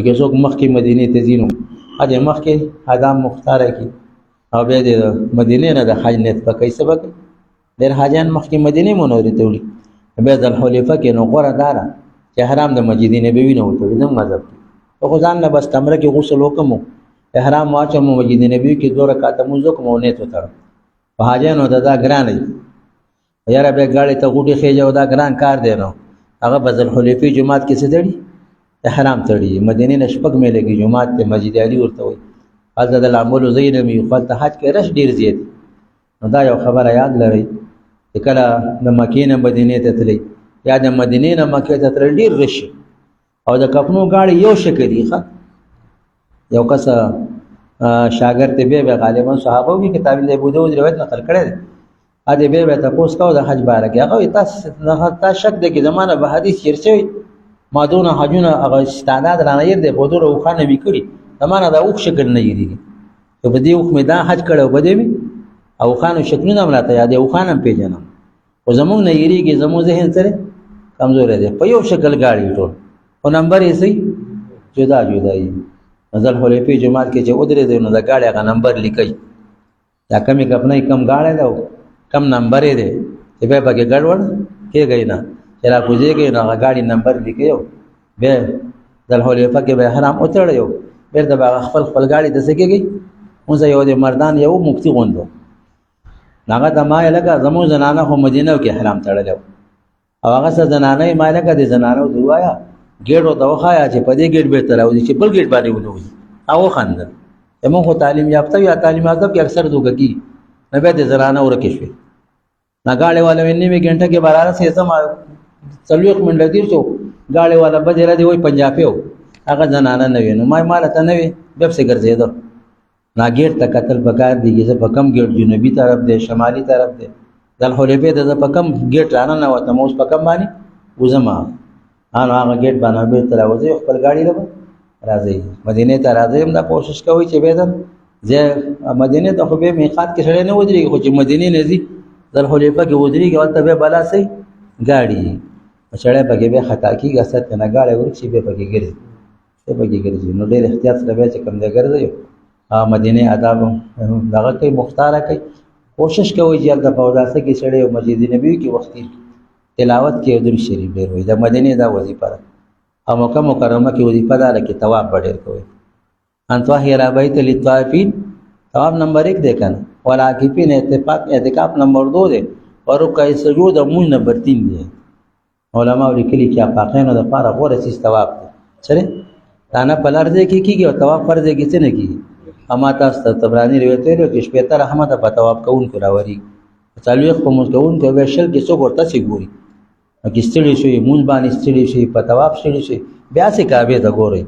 کې څوک مخکې مدینه ته ځینو اجه مخکې ادم مختار کی او بیا د مدینه نه د حج نیت پکې سبق ډېر حاجیان مخکې مدینه منورې ته وړي بیا د حلیفه کې نو غوړه دارا چې حرام د مسجد نبوي نه وته د مذهب خو ځان له بس کمره کې غسل وکم احرام واچم مسجد نبوي کې 2 رکعات موزه کوم نه ته تر په حاجیانو دا ګران دی یاره به غاړې ته غوټي خېجه او دا ګران کار دی نو هغه بدل حلیفه جماعت کې څه دی احرام تړي مدینه نشپک مې لګي جماعت ته مسجد علی ورته وي حضرت العمل زینمی خپل ته حج کې رش ډیر زیات نو دا یو خبره یاد لرئ چې کله د مکې نه مدینه ته تللی یا د مدینې نه مکې ته تلل ډیر رش او د کفنو غاړي یو شکل دی ښه یو کس شاګرد ته به غالبا صحابه وی کتاب له ابو داود روایت نقل کړي ا دې به تاسو کو د حج بارک هغه تاسو شک دي کې زمانه به حدیث چیرچوي مادونه حجونه هغه استعداد رانه دې په دوره وخانه وکړي زمانه دا اوخ شکل نه یری ته په دې اوخ میدان حج کړو بده می او خانو شکلونه ملاته یاد او خانم پیژنم او زمون نه یریږي زمو ذهن سره کمزور دی په یو شکل گاڑی ټول او نمبر یې سي جدا جدا یي نزل حلیفه جماعت کې چې ودرې دی نو دا گاڑی هغه نمبر لیکي یا کمی کپنه کم گاڑی دا کم نمبر یې دی چې به پکې ګډوډ کېږي نه چې را کوزيږي نو هغه گاڑی نمبر لیکيو به ذل حلیفه کې به حرام اتړیو بیر د خپل خپل گاڑی د سکیږي اوس یو د مردان یو مفتی غوندو هغه د ما لکه زمو زنانه هم مدینه کې حرام تړلو او هغه سره زنانه ما لکه د زنانه دوایا ګېړو دوخایا چې په دې ګېډ به تر او چې بل ګېډ باندې ونوي او خندل زمو خو تعلیم یافته یا تعلیم یافته کې اکثر دوګي نه به د زنانه ورکه شي نګاړې والا ویني می ګنټه کې باراره سه سم 40 منټه تیر شو گاړې والا بجره دی وای پنجابي او هغه زنانه نه ویني ما مال ته نه وي به څه ګرځیدو نا گیټ ته قتل پکار دیږي چې په کم گیټ جنوبي طرف دی شمالي طرف دی دل حلیفه د په کم گیټ رانه نه وته موس په کم باندې وزما هغه گیټ باندې به تر اوځي خپل گاډي له راځي مدینه ته راځي هم دا کوشش کوي چې به زه مدینه ته خو به میقات کې سره نه ودرېږي خو چې مدینه نه زی دل حلیفه کې ودرېږي او ته به بلا سي گاډي چړې پکې به خطا کیږي ست نه گاډي ورشي به پکې ګرځي ته پکې ګرځي نو ډېر احتیاط سره به چې کم دی ګرځي مدینه آداب دغه کې مختاره کوي کوشش کوي چې د پوداسه کې سړی او مسجد نبوي کې وخت تلاوت کې درود شریف ډېر وي د مدینه دا وظیفه ده او مکه مکرمه کې وظیفه ده لکه طواف ډېر کوي ان طاهر بیت للطائفین طواف نمبر 1 ده کنه والعاکفین اعتکاف نمبر 2 ده او رکوع سجود مون نمبر 3 ده علماء لیکلي چې افاقینو د پاره غوړه سیس طواف سره دانه پلارځي کې کیږي او طواف فرض کې څه نه کیږي اما تاسو ته تبرانی روایت لري چې شپته رحمت په تواب کوون کو راوري تعلق په موږ کوون کو وشل کې څو ورته سي ګوري چې ستړي شي مونږ باندې ستړي شي په تواب ستړي شي بیا سي کعبه ته ګوري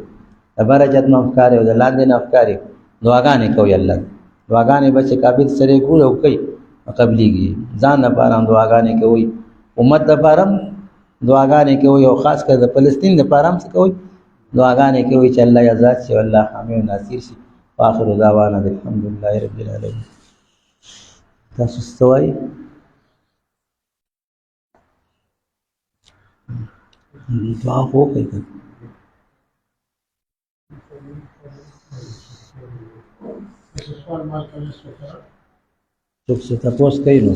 عبارت نو افکار او د لاندې نه افکار دعاګانې کوي الله دعاګانې به چې کعبه سره ګورو کوي قبليږي ځان لپاره دعاګانې کوي امت لپاره دعاګانې کوي او خاص کر د فلسطین لپاره هم څه کوي دعاګانې کوي چې الله یې آزاد شي الله حامی او ناصر شي واخر دعوانا الحمد لله رب العالمین تاسو څه وایي دعا خو کوي څوک څه تاسو کوي نو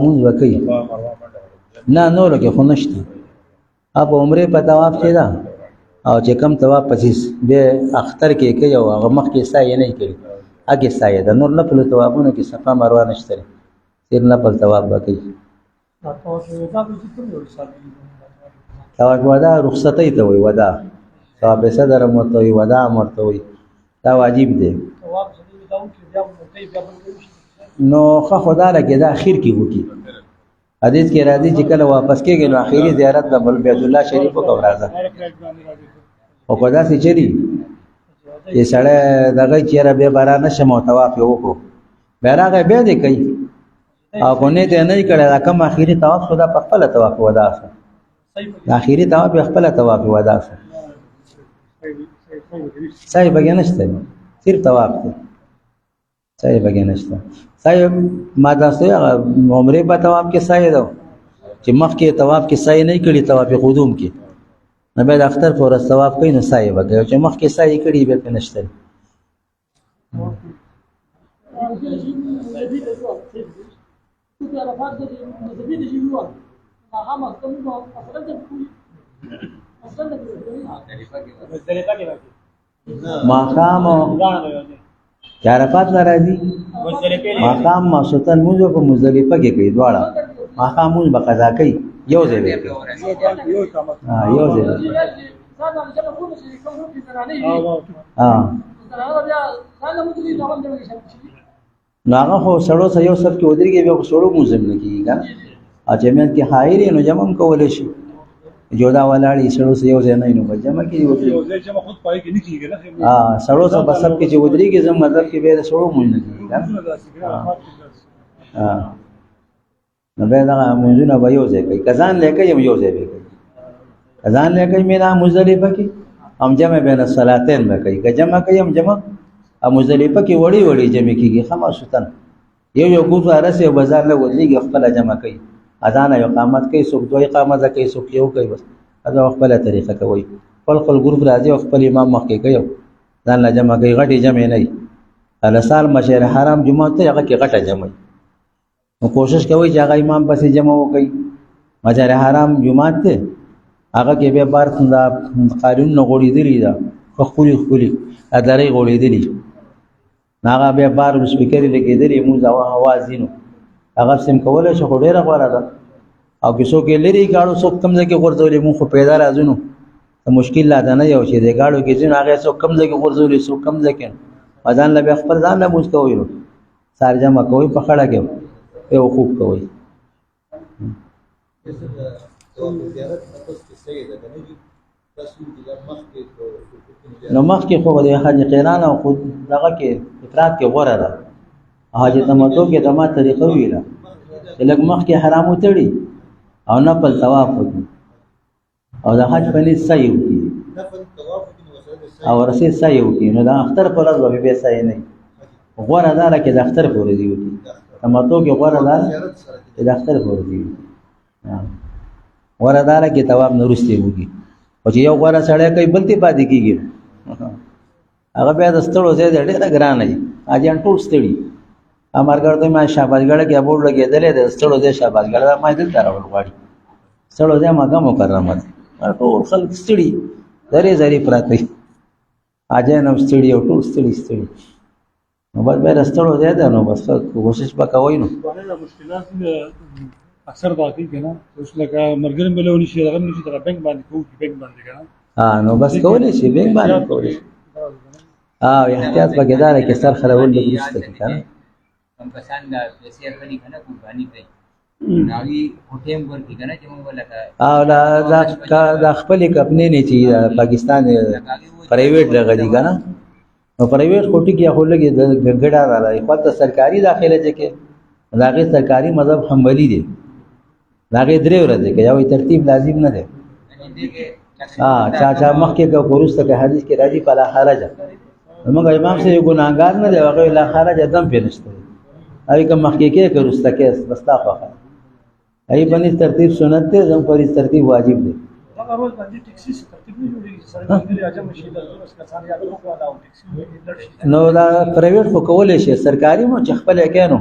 مونږ وکړي نه نور کې خو نشته اپ عمره په طواف کې دا او چې کم طواف پچیس به اختر کې کوي او هغه مخ کې سایه نه کوي هغه سایه د نور لپاره طوافونه کې صفه مروه نشته تیر نه په طواف وکړي طواف ودا رخصتي ته وي ودا طواف صدر مرته وي ودا مرته وي دا واجب دی نو خدا لکه دا اخر کې وکی حدیث کې راځي چې کله واپس کېږي نو اخیری زیارت د بیت الله شریف کو راځه او کدا سي چری چې سړی دغه چیرې به باران نشم او طواف وکړو بیرغه به دې کوي او کو نه ته نه کړه دا کوم اخیری طواف خدا په خپل طواف ودا سره اخیری طواف په خپل طواف ودا سره صحیح بګنشته صرف طواف ته صحیح بګنشته صحیح ما تاسو عمره په طواف کې صحیح ده چې مخ کې طواف کې صحیح نه کړي طواف قدوم کې نه به اختر پر طواف کوي نو صحیح وګورئ چې مخ کې صحیح کړي به نشته ماقام چې عرفات نه راځي ماقام ماسوتن موږ په مزدلفه کې کوي دواړه ماقام موږ به قضا کوي یو ځای به یو ځای نو هغه خو سړو سره یو سر کې ودرېږي بیا خو سړو موزم نه کېږي که نه جمعیت کې حایرې نو جمع هم کولی شي جودا ولاړې سړو سره یو ځای نه نو به جمع کې سړو سره به سب کې چې ودرېږي زم مطلب کې بیا د سړو مونځ نه کېږي که نو بیا دغه مونځونه به یو ځای کوي که ځان لی کوي هم یو ځای به کوي که ځان لی کوي مینا مزدلفه کې هم جمع بین الصلاتین به کوي که جمع کوي هم جمع مزدلفه کې وړي وړي جمع کېږي خمسوتن یو ګوت رسې او بازار نه ودرېږي خپله جمع کوي اذان او اقامت کوي څوک دوه اقامت کوي څوک یو کوي بس دا خپل طریقه کوي خپل ګروپ راځي او خپل امام مخ کې کوي ځان لا جمع کوي غټي جمع نه وي الاسال مشهر حرام جمعه ته هغه کې غټه جمع نو کوشش کوي چې هغه امام پسې جمع وکړي مشهر حرام جمعه ته هغه کې به بار څنګه قانون نه غوړي دی دا خپل ادارې غوړي دی هغه به بار سپیکر لګېدلی موږ आवाज دینو هغه سم کوله چې ډیره غوړه ده او کیسو کې لري گاړو څوک کم ځای کې ورځولې مونږ خو پیدا راځو مشکل لا ده نه یو چې د گاړو کې ځین هغه څوک کم ځای کې ورځولې څوک کم ځای کې اذان له خپل ځان له موږ کوي سار جمع کوي په خړه کې یو خوب کوي نو مخ کې خو د حج قران او خود دغه کې افراد کې غوړه ده حج تمتع کې دمه طریقه ویله لږ مخ کې حرام وتړي او نه په طواف وکړي او د حج په نس صحیح وکړي او ورسې صحیح وکړي نو د اختر په ورځ به صحیح نه غوړه ده لکه د اختر په ورځ وکړي تمتع کې غوړه ده د اختر په ورځ وکړي غوړه ده لکه طواف نه وروسته وکړي او چې یو غوړه سړی کوي بلتی پاتې کېږي هغه بیا د ستړو ځای دی ډېره ګرانه وي حاجیان ټول ستړي امرګړ ته ما شاباشګړه کې بورډ لګېدلې د ستړو ځای شاباشګړه ما دلته راوړل غواړي ستړو ځای مکه مکرمه ده ټول خلک ستړي درې زری پراته وي حاجیان هم ستړي او ټول ستړي نو بس بیا د ستړو ځای ده نو بس کوشش به کوئ نو مشکلات اکثر باقي کنه اوس لکه مرګرم بلونی شي دغه نشي دغه بانک باندې کوو بانک باندې کنه نو بس کولی شي بانک باندې کولی شي احتیاط پکې دا کې سر خلول د ګرسته کنه هم کسان د پیسې غني کنه قرباني کوي ناوی هټیم ورکی کنه چې موږ لکه دا خپل کپنې نه چې پاکستان پرایویټ لګړي کنه نو پرایویټ کوټی کې خو لګي د ګډا راځي خو ته سرکاري داخله چې کې داغه سرکاري مذهب حنبلی دی داغه درې ورځې کې یو ترتیب لازم نه دی چا مخکې کو ورسته کې حدیث کې راځي فلا حرج موږ امام سے ګناګار نه دی هغه لا حرج دم پېنشته اوی کوم مخکې کې ورسته کې بس تا خو ای باندې ترتیب سنت دی زم پر ترتیب واجب دی هغه روز باندې ټیکسي ترتیب نه جوړیږي سره باندې اجازه شي د روز کسان یا نو کو دا ټیکسي لړشي نو دا پرایویټ خو کولای شي سرکاري مو چې خپل کېنو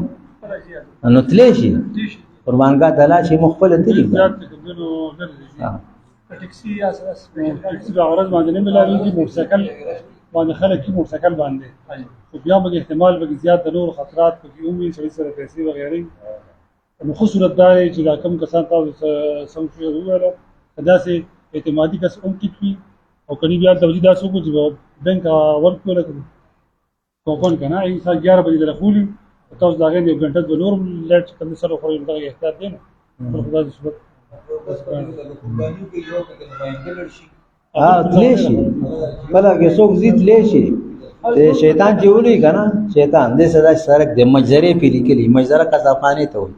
نو تللی شي قربانګاه دلا شي مخبل تللی ټیکسي یا سپیشل ټیکسي د غرض باندې نه ملاويږي موټرسایکل باندې خلک کی موټرسایکل باندې خو بیا به احتمال به زیات د نور خطرات کوي عمومي سړي سره پیسې وغیرہ نو خو صورت دا چې دا کم کسان تاسو سم شو وره دا سي اعتمادي کس هم کیږي او کني بیا د وجدا سو کو چې بانک ورکو لکه کوپن کنه ای 11 بجې درخولي تاسو دا غوښنه یو غنټه د نور لیټ کله سره خو یو دغه احتیاط دي نه خدای دې صورت تللی شي بله کې څوک ځي تللی شي شیطان چې ولي که نه شیطان دې سره سرک د مجزرې پې لیکلي مجزره قصابخانې ته وایي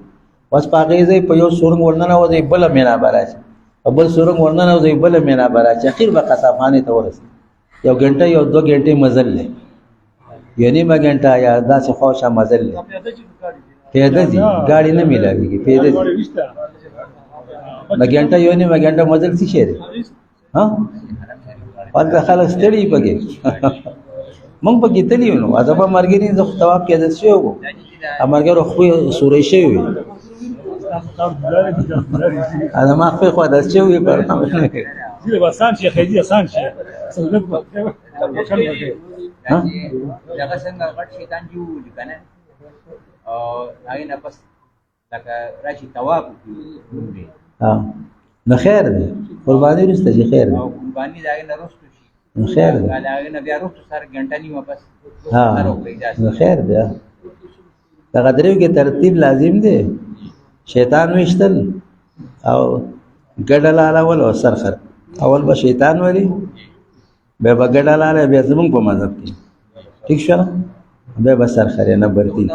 بس په هغې ځای په یو سورنګ ورننوځئ بله مینا به راشي په بل سورنګ ورننوځئ بله مینا به راشي اخر به قصابخانې ته ورسي یو غنټه یو 2 غنټې مزل دی یو نیمه غنټه یا داسې خواشه مزل دی پیاده ځي ګاډي نه میلاوېږي پیاده ځي د غنټه یو نیمه غنټه مزل څه شی دی ها هلته خلک ستړي پکې موږ پکې تللي نو ادبه مرګري زه طواف کې عادت شوی وم مرګرو خو سورې شوی وي انا ما خپل خو عادت شوی وي پر زیره آسان شي خېدي آسان شي ها دا څنګه غټ شیطان جوړ کنه او هغه نه پس لکه راشي طواف کوي ها نو خیر دی قرباني رسته شي خیر دی قرباني دا نه رسته شي نو خیر دی دا نه بیا رسته سره غنټه نیمه پس ها نو خیر دی دا غدریو کې ترتیب لازم دی شیطان وشتل او ګډلاله ول او سرخر اول به شیطان ولی به ګډلاله بیا زمونږ په مذهب کې ٹھیک شو به به سرخر نه برتی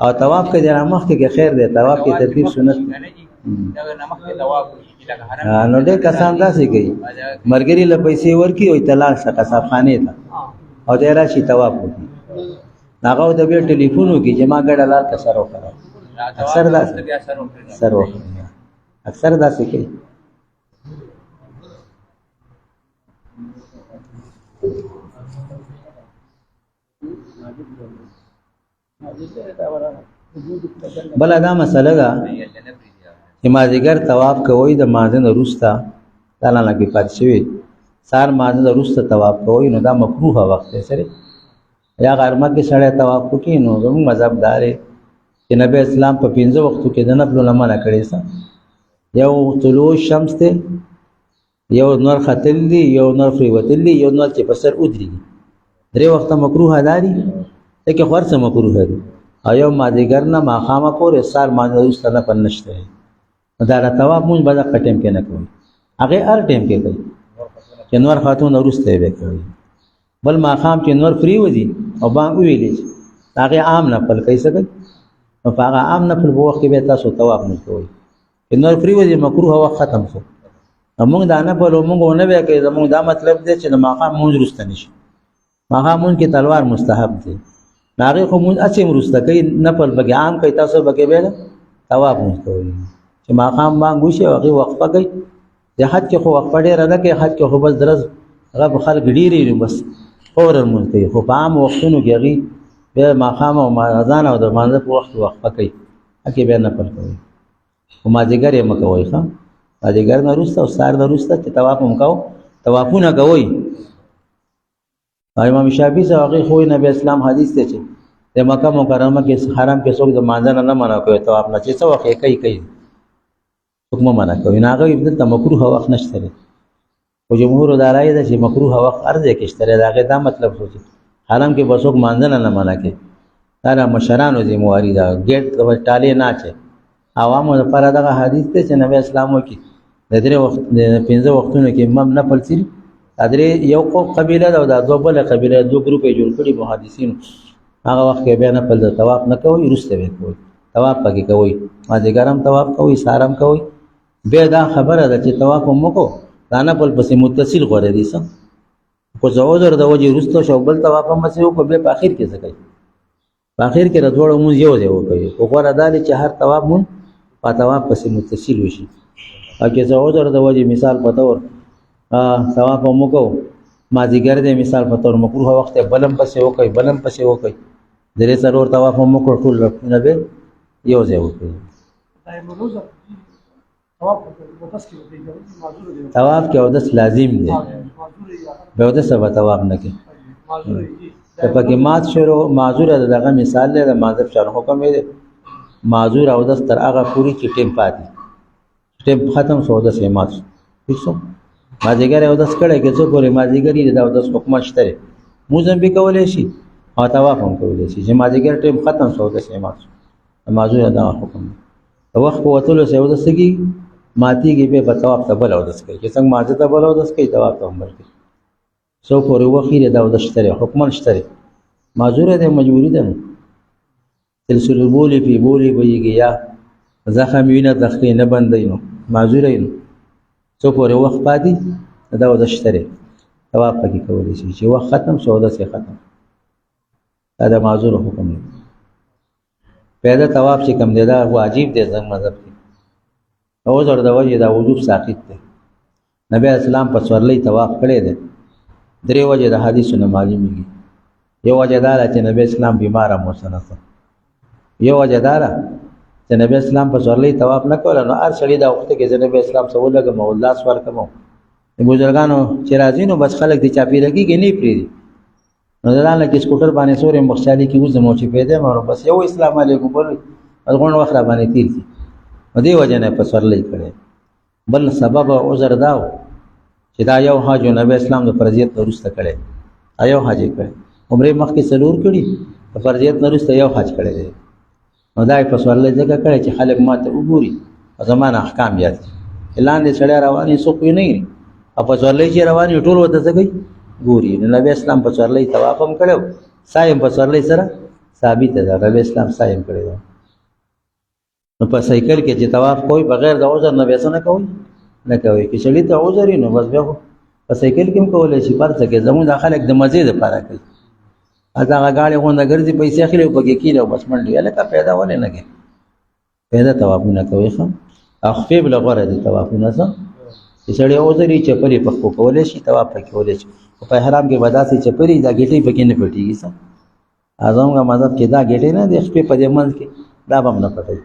او طواف کې د مخ کې خیر دی طواف کې ترتیب سنت دا نمک کې طواف نو ډېر کسان داسې کوي مرګري له پیسې ورکي او اطلاع شه قصابخانې ته او دی راشي طواف وکړي هغه د بیا ټلیفون وکړي چې ما ګډه لار ته سر وکړه اکثر داسې سر وکړي اکثر داسې کوي بله دا مسله ده چې مازدیګر طواف کوئ د مازن وروسته دا نه کې پاتې شوي سار مازن وروسته طواف کوئ نو دا مکروه وخت دی سره یا غرمه کې سړی طواف وکړي نو زموږ مذهب دا دی چې نبی اسلام په 15 وختو کې د نفلو نه منع کړی څه یو طلوع شمس دی یو نور ختل دی یو نور پریوتل دی یو نور چې په سر ودرېږي 3 وخته مکروه داري ته کې خورڅه مکروه دی او یو مازدیګر نه ماښامه پورې سار مازن وروسته نه پل نشته دا طواف مونږ به دغه ټیم کې نه کوو هغه هر ټیم کې کوي چې نور خاتون وروسته به کوي بل ماښام چې نور فری وځي او بانګ ویلې هغه عام نه پل کوي څه نو هغه عام نه پل په وخت کې به تاسو طواف نه کوئ چې نور فری وځي مکروه وخت ختم شو موږ دا نه په موږ نه به کوي زموږ دا مطلب دی چې د ماښام مونږ وروسته نشي ماښام مونږ کې تلوار مستحب دی هغه خو مونږ اچې وروسته کوي نه پل بګي عام کوي تاسو بګي به طواف نه کوئ چې ماقام باندې وشي هغه وقفه کوي د حج کې خو وقفه ډېره نه کوي حج کې خو بس درز هغه خلک ډېری بس فورا مونږ کوي خو په عام وختونو کې هغه به ماقام او اذان او د مانځه په وخت وقفه کوي هغه به نه پل کوي او مازیګر یې مکوي ښا مازیګر نه وروسته او سار نه وروسته چې طواف هم کوو طوافونه کوي امام شافعي هغه خو نبی اسلام حدیث ته چې د مکه مکرمه کې حرم کې څوک د مانځه نه منع کوي طواف نه چې څو وخت کوي حکم منع کوي نه هغه د مکروه وخت نشته او جمهور د رائے ده چې مکروه وخت ارزه کې شته دا دا مطلب سوچي حرم کې بسوک مانځنه نه منع کوي دا مشرانو ذمہواری ده ګټ ټاله نه چي عوامو لپاره دغه حدیث ته چې نبی اسلام وکي د 3 وخت د 15 وختونو کې امام نه پلسي درې یو قبیله ده او دا دوه بله قبیله دوه ګروپې جوړ کړي محدثینو هغه وخت کې بیا نفل د طواف نه کوئ وروسته به کوئ طواف پکې کوئ مازدیګر هم طواف کوئ سهار هم کوئ بیا دا خبره ده چې طواف هم وکړو دا نفل پسې متصل غوره دي څه خو زه عذر د وجې وروسته شو بل طواف هم پسې وکړو بیا په اخر کې څه کوئ په اخر کې د دواړو مونځ یو ځای وکړئ خو غوره دا دی چې هر طواف مونځ په طواف پسې متصل وشي او که زه عذر د وجې مثال په طور طواف هم وکړو مازدیګر دی مثال په طور مکروه وخت بلم پسې وکړئ بلم پسې وکړئ درې څلور طواف هم وکړو ټول رکنونه به یو ځای وکړئ طواف کې اودس لازم دی به اودس به طواف نه کوي که پکې مات شروع معذور دغه مثال دی د معذور شرح حکم دی معذور اودس تر هغه پوری چې ټیم پاتې ټیم ختم شو اودس یې مات شو ٹھیک شو مازدیګر اودس کړی که څو پورې مازدیګر یې د اودس حکم شته موزم به کولای شي او طواف هم کولای شي چې مازدیګر ټیم ختم شو اودس یې مات شو معذور دا حکم دی وخت په وتلو سه اودس کې ماتیږي به طواف ته بل اودس کوي چې څنګه ماته ته بل اودس کوي طواف ته هم کوي سو پورې وخیره دا اودس شته حکم شته معذور دی مجبوری ده سلسله بولی پی بولی بهږي یا زخم وینه تختی نه بندینو معذور ینو سو پورې وخت پاتې دا اودس شته طواف پکې کولی شي چې وخت ختم شو اودس یې ختم دا معذور حکم دی پیدا طواف چې کم دی دا واجب دی زموږ مذهب کې او زړه د وجه دا وجوب ساقط دی نبی اسلام په سورلۍ طواف کړی دی درې وجه د حدیثونو معلومیږي یو وجه دا چې نبی اسلام بیمار مو سنته یو وجه دا چې نبی اسلام په سورلۍ طواف نه کول نو هر سړی دا وخت کې نبی اسلام سره ولګم او الله سوال کوم بزرګانو چې راځي نو بس خلک دي چاپیرګي کې نه پریدي نو دلانه کې سکوټر باندې سورې مخشالي کې وځم چې پیدا مې بس یو اسلام علیکم بول ازغون وخت را باندې تیر کی دې وجه نه په سورلۍ کړي بل سبب عذر داو چې دا یو حاج نبی اسلام د فرضیت وروسته کړي ایو حاج کړي عمره مخکې سلور کړي په فرضیت وروسته یو حاج کړي نو دا په سورلۍ ځکه کړي چې خلک ماته وګوري زمانه احکام یاد اعلان دې سړی رواني سوق نه او په سورلۍ چې رواني ټول وته څه کوي ګوري نبی اسلام په سورلۍ طواف هم کړو سایم په سورلۍ سره ثابت ده نبی اسلام سایم کړی نو په سایکل کې چې طواف کوئی بغیر د عذر نه وسنه کوي نه کوي چې شړې ته عذر نو بس بیا په سایکل کې هم کولای شي پرڅ کې زموږ د خلک د مزید لپاره کوي هغه غاړي غونډه ګرځي پیسې اخلي او پکې کیلو بس منډي الکه پیدا ونه نه کې پیدا طواف نه کوي خو اخفي بل غره دي طواف نه څه چې شړې عذر یې چپلې په کولای شي طواف پکې کولای شي په حرام کې بداسي چپلې دا ګټې پکې نه پټيږي څه اعظم کا مذهب کې دا ګټې نه د خپل په دې منځ کې دا هم نه پټي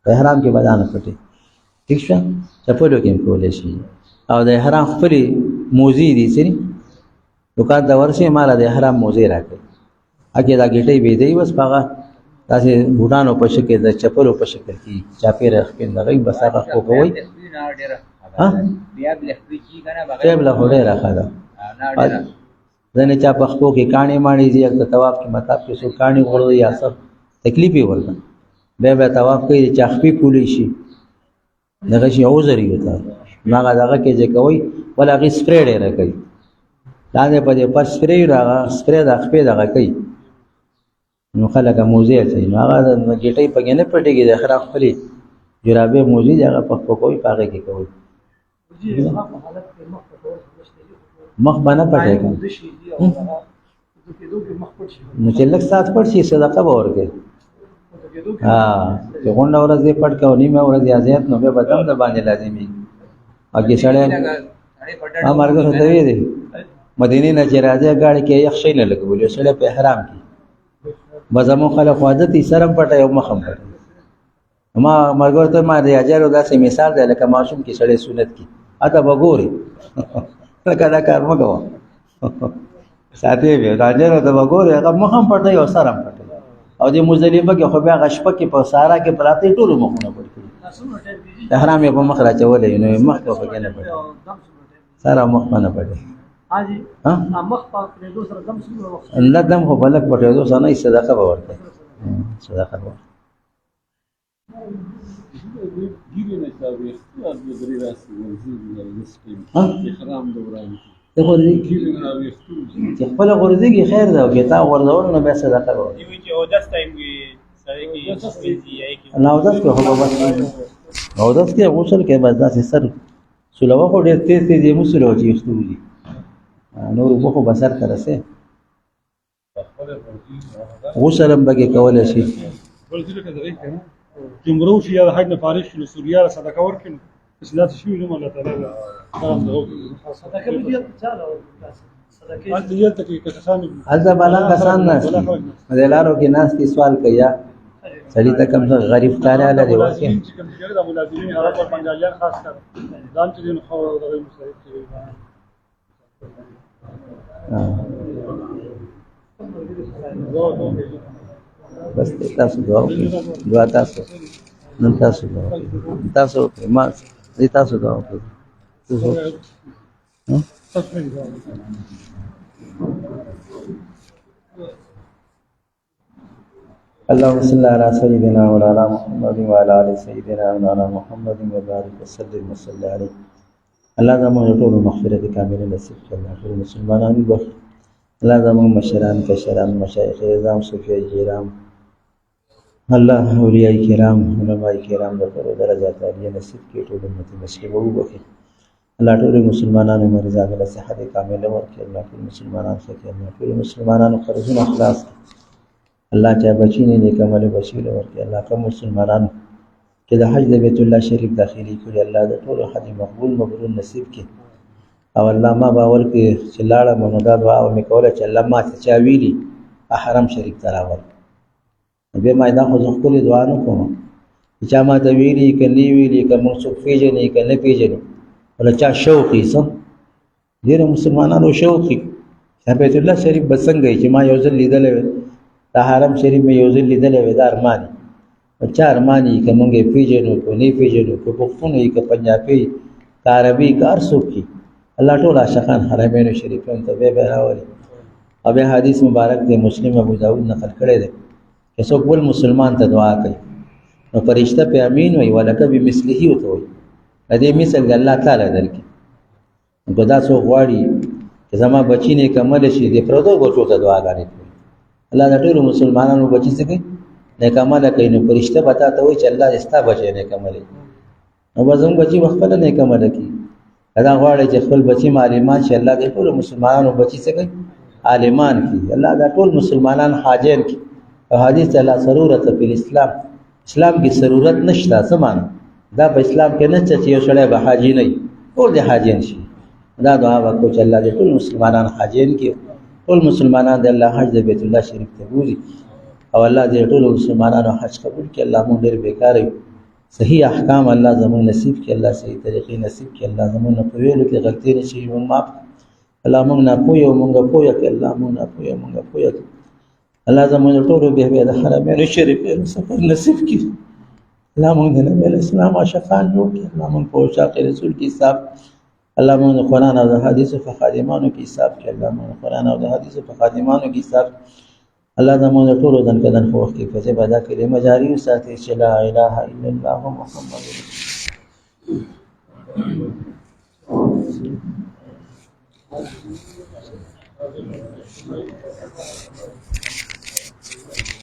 په حرام کې بدانه پټي ٹھیک شو چپلو کې کولای شي او د حرام خپل موزي دي سری دوکان د ورسې مال د حرام موزي راکړي اګه دا ګټې به دی بس هغه تاسو بوټانو په شکل د چپلو په شکل کې چاپیره خپل دغه بس هغه کو کوي ها بیا بل خپل کی کنه بغیر بل هډه راخاله ځنه چا په خپل کې کاني مانی دي د طواف کې مطلب کې سو کاني وړو یا سب تکلیفي ورته به طواف کوي چې خپل پولی شي دغه شی اوزري وته ماګه دغه کې چې کوي ولا غي سپری ډیر کوي لاندې په دې پر سپری راغه سپری د خپل دغه کوي نو خلک موزي کوي نو هغه ګټي په کې نه پټيږي د خراب خپل جرابې موزي دغه په کوئی پاګه کې کوي مخ باندې پټه نو چې لږ سات پټ شي صدقه به ورکړي چې غونډه ورځ دې پټ کاو نیمه ورځ یازیت نو به بدم د باندې لازمي اګه سړی ما مرګ ته وی دي مدینه نه چې راځي غاړي کې یخ شي نه لګولې سړی په احرام کې بزمو خلک عادت یې سرم پټه یو مخم پټه ما مرګ ته ما د اجازه داسې مثال دی لکه ماشوم کې سړی سنت کې اته وګوري لکه دا کار مګو ساتي به دا جره ته وګوري هغه مخم پټه یو سرم پټه او د مزدلفه کې خو بیا غشپه کې په سارا کې پراته ټول مخونه پټ کړي احرام یې په مخ راچولې نو مخ ته پکې نه پټ سارا مخ نه پټ حاجی مخ په دې سره دم څنګه وخت الله دم خو بلک پټې دو سنه صدقه به ورکړي صدقه ورکړي ګیرې نه تاوي اختیار د درې راسي ورزي د احرام دوران ته غورځي چې خپل غورځي کې خیر ده او کې تا غورځول نو بیا صدقه وکړه دی وی چې او داس ټایم کې سره کې سپېږي یا کې نو داس کې هغه بس او داس کې غسل کې بس داسې سر سلوه خو ډېر تیز تیز یې مسلو چې یستوږي نور وبخو بسر ترسه غسل هم بګې کولای شي ورته لکه دغه کنه جمرو شي یا د حج نه فارغ شي نو سوریا صدقه ورکړي اسلام شي نو الله تعالی کرم دغه صدقه به دې چاله صدقه انت یې ته کې کسان هلته بالا کسان ناست دي مدلارو کې ناست دي سوال کوي یا سړی ته کم څه غریب کاریا لري واکه چې کوم چې د ملازمین هغه پر بنگالیان خاص کر ځان چې نو خو دغه مصارف کوي بس تاسو دعا وکړئ دعا تاسو نن تاسو دعا وکړئ تاسو وکړئ ما دې تاسو دعا وکړئ اللهم صل على سيدنا مولانا محمد وعلى ال سيدنا مولانا محمد وبارك وسلم وصلى عليه الله زموږ ټول مغفرت کامله نصیب کړي الله ټول مسلمانانو بخ الله زموږ مشران کشران مشایخ اعظام صوفیای کرام الله اولیاء کرام علماء کرام د ټول درجات عالیه نصیب کړي ټول امت مسلمه وبخي الله ټول مسلمانانو مرزاق له صحت کامله ورکړي الله ټول مسلمانانو څخه الله ټول مسلمانانو قرضونه خلاص الله چا بچی نه کمل بشیل ورکړي الله کوم مسلمانانو چې د حج د بیت الله شریف داخلي کړي الله د ټول حج مقبول مبرور نصیب کړي او الله ما باور کې چې لاړه مونږه دعا او میکوله چې الله ما ته چا ویلي حرم شریف ته راول به ما دا خو خپل دعا نه کوم چې ما ته ویلي کني ویلي کوم څوک پیژنې کنه پیژنې ولا چا شوقي سم ډېر مسلمانانو شوقي بیت الله شریف بسنګ چې ما یو ځل لیدل د حرم شریف مې یو ځل لیدل و دا ارمانی او چا ارمانی کومګه پیژنو کو نه پیژنو کو پښتون یې کو پنجابي کا عربي کار سوکي الله ټول عاشقان حرمین شریفین ته به راولي او به حدیث مبارک دی مسلم ابو داود نقل کړی دی چې څوک ول مسلمان ته دعا کوي نو فرشتہ په امین وي ولکه بمثله وته وي دې مثال الله تعالی درکې ګدا څو غواړي چې زما بچی نه کمل شي دې پردو بچو ته دعا غواړي الله د ټول مسلمانانو بچی څخه نه کمال کوي نو فرشتہ پتا ته وي چې الله استا بچي نه کمل نو وزم بچی وخت نه کمل کی دا غواړي چې خپل بچی عالمان شي الله د ټول مسلمانانو بچی څخه عالمان کی الله د ټول مسلمانان حاجر کی او حدیث الله ضرورت په اسلام اسلام کی ضرورت نشته سمان دا په اسلام کې نه چې یو شړې به حاجی نه ټول د حاجین شي دا دعا وکړو چې الله د ټول مسلمانان حاجین کی ټول مسلمانان د الله حج د بیت الله شریف ته بوزي او الله دې ټول مسلمانانو حج قبول کړي الله مونږ ډېر بیکار یو صحیح احکام الله زموږ نصیب کړي الله صحیح طریقې نصیب کړي الله زموږ په ویلو کې غلطي نشي مونږ معاف الله مونږ نه پوي او مونږ پوي کړي الله مونږ نه پوي مونږ پوي الله زموږ ټول به د حرمین شریفین سفر نصیب کړي الله مونږ د نبی اسلام عاشقان جوړ کړي الله مونږ په عاشق رسول کې حساب الله مونږ قرآن او حدیث په خادمانو کې حساب کړي الله مونږ قرآن او حدیث په خادمانو کې حساب الله زموږ ټول ځن کدن په وخت کې په ځای پیدا کړي مجاری ساتي چې لا اله الا الله محمد رسول الله